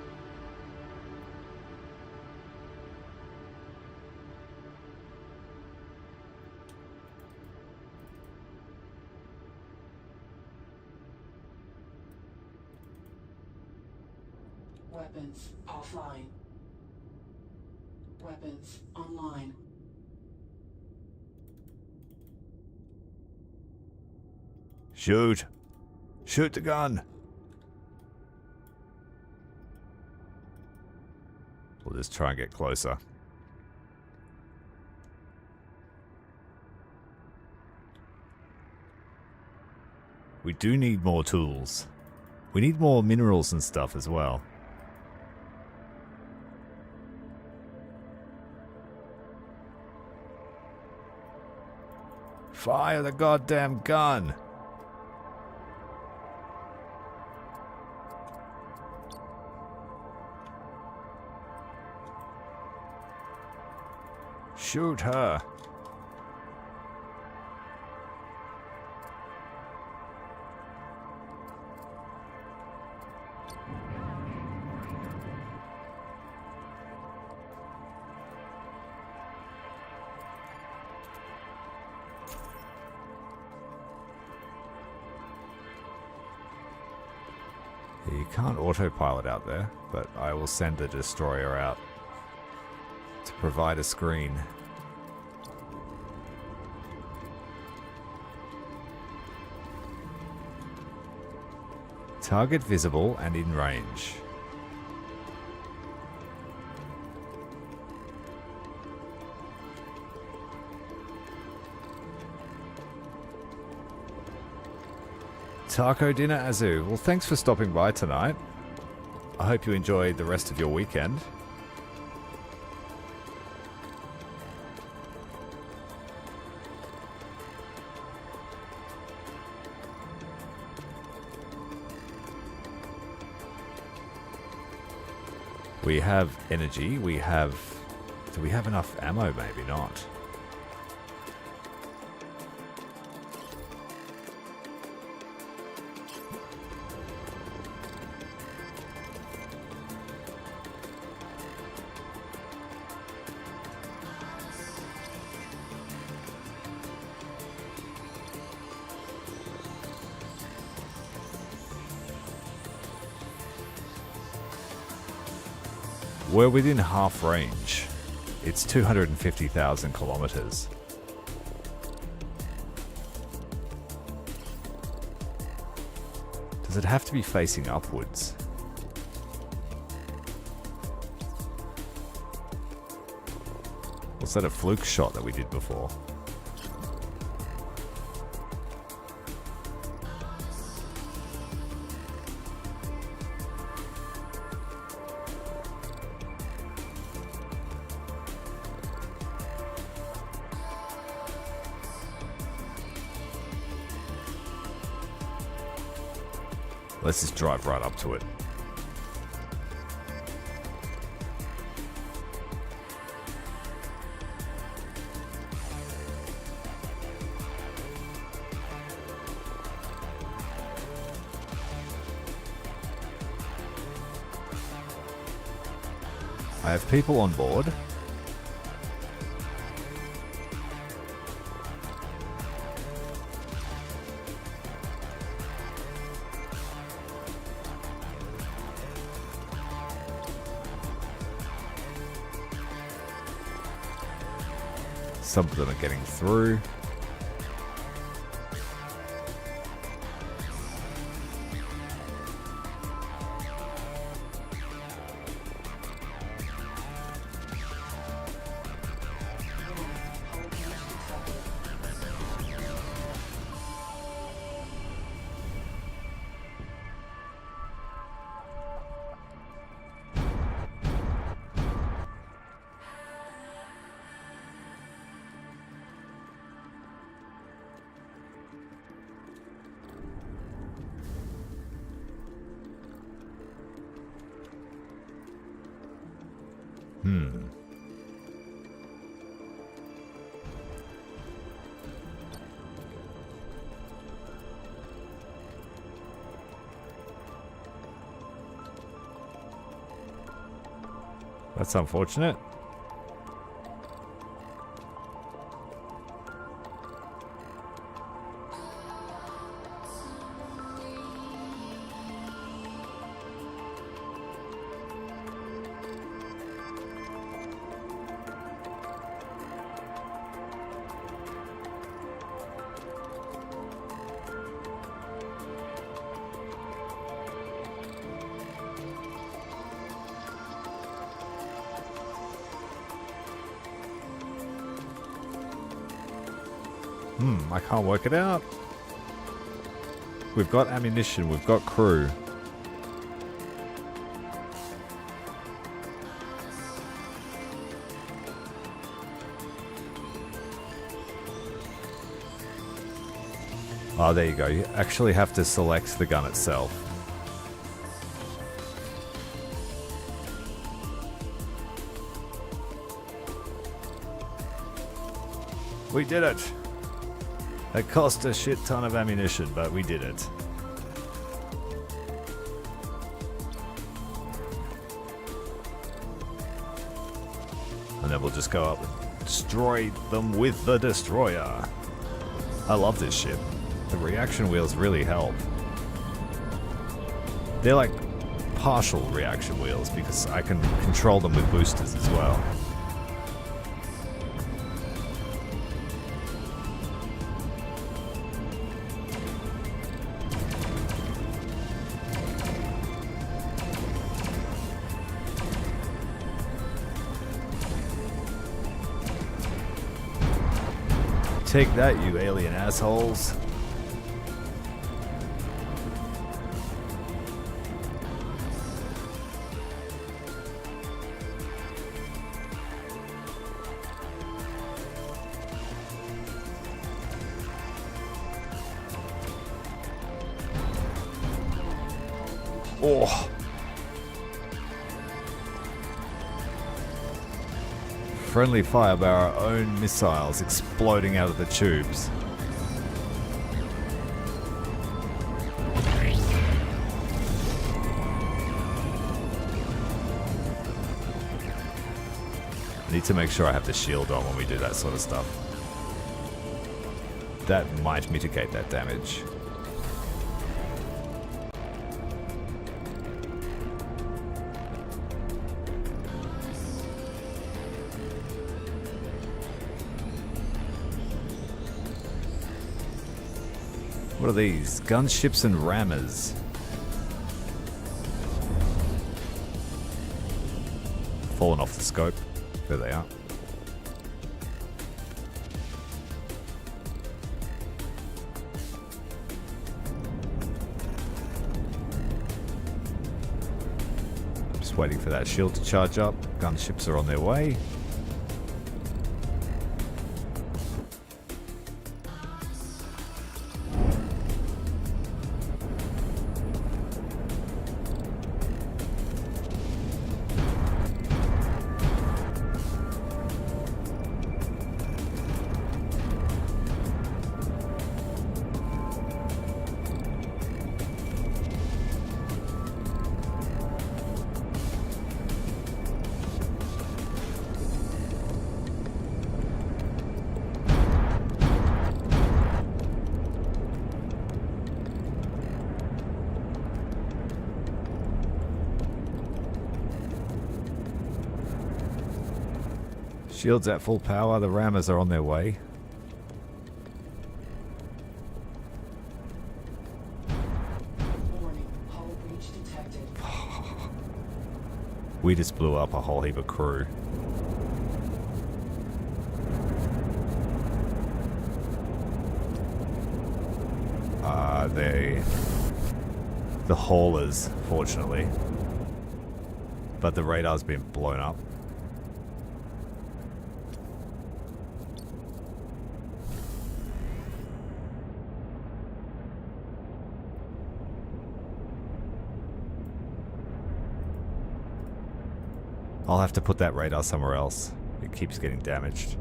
Weapons offline. Weapons online. Shoot! Shoot the gun! We'll just try and get closer. We do need more tools. We need more minerals and stuff as well. Fire the goddamn gun! Shoot her! You can't autopilot out there, but I will send a destroyer out to provide a screen. Target visible and in range. Taco dinner, Azu. Well, thanks for stopping by tonight. I hope you enjoyed the rest of your weekend. We have energy, we have... Do we have enough ammo? Maybe not. We're within half range. It's 250,000 kilometers. Does it have to be facing upwards? Was that a fluke shot that we did before? Let's just drive right up to it. I have people on board. Some of them are getting through. That's unfortunate. I can't work it out. We've got ammunition, we've got crew. Oh, there you go. You actually have to select the gun itself. We did it! It cost a shit ton of ammunition, but we did it. And then we'll just go up and destroy them with the destroyer. I love this ship. The reaction wheels really help. They're like partial reaction wheels because I can control them with boosters as well. Take that, you alien assholes. Oh. Friendly fire by our own missiles exploding out of the tubes. I need to make sure I have the shield on when we do that sort of stuff. That might mitigate that damage. What are these? Gunships and rammers. Fallen off the scope. There they are. Just waiting for that shield to charge up. Gunships are on their way. Shields at full power, the rammers are on their way. Warning, hull breach detected. We just blew up a whole heap of crew. The haulers, fortunately. But the radar's been blown up. I'll have to put that radar somewhere else. It keeps getting damaged.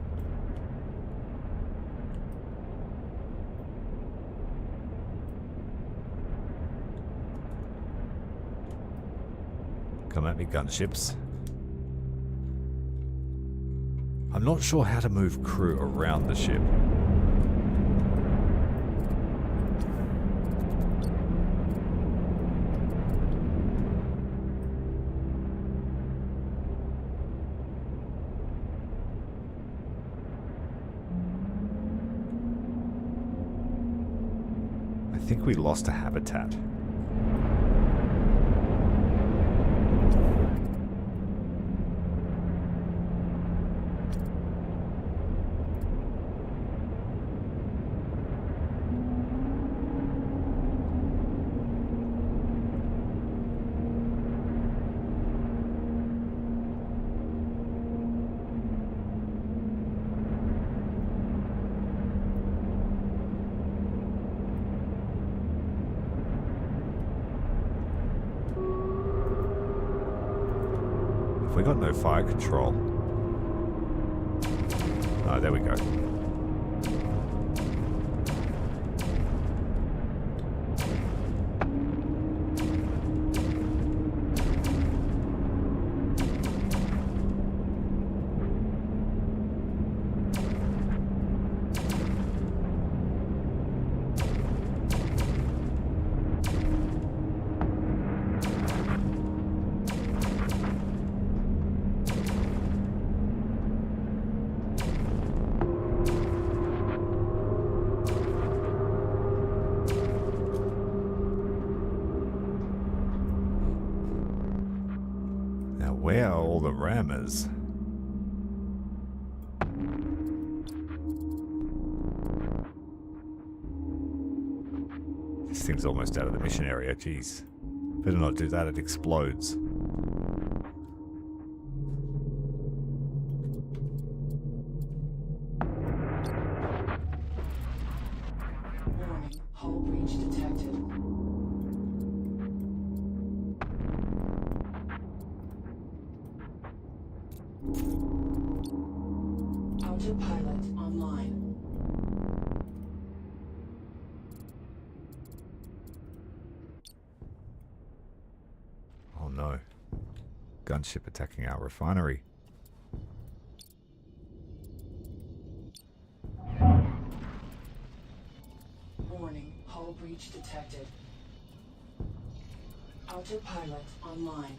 Come at me, gunships. I'm not sure how to move crew around the ship. I think we lost a habitat. We got no fire control. Oh, there we go. Where are all the rammers? This thing's almost out of the mission area, jeez. Better not do that, it explodes. Warning, hull breach detected. Autopilot online. Oh no. Gunship attacking our refinery. Warning, hull breach detected. Autopilot online.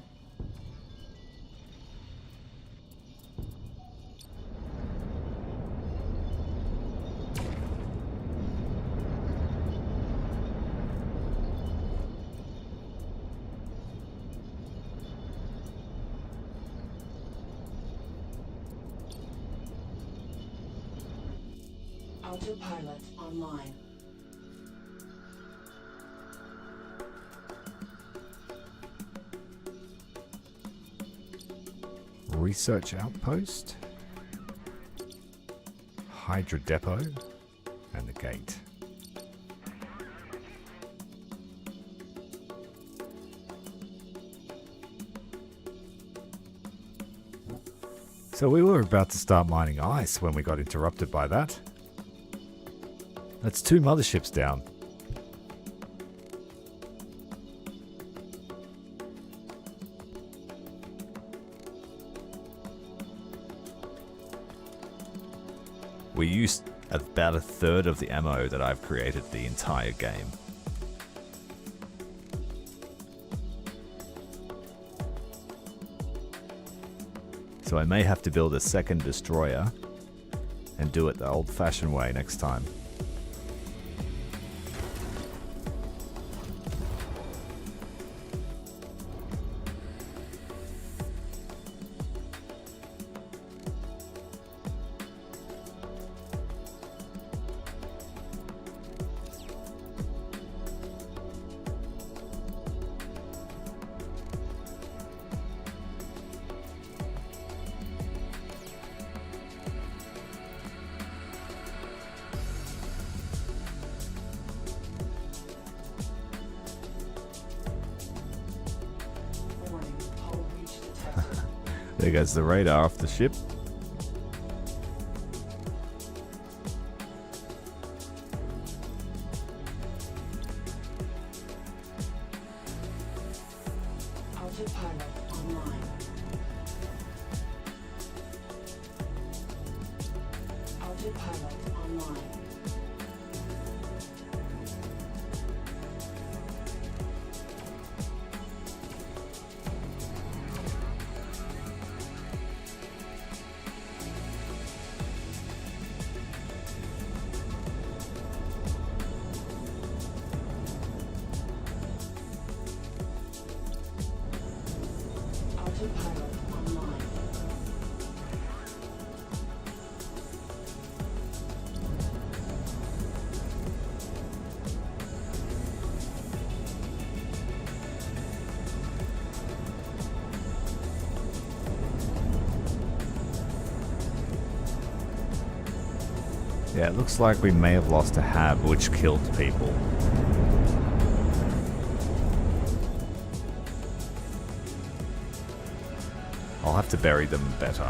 Autopilot online. Research outpost. Hydra depot. And the gate. So we were about to start mining ice when we got interrupted by that. That's 2 motherships down. We used about a third of the ammo that I've created the entire game. So I may have to build a second destroyer and do it the old-fashioned way next time. Warning, hull breach detected. There goes the radar off the ship. Autopilot online. Autopilot online. Autopilot online. Yeah, it looks like we may have lost a hab which killed people. I'll have to bury them better.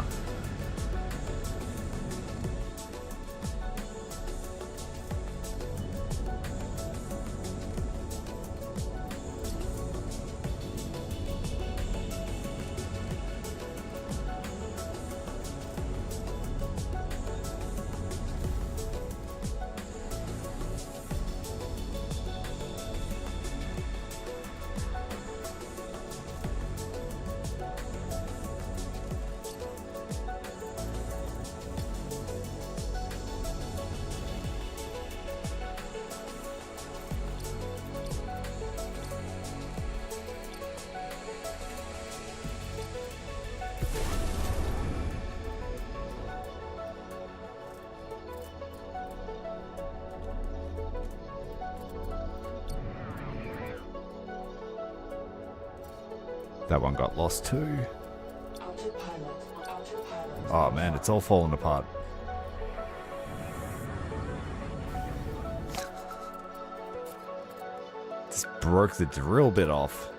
That one got lost too. Autopilot. Oh man, it's all falling apart. Just broke the drill bit off.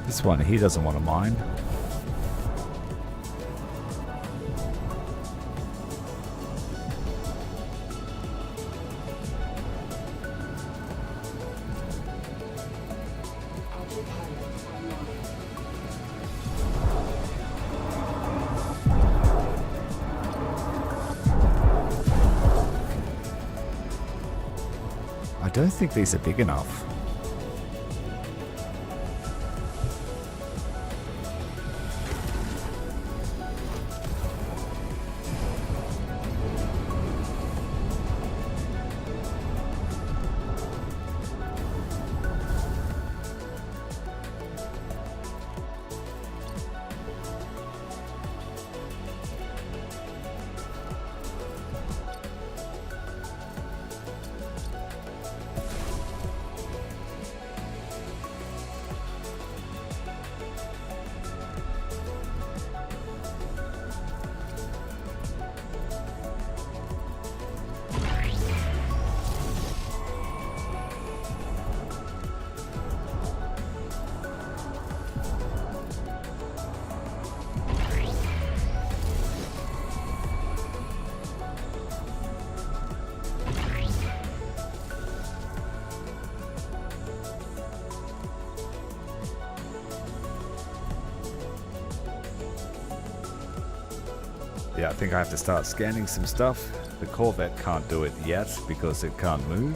This one, he doesn't want to mine. I don't think these are big enough. Yeah, I think I have to start scanning some stuff. The Corvette can't do it yet because it can't move.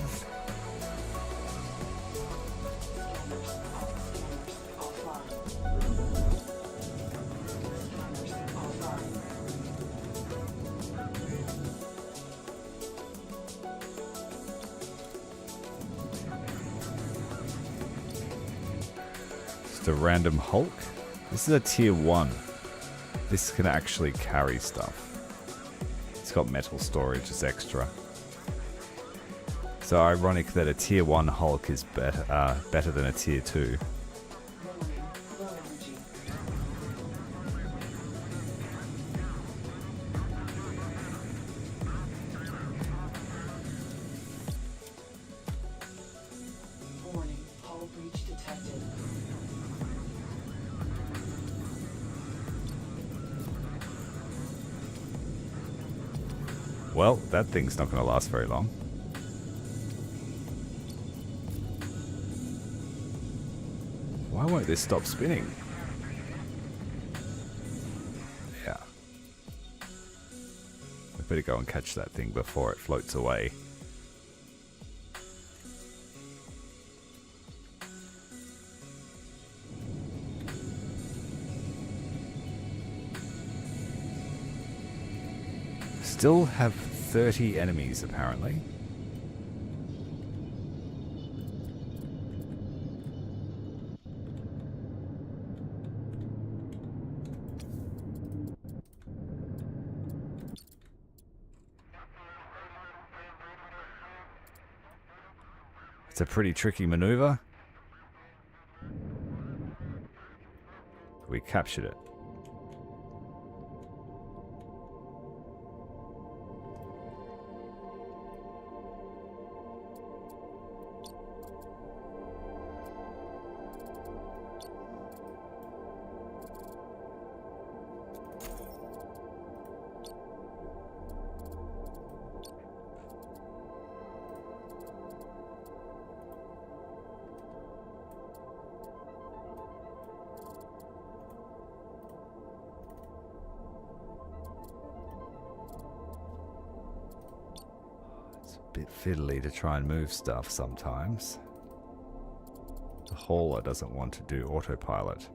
Just a random Hulk. This is a tier 1. This can actually carry stuff. It's got metal storage as extra. So ironic that a tier 1 Hulk is better than a tier 2. Warning, hull breach detected. Well, that thing's not going to last very long. Why won't this stop spinning? better go and catch that thing before it floats away. Still have 30 enemies, apparently. It's a pretty tricky maneuver. We captured it. Bit fiddly to try and move stuff sometimes. The hauler doesn't want to do autopilot.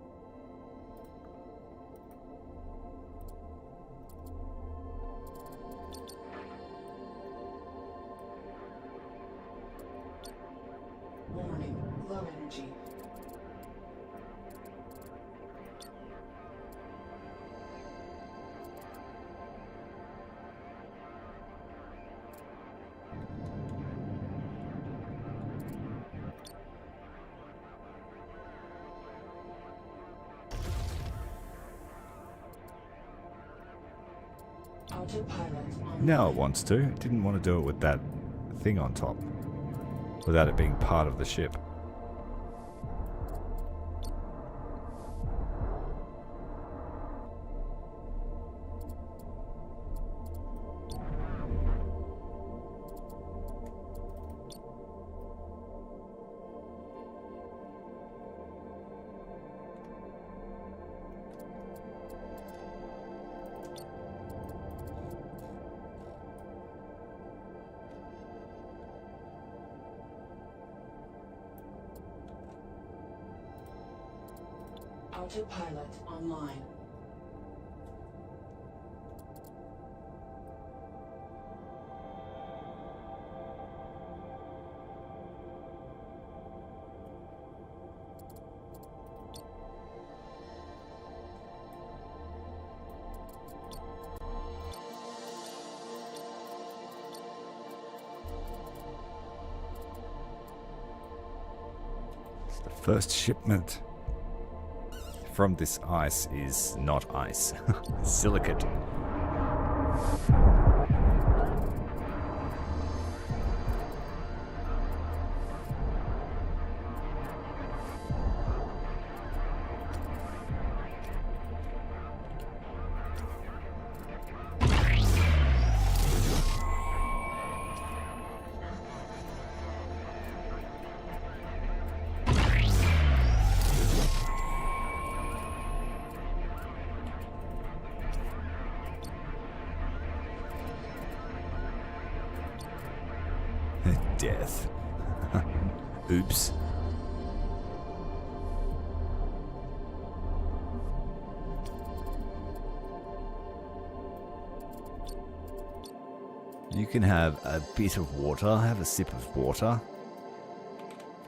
Warning, low energy. Autopilot on. Now it wants to. It didn't want to do it with that thing on top, without it being part of the ship. Autopilot online. It's the first shipment from this ice is not ice. Silicate. Death. Oops. You can have a bit of water, have a sip of water.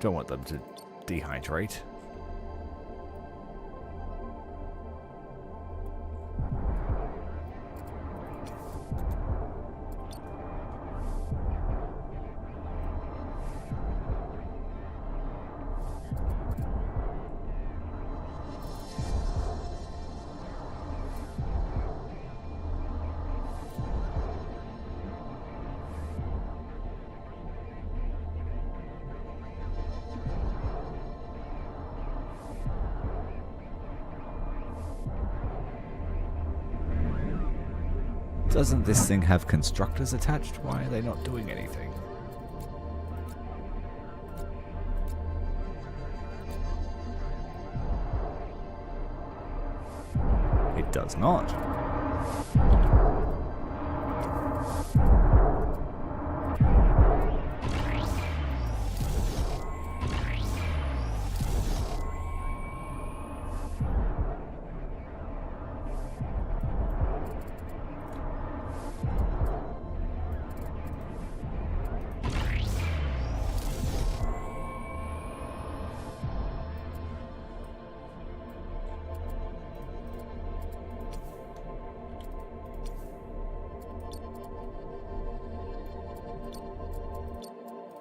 Don't want them to dehydrate. Doesn't this thing have constructors attached? Why are they not doing anything? It does not.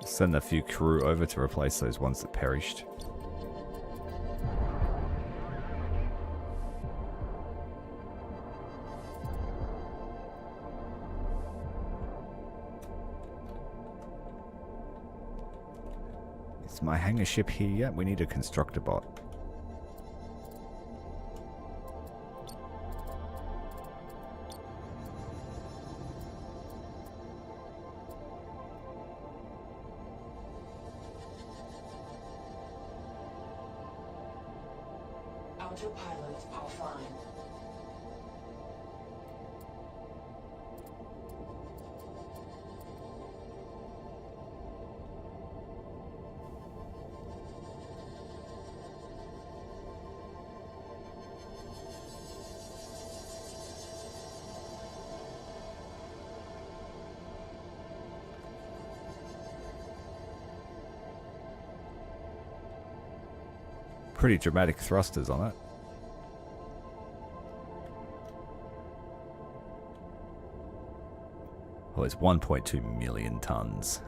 Send a few crew over to replace those ones that perished. Is my hangar ship here yet? We need a constructor bot. Autopilot offline. Pretty dramatic thrusters on it. Oh, it's 1.2 million tons.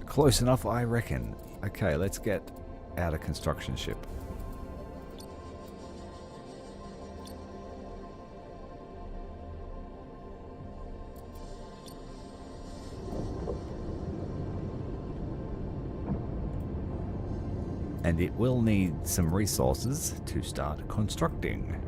Close enough, I reckon. Okay, let's get out a construction ship. And it will need some resources to start constructing.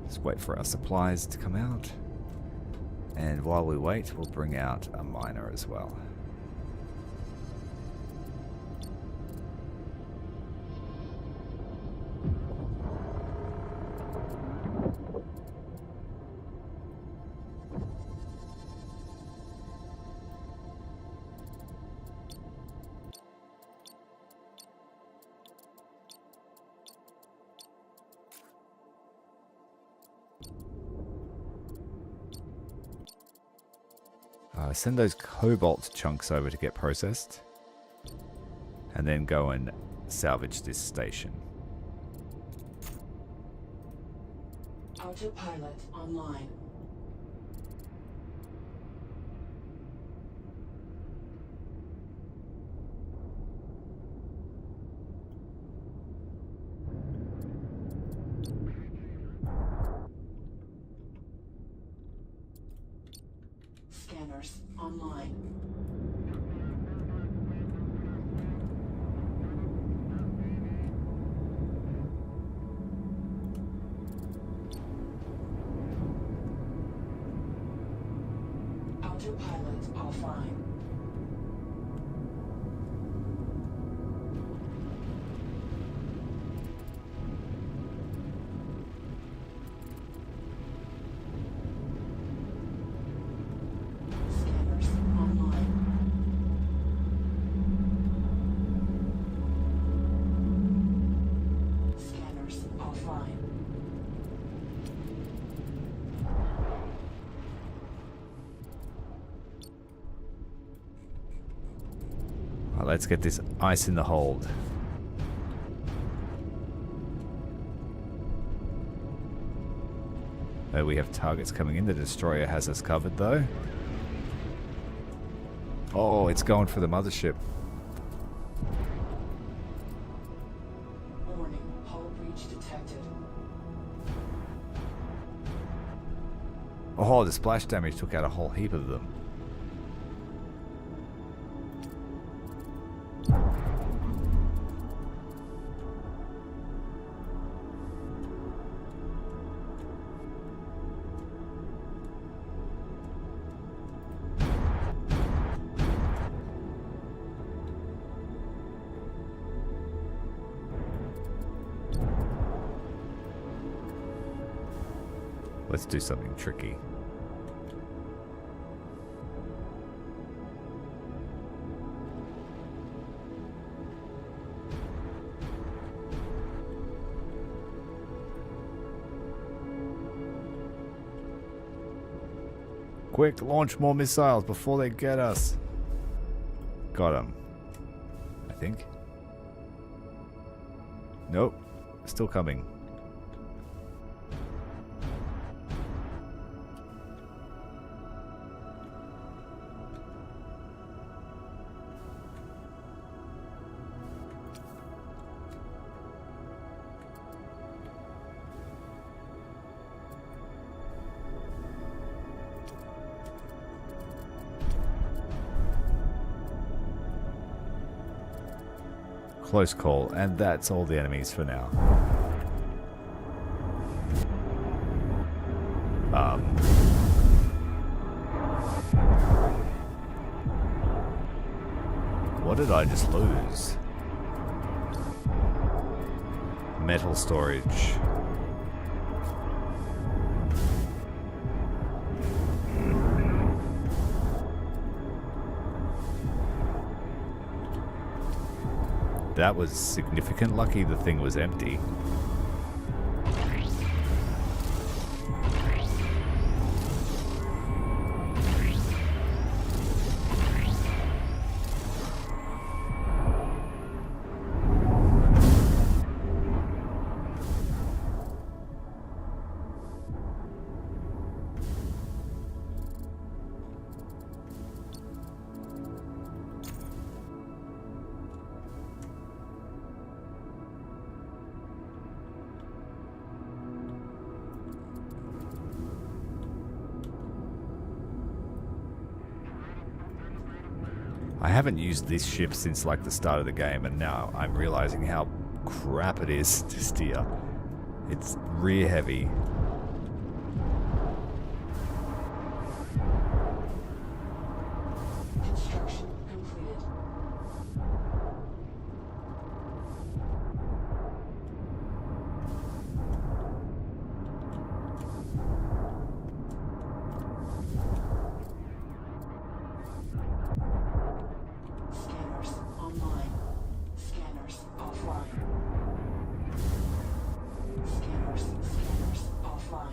Let's wait for our supplies to come out. And while we wait, we'll bring out a miner as well. Send those cobalt chunks over to get processed. And then go and salvage this station. Autopilot online. Scanners online. Autopilot offline. Scanners online. Scanners offline. Well, let's get this ice in the hold. We have targets coming in. The destroyer has us covered though. Oh, it's going for the mothership. Warning, hull breach detected. Oh, the splash damage took out a whole heap of them. Let's do something tricky. Quick, launch more missiles before they get us. Got him. I think. Nope. Still coming. Close call, and that's all the enemies for now. What did I just lose? Metal storage. That was significant. Lucky the thing was empty. I haven't used this ship since like the start of the game, and now I'm realizing how crap it is to steer. It's rear heavy. Construction completed. Scanners online. Scanners offline. Scanners offline.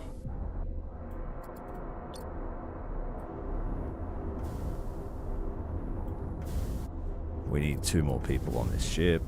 We need 2 more people on this ship.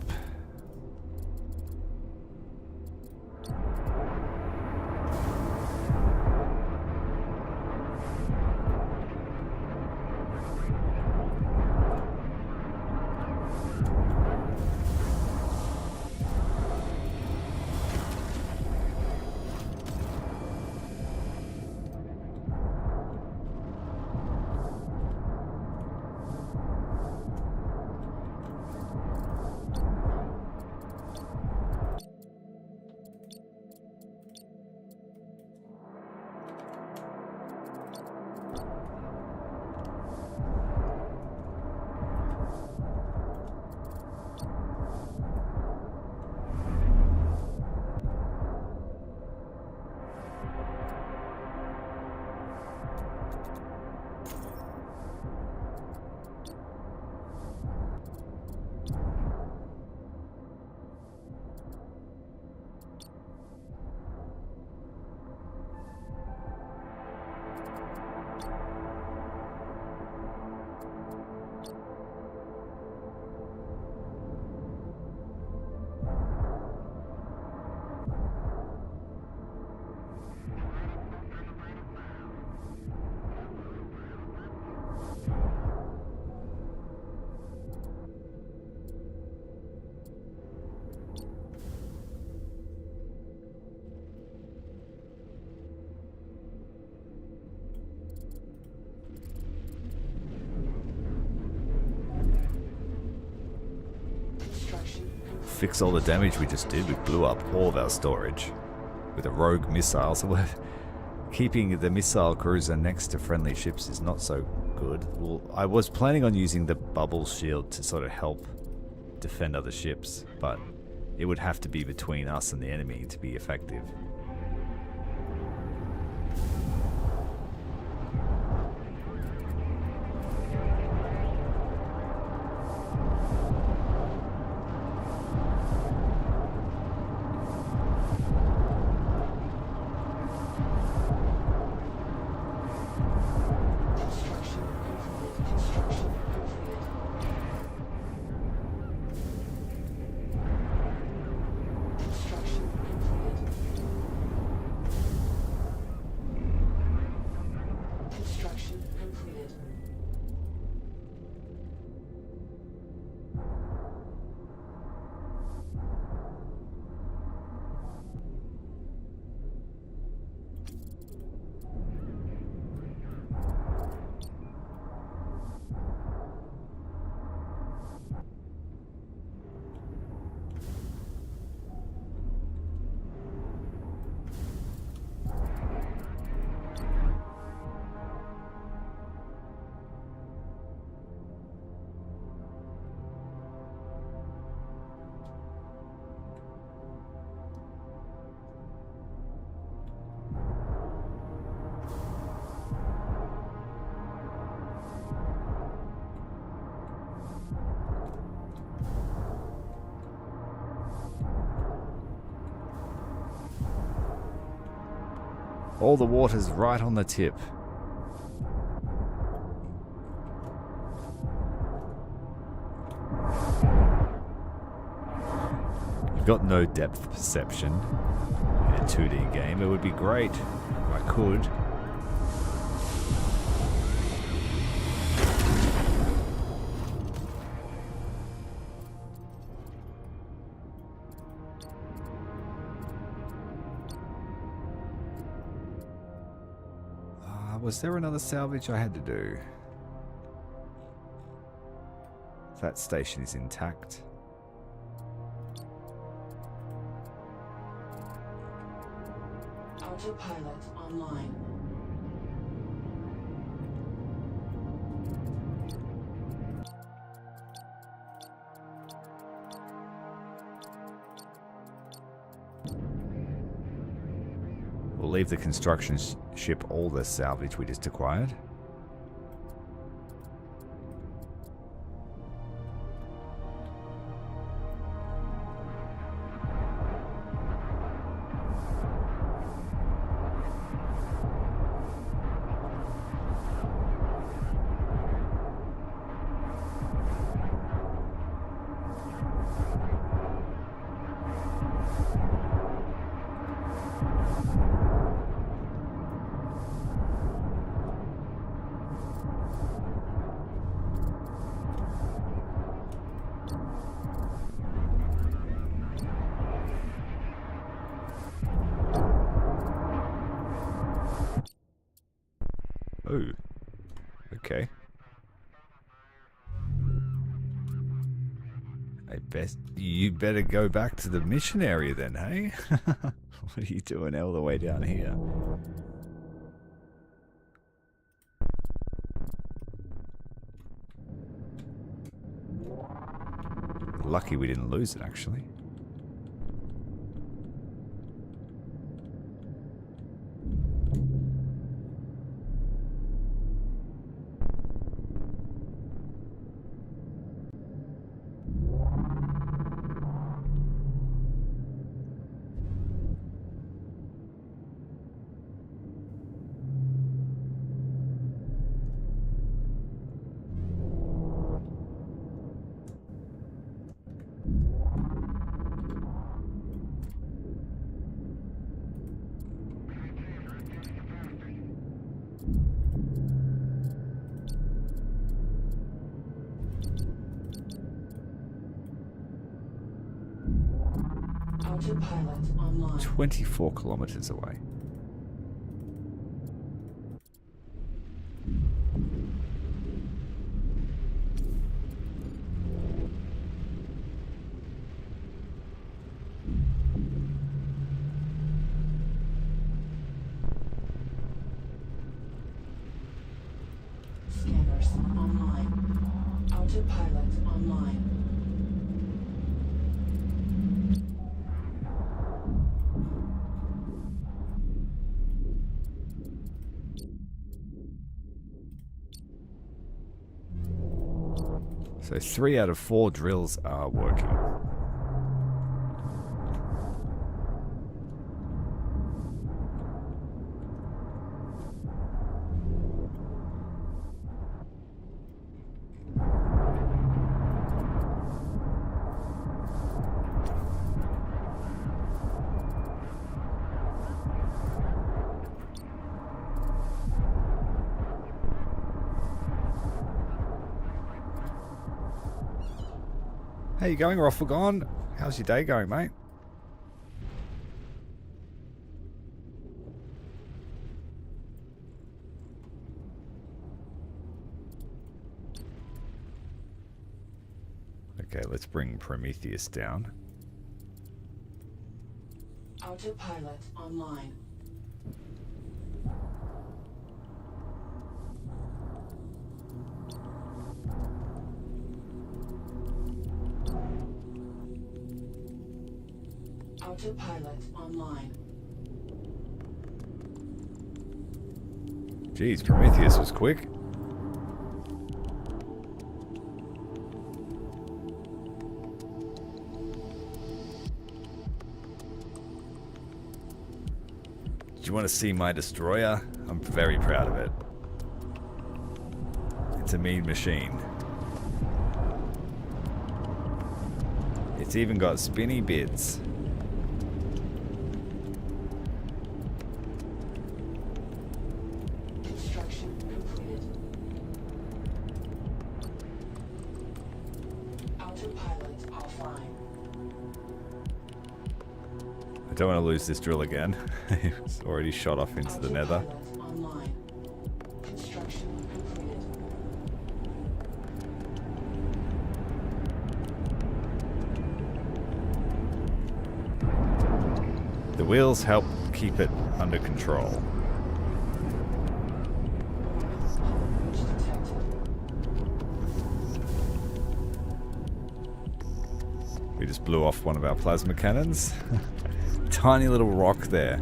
Fix all the damage we just did. We blew up all of our storage with a rogue missile, so we're keeping the missile cruiser next to friendly ships is not so good. Well, I was planning on using the bubble shield to sort of help defend other ships, but it would have to be between us and the enemy to be effective. All the water's right on the tip. I've got no depth perception in a 2D game. It would be great if I could. Was there another salvage I had to do? That station is intact. Autopilot online. We'll leave the construction ship all the salvage we just acquired. Oh, okay. You better go back to the mission area then, hey? What are you doing all the way down here? Lucky we didn't lose it, actually. Autopilot online. 24 kilometers away. Scanners online. Autopilot online. So 3 out of 4 drills are working. How you going, Roffagon? How's your day going, mate? Okay, let's bring Prometheus down. Autopilot online. Autopilot online. Jeez, Prometheus was quick. Do you want to see my destroyer? I'm very proud of it. It's a mean machine. It's even got spinny bits. Construction completed. Autopilot offline. I don't want to lose this drill again. It's already shot off into the nether. Autopilot online. Construction completed. The wheels help keep it under control. Breach detected. We just blew off one of our plasma cannons. Tiny little rock there.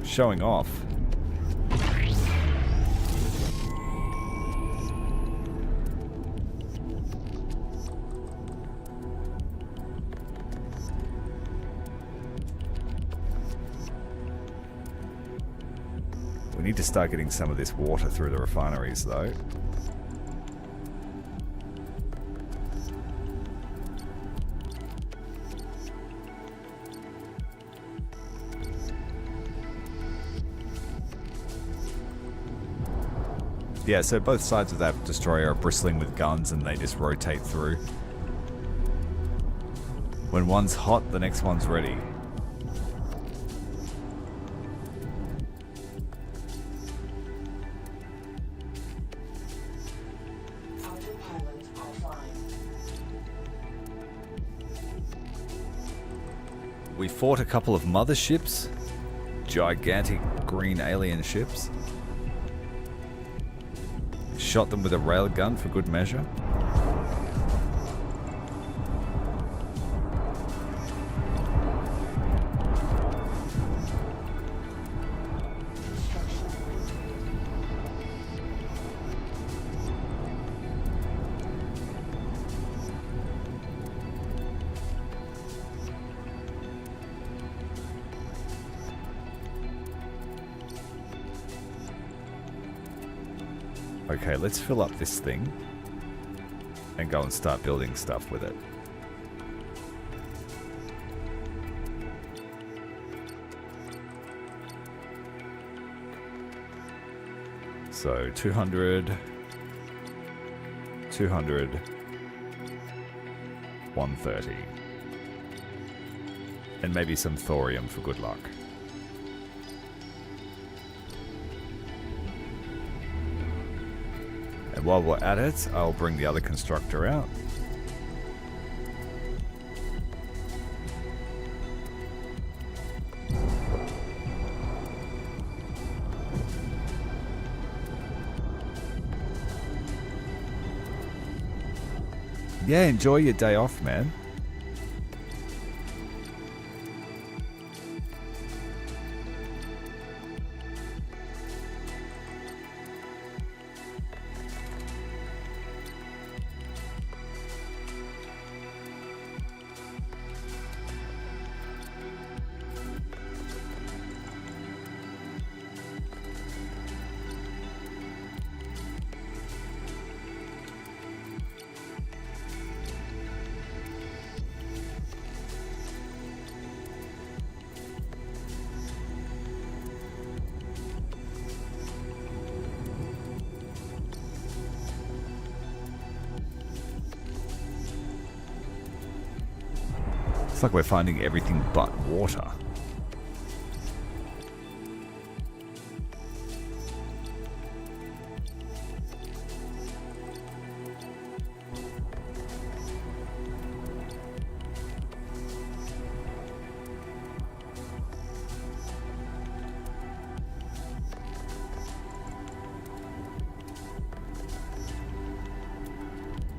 Showing off. We need to start getting some of this water through the refineries though. Yeah, so both sides of that destroyer are bristling with guns and they just rotate through. When one's hot, the next one's ready. Autopilot offline. We fought a couple of motherships, gigantic green alien ships. Shot them with a railgun for good measure. Okay, let's fill up this thing and go and start building stuff with it. So 200, 200, 130. And maybe some thorium for good luck. And while we're at it, I'll bring the other constructor out. Yeah, enjoy your day off, man. It's like we're finding everything but water.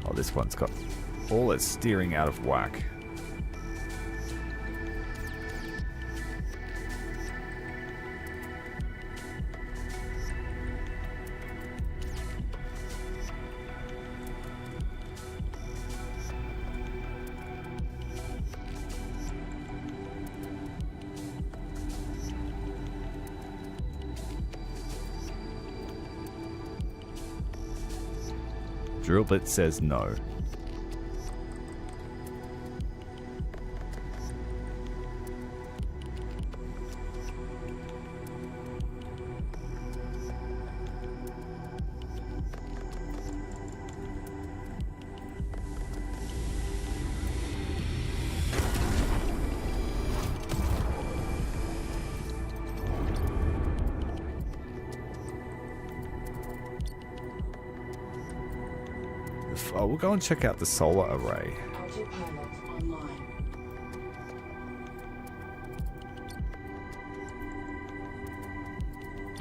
Oh, this one's got all its steering out of whack. Drill bit says no. Oh, we'll go and check out the solar array. Autopilot online.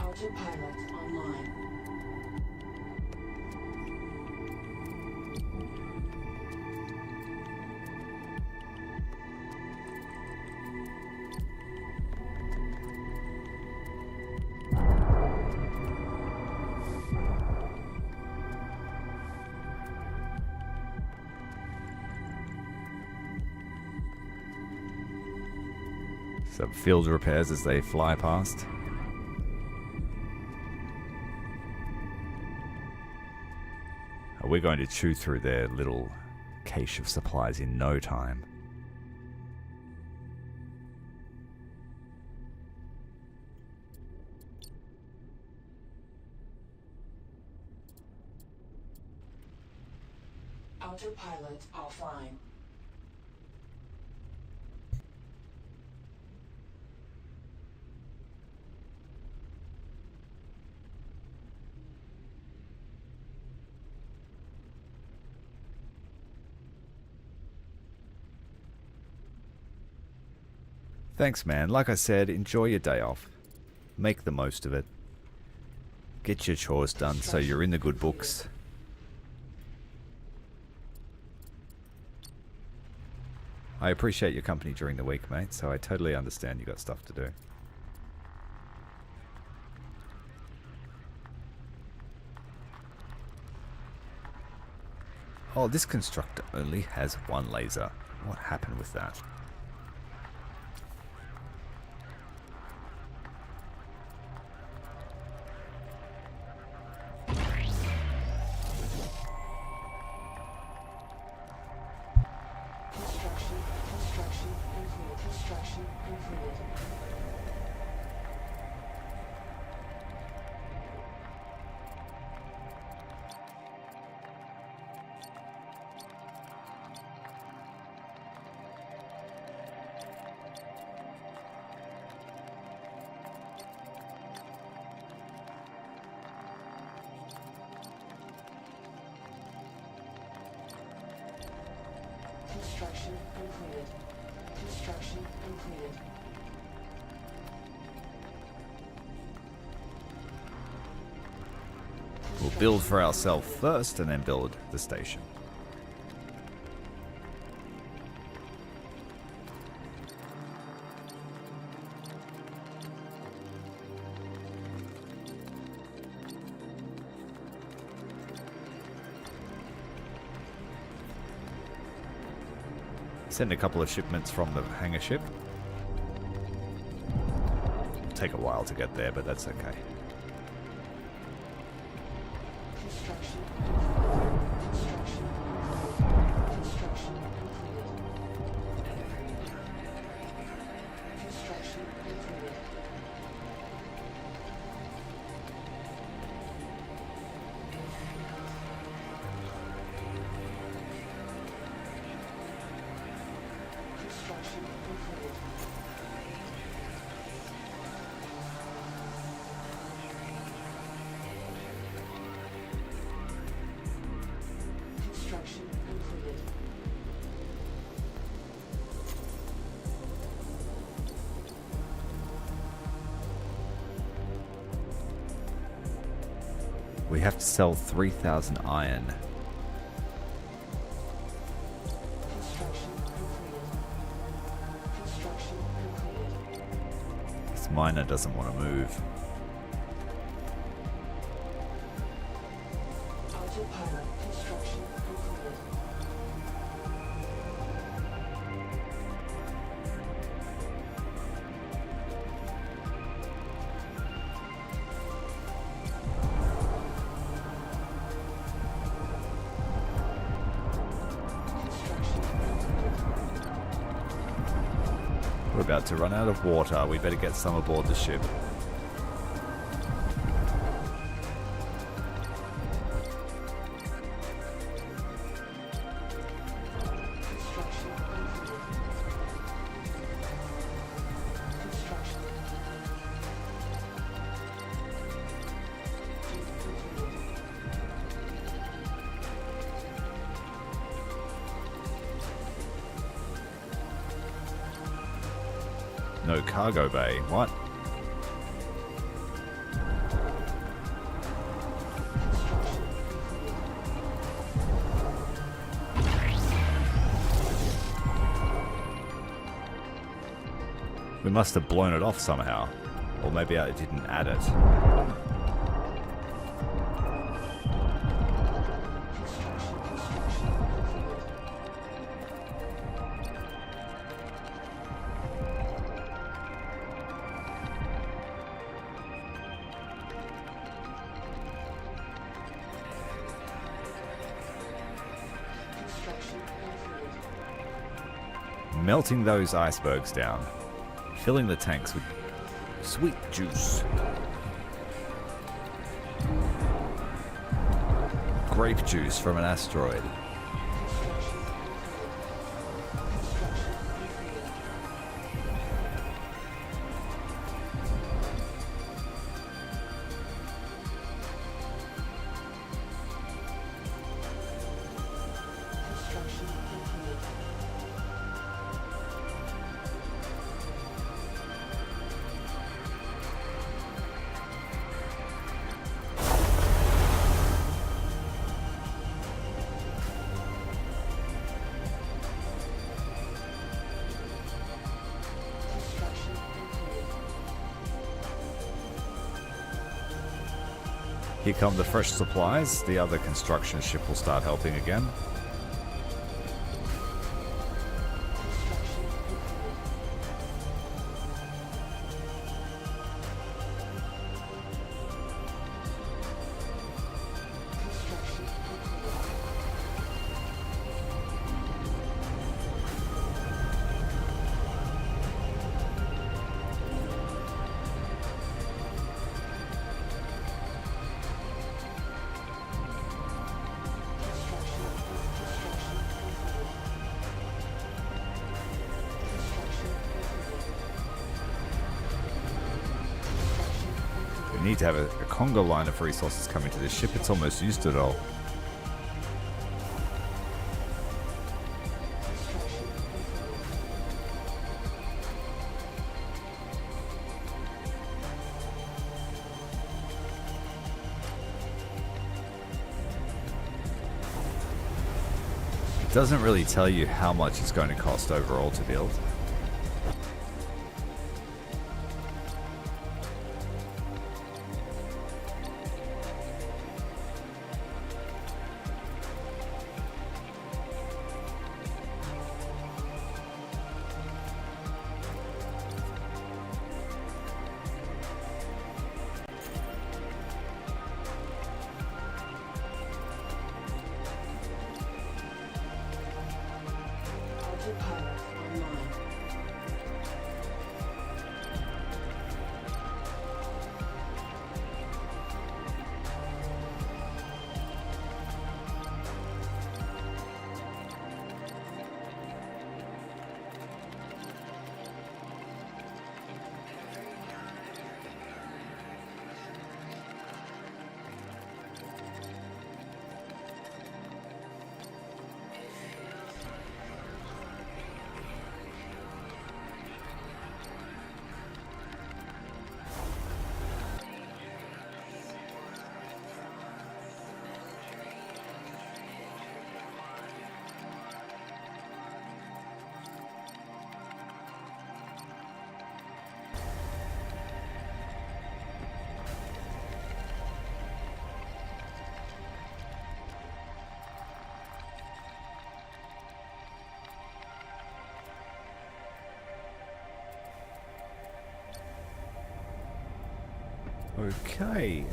Autopilot online. Some field repairs as they fly past. We're going to chew through their little cache of supplies in no time. Autopilot offline. Thanks, man. Like I said, enjoy your day off. Make the most of it. Get your chores done so you're in the good books. I appreciate your company during the week, mate, so I totally understand you got stuff to do. Oh, this constructor only has one laser. What happened with that? Construction completed. Construction completed. Construction completed. We'll build for ourselves first and then build the station. Send a couple of shipments from the hangar ship. Take a while to get there, but that's okay. Construction completed. Construction completed. Construction completed. Construction completed. Construction completed. Construction completed. We have to sell 3,000 iron. Construction completed. Construction completed. This miner doesn't want to move. Autopilot construction completed. We're about to run out of water. We better get some aboard the ship. Construction completed. Construction. Completed. No cargo bay. What? We must have blown it off somehow. Or maybe I didn't add it. Construction completed. Construction completed. Melting those icebergs down. Filling the tanks with sweet juice. Grape juice from an asteroid. Construction completed. Construction completed. Construction completed. Construction completed. Here come the fresh supplies. The other construction ship will start helping again. Construction completed. Construction completed. We need to have a conga line of resources coming to this ship. It's almost used it all. It doesn't really tell you how much it's going to cost overall to build. Autopilot online. Okay.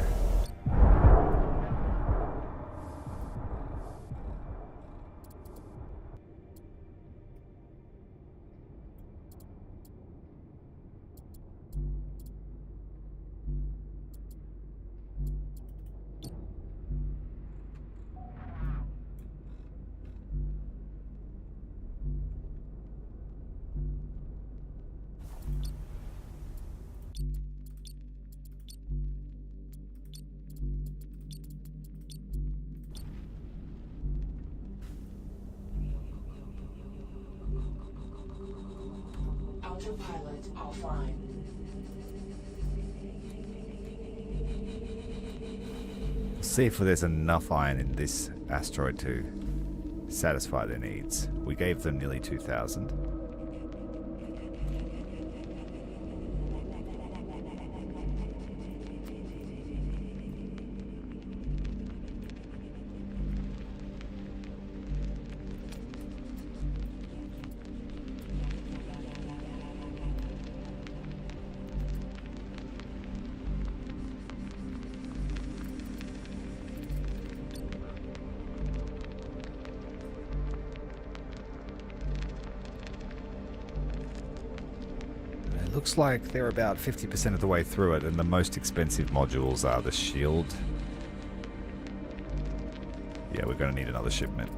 Autopilot offline. See if there's enough iron in this asteroid to satisfy their needs. We gave them nearly 2,000. Looks like they're about 50% of the way through it, and the most expensive modules are the shield. Yeah, we're going to need another shipment.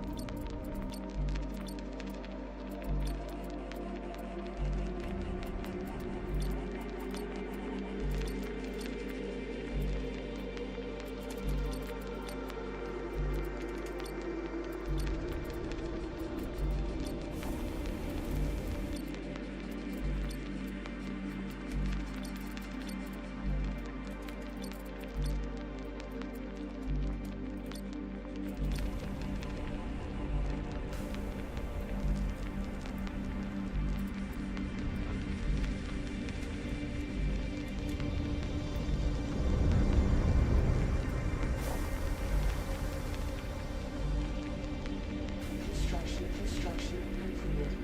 Construction completed.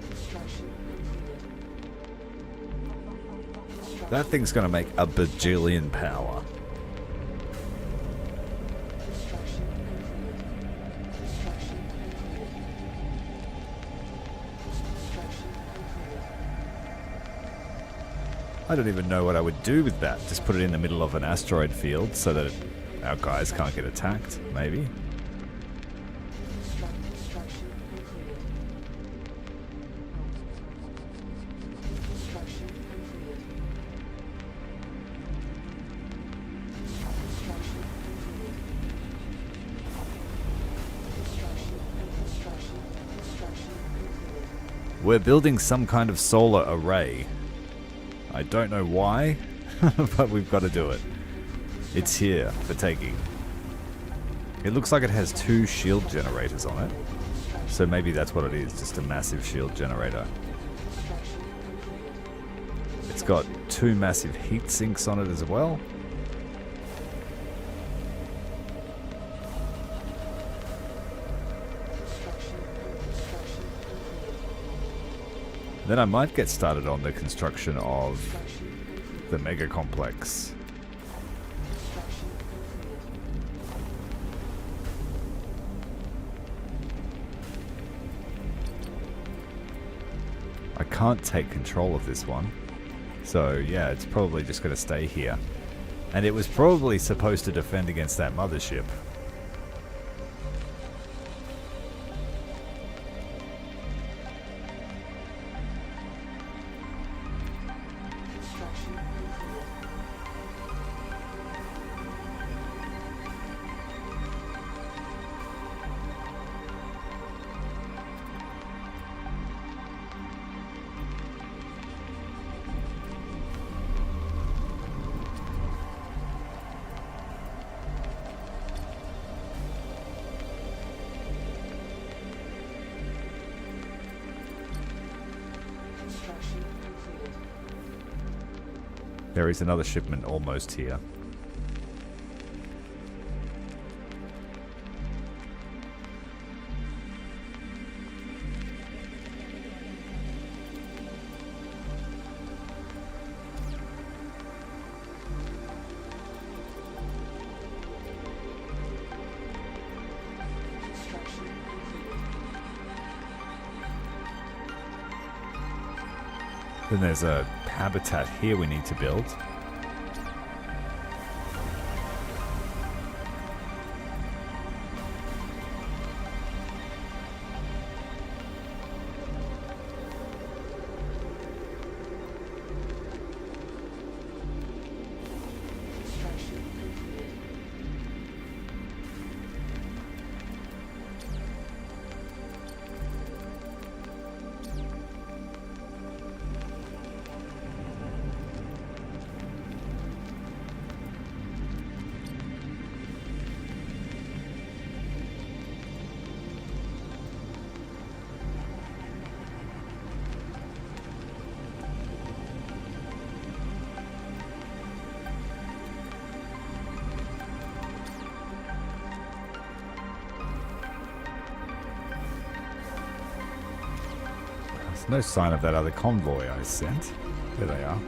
Construction completed. That thing's going to make a bajillion power. Construction completed. Construction completed. Construction completed. I don't even know what I would do with that. Just put it in the middle of an asteroid field so that our guys can't get attacked, maybe. Construction completed. Construction completed. Construction completed. Construction completed. We're building some kind of solar array. I don't know why, but we've got to do it. It's here for taking. It looks like it has 2 shield generators on it. So maybe that's what it is, just a massive shield generator. It's got 2 massive heat sinks on it as well. Then I might get started on the construction of the mega complex. I can't take control of this one. So yeah, it's probably just going to stay here. And it was probably supposed to defend against that mothership. There is another shipment almost here. Then there's a habitat here we need to build. There's no sign of that other convoy I sent. There they are.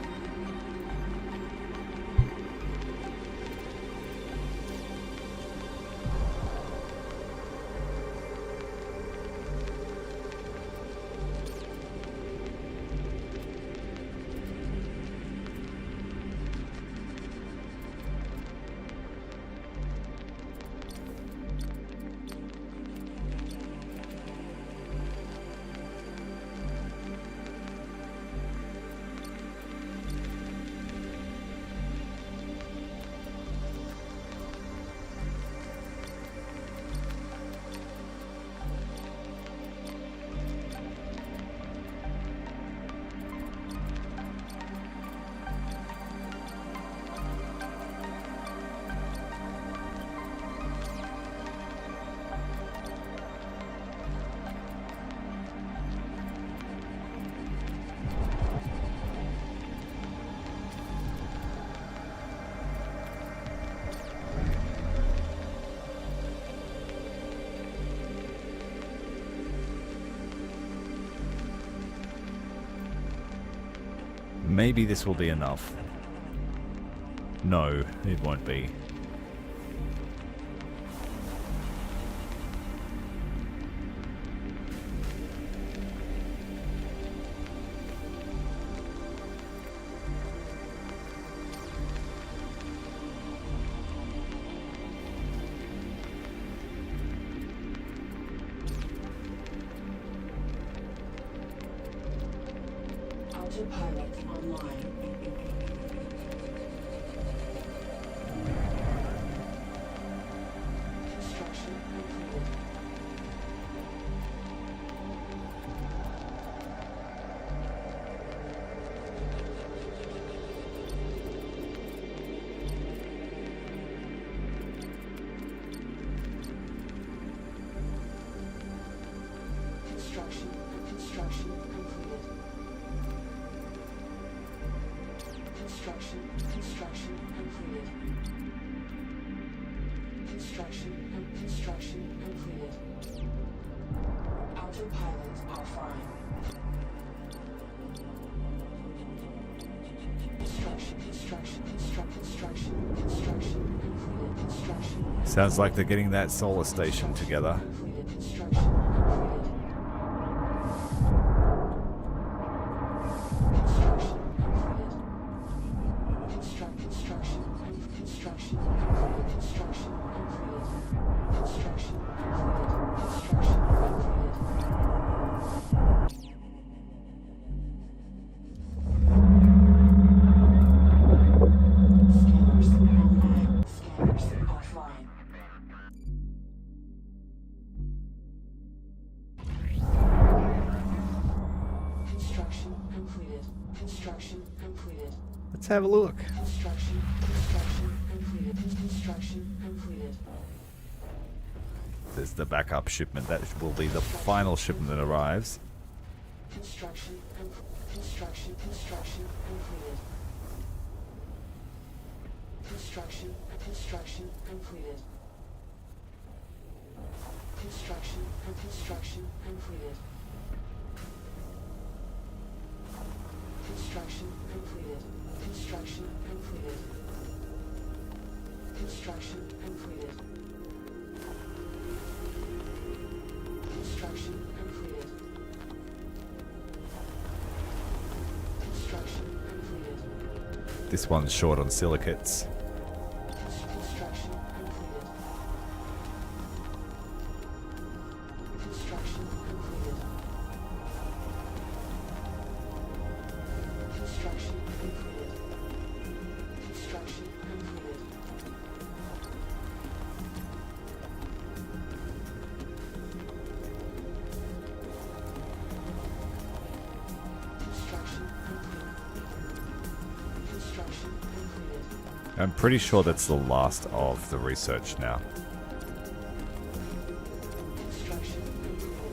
Maybe this will be enough. No, it won't be. Autopilot online. Construction completed. Construction completed. Construction completed. Construction completed. Autopilot offline. Construction completed. Construction. Sounds like they're getting that solar station together. Completed. Construction completed. Let's have a look. Construction completed. Construction completed. There's the backup shipment. That will be the final shipment that arrives. Construction completed. Construction completed. Construction completed. Construction completed. Construction completed. Construction completed. Construction completed. Construction completed. This one's short on silicates. Construction completed. Construction completed. Construction completed. Construction completed. Construction complete. Construction completed. I'm pretty sure that's the last of the research now. Construction completed.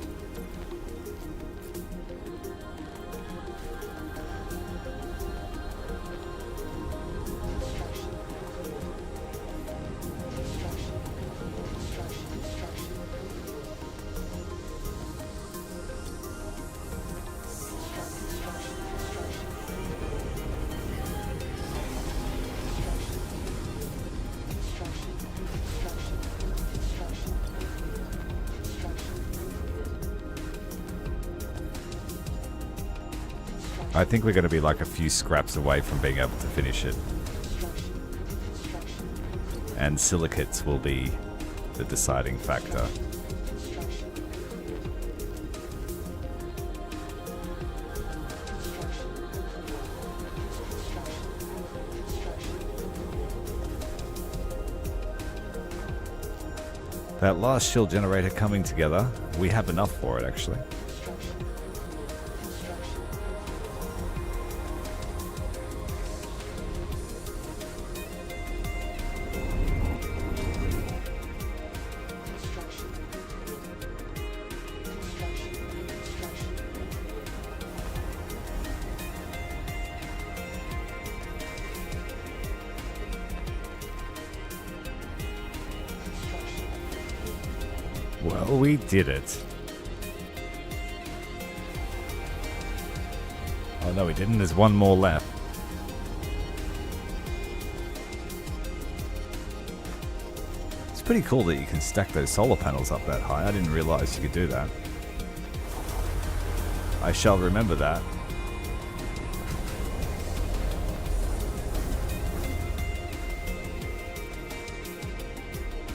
Construction completed. Construction completed. Construction completed. I think we're going to be like a few scraps away from being able to finish it. And silicates will be the deciding factor. That last shield generator coming together, we have enough for it actually. Well, we did it. Oh no, we didn't. There's one more left. It's pretty cool that you can stack those solar panels up that high. I didn't realize you could do that. I shall remember that.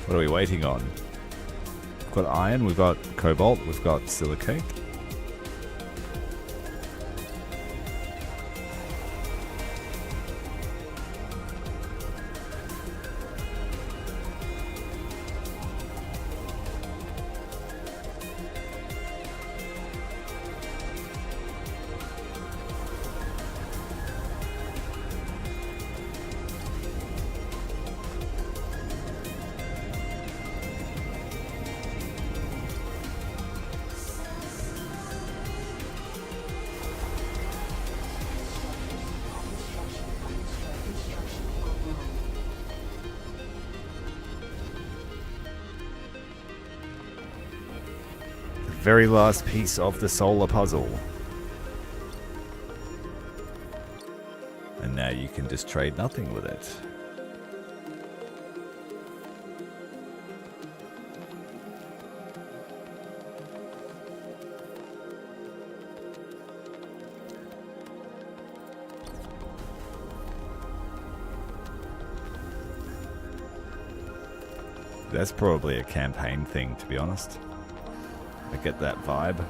What are we waiting on? We've got iron, we've got cobalt, we've got silicate. Very last piece of the solar puzzle. And now you can just trade nothing with it. That's probably a campaign thing, to be honest. I get that vibe.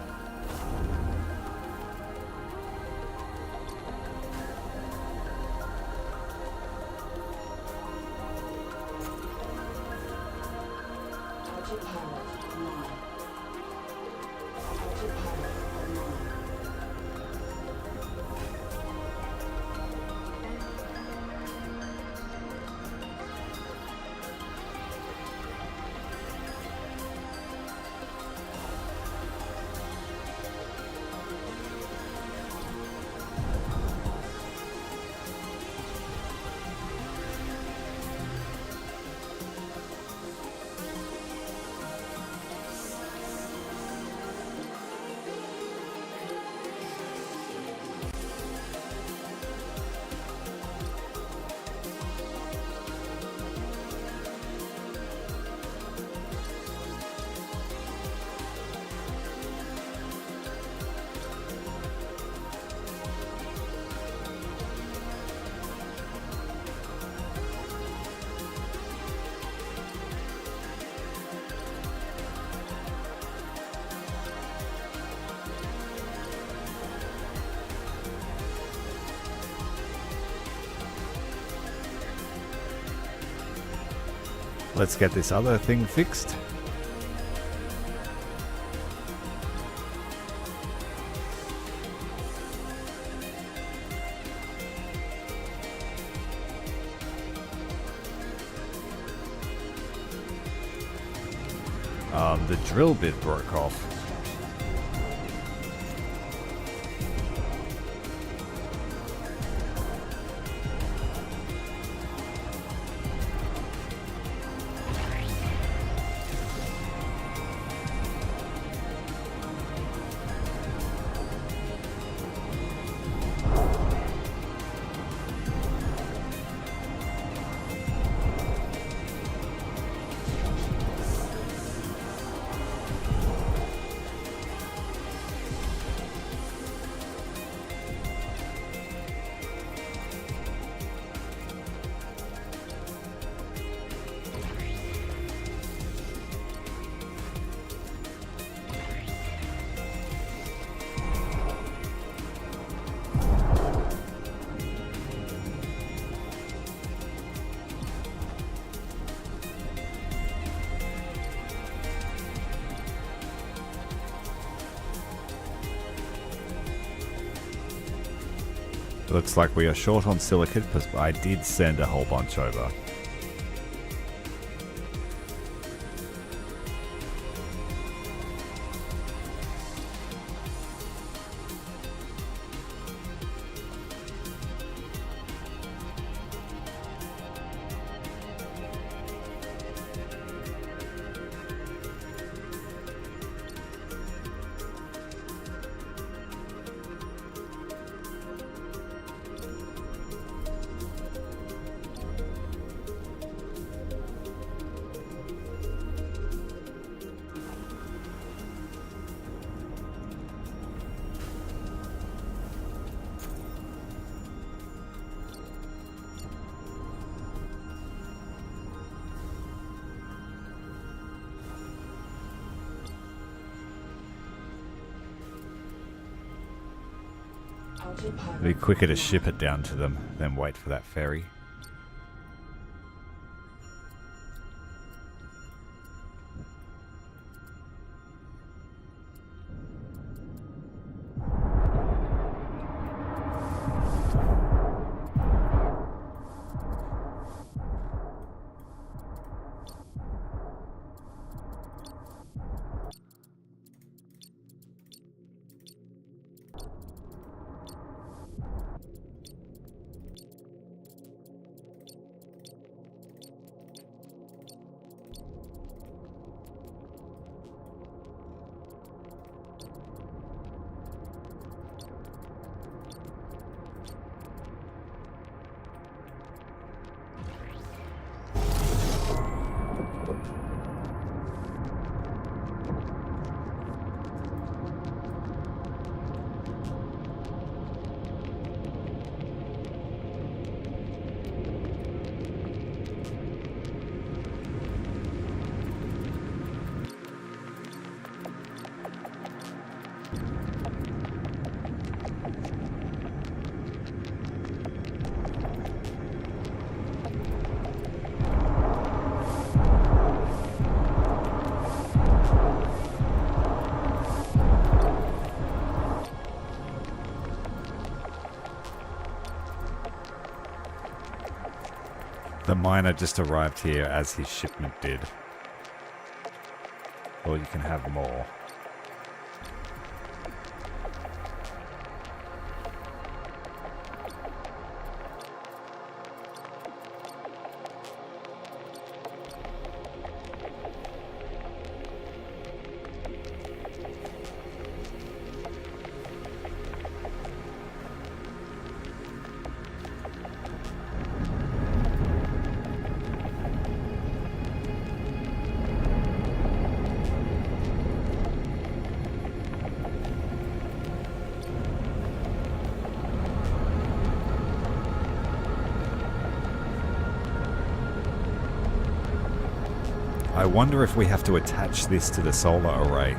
Let's get this other thing fixed. The drill bit broke off. Looks like we are short on silicate because I did send a whole bunch over. It'd be quicker to ship it down to them than wait for that ferry. The miner just arrived here as his shipment did. Or you can have more. I wonder if we have to attach this to the solar array.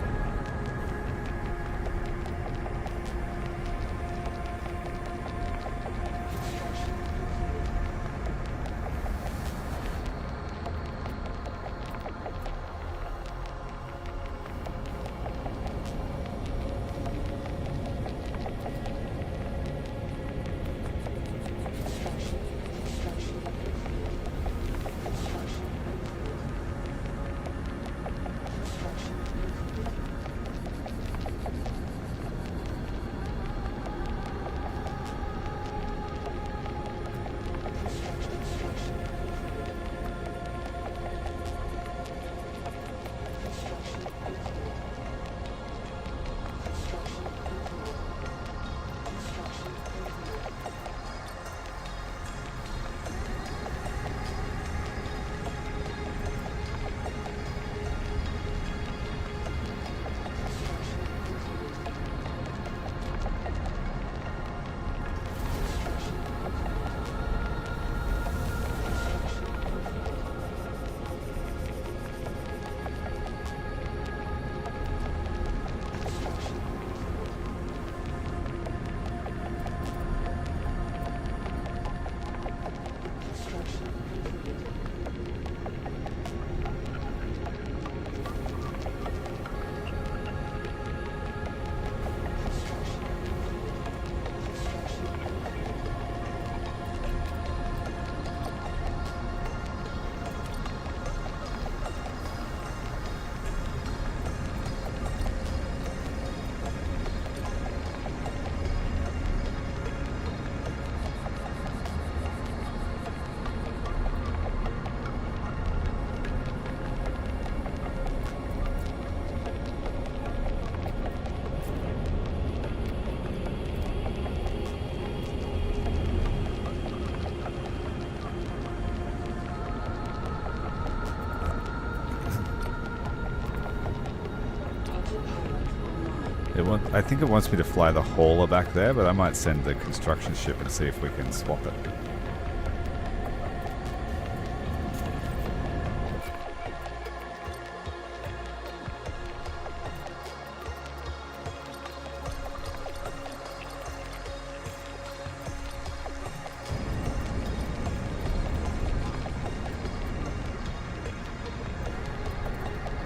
I think it wants me to fly the hauler back there, but I might send the construction ship and see if we can swap it.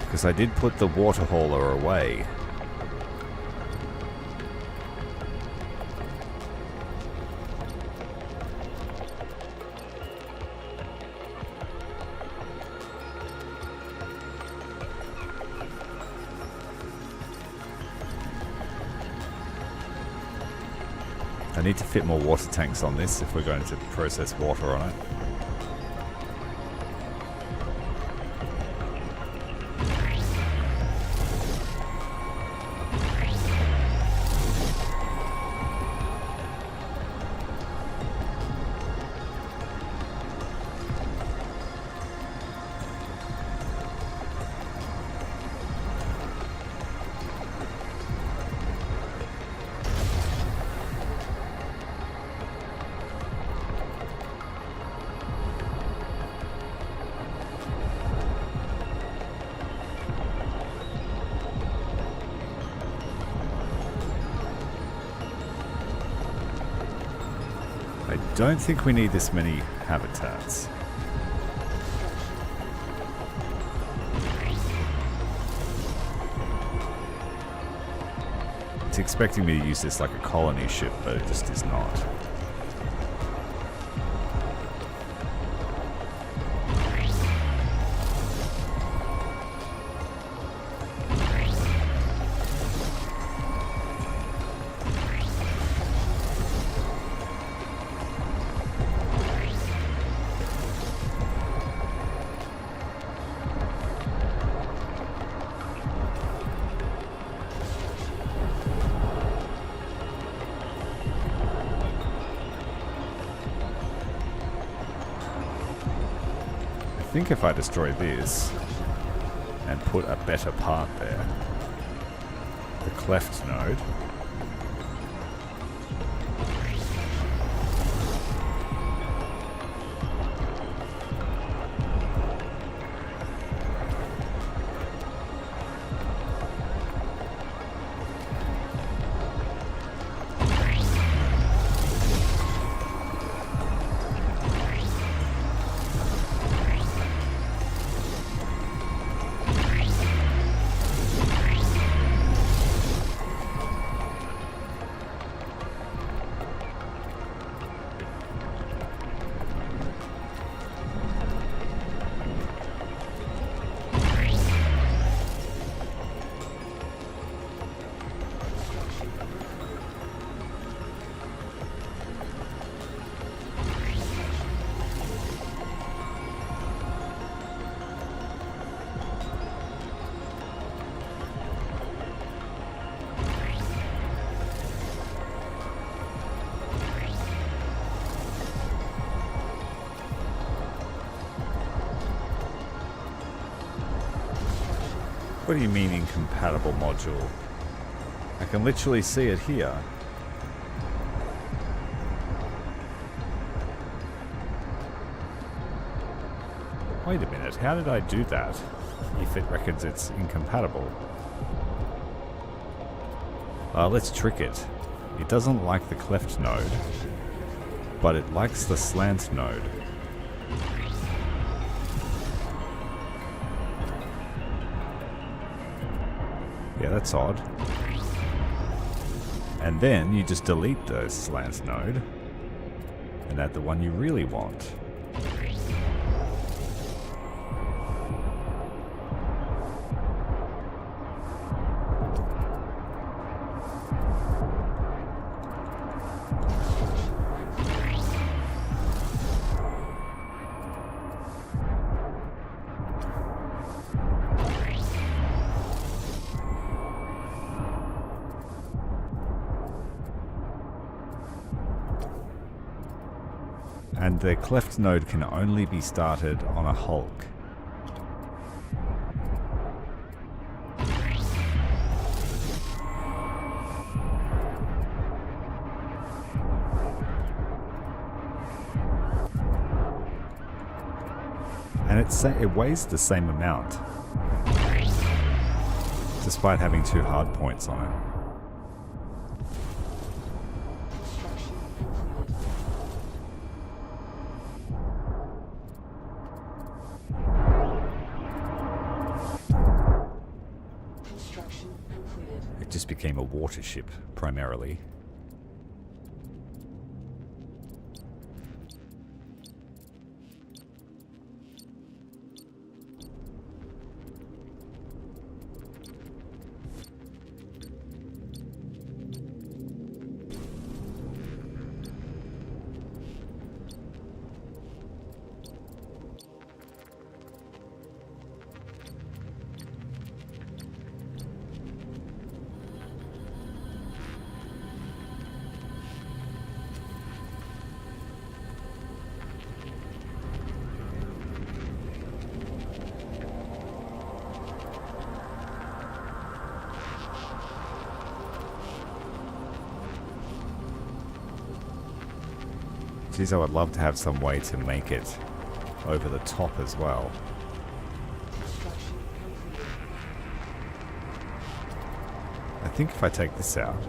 Because I did put the water hauler away. I need to fit more water tanks on this if we're going to process water on it. I don't think we need this many habitats. It's expecting me to use this like a colony ship, but it just is not. I think if I destroy this and put a better part there, the cleft node, what do you mean incompatible module? I can literally see it here. Wait a minute, how did I do that if it reckons it's incompatible? Let's trick it. It doesn't like the cleft node, but it likes the slant node. Yeah, that's odd. And then you just delete the slant node and add the one you really want. And the cleft node can only be started on a Hulk. it weighs the same amount, despite having 2 hard points on it. Construction completed. Construction completed. It just became a water ship, primarily. Geez, I would love to have some way to make it over the top as well. Construction completed. I think if I take this out,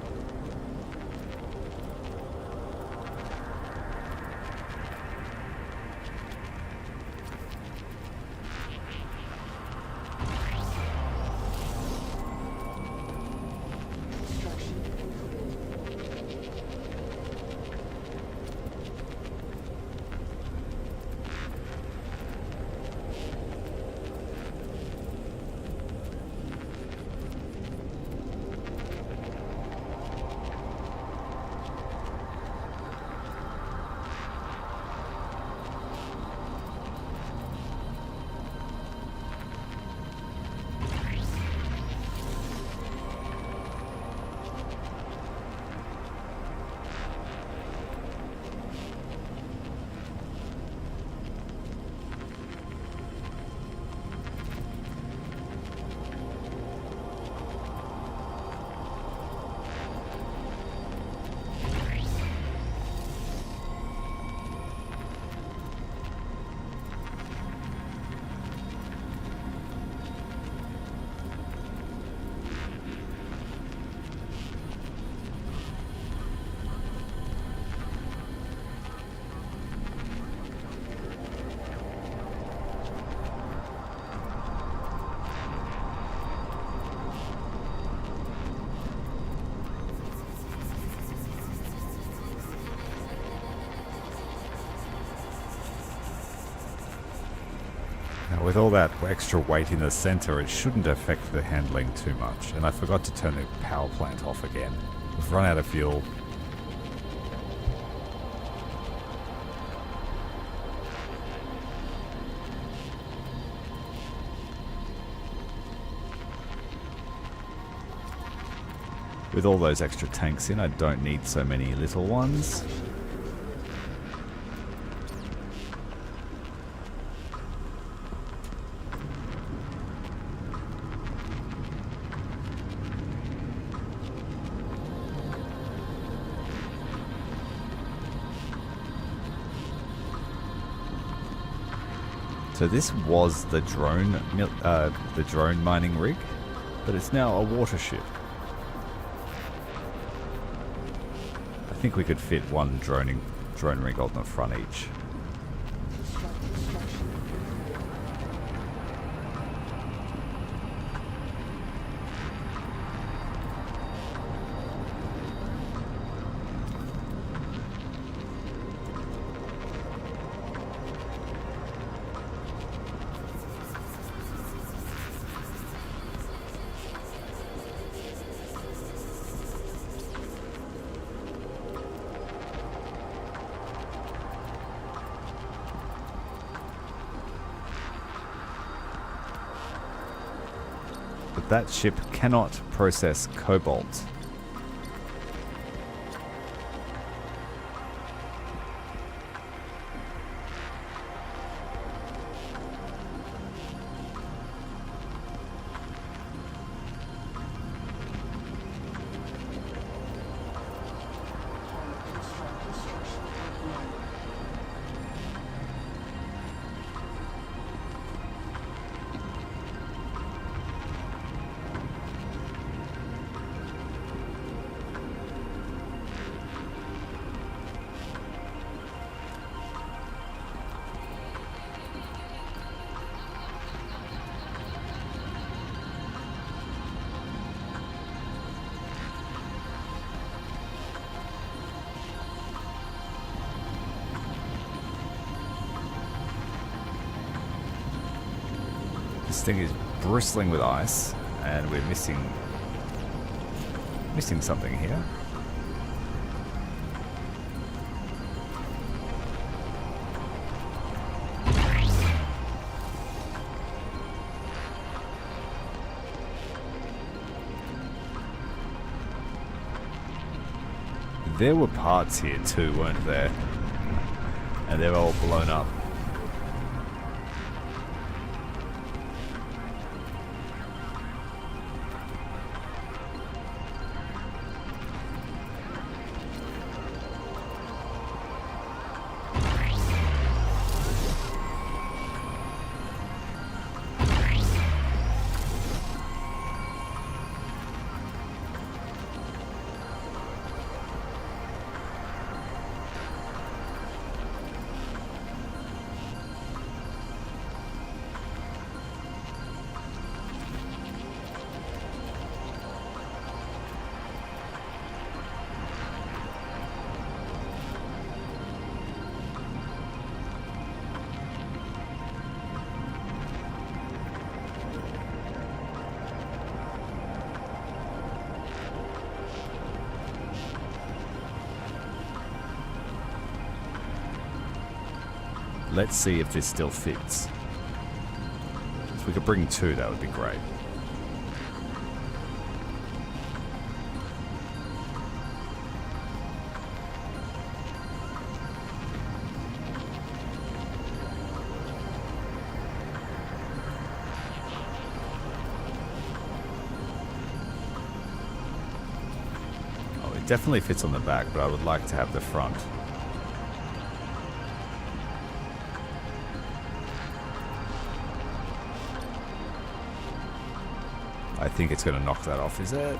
Construction completed. with all that extra weight in the center, it shouldn't affect the handling too much. And I forgot to turn the power plant off again. We've run out of fuel. With all those extra tanks in, I don't need so many little ones. So this was the drone mining rig, but it's now a water ship. I think we could fit one drone rig on the front each. Construction completed. But that ship cannot process cobalt. thing is bristling with ice, and we're missing something here. There were parts here too, weren't there? And they're all blown up. Let's see if this still fits. If we could bring 2, that would be great. Oh, it definitely fits on the back, but I would like to have the front. I think it's going to knock that off, is it?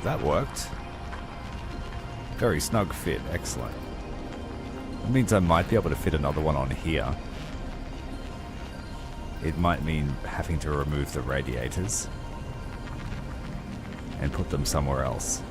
That worked. Very snug fit, excellent. That means I might be able to fit another one on here. It might mean having to remove the radiators and put them somewhere else.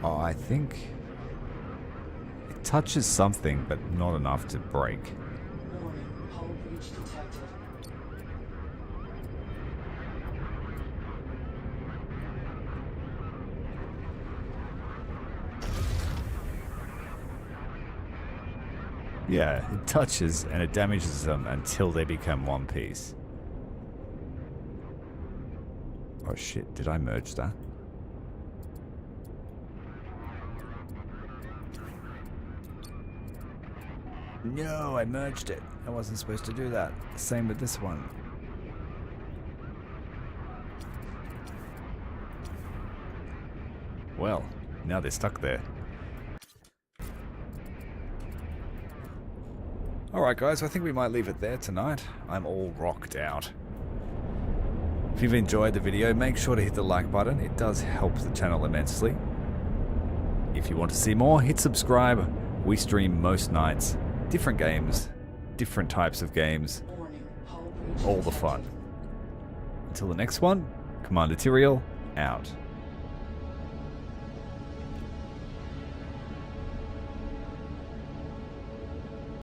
Oh, I think it touches something, but not enough to break. Warning, hull breach detected. Yeah, it touches and it damages them until they become one piece. Oh shit, did I merge that? No, I merged it. I wasn't supposed to do that. Same with this one. Well, now they're stuck there. Alright guys, I think we might leave it there tonight. I'm all rocked out. If you've enjoyed the video, make sure to hit the like button. It does help the channel immensely. If you want to see more, hit subscribe. We stream most nights. Different games, different types of games, Warning, hull breach all the fun. Until the next one, Commander Tyrael, out.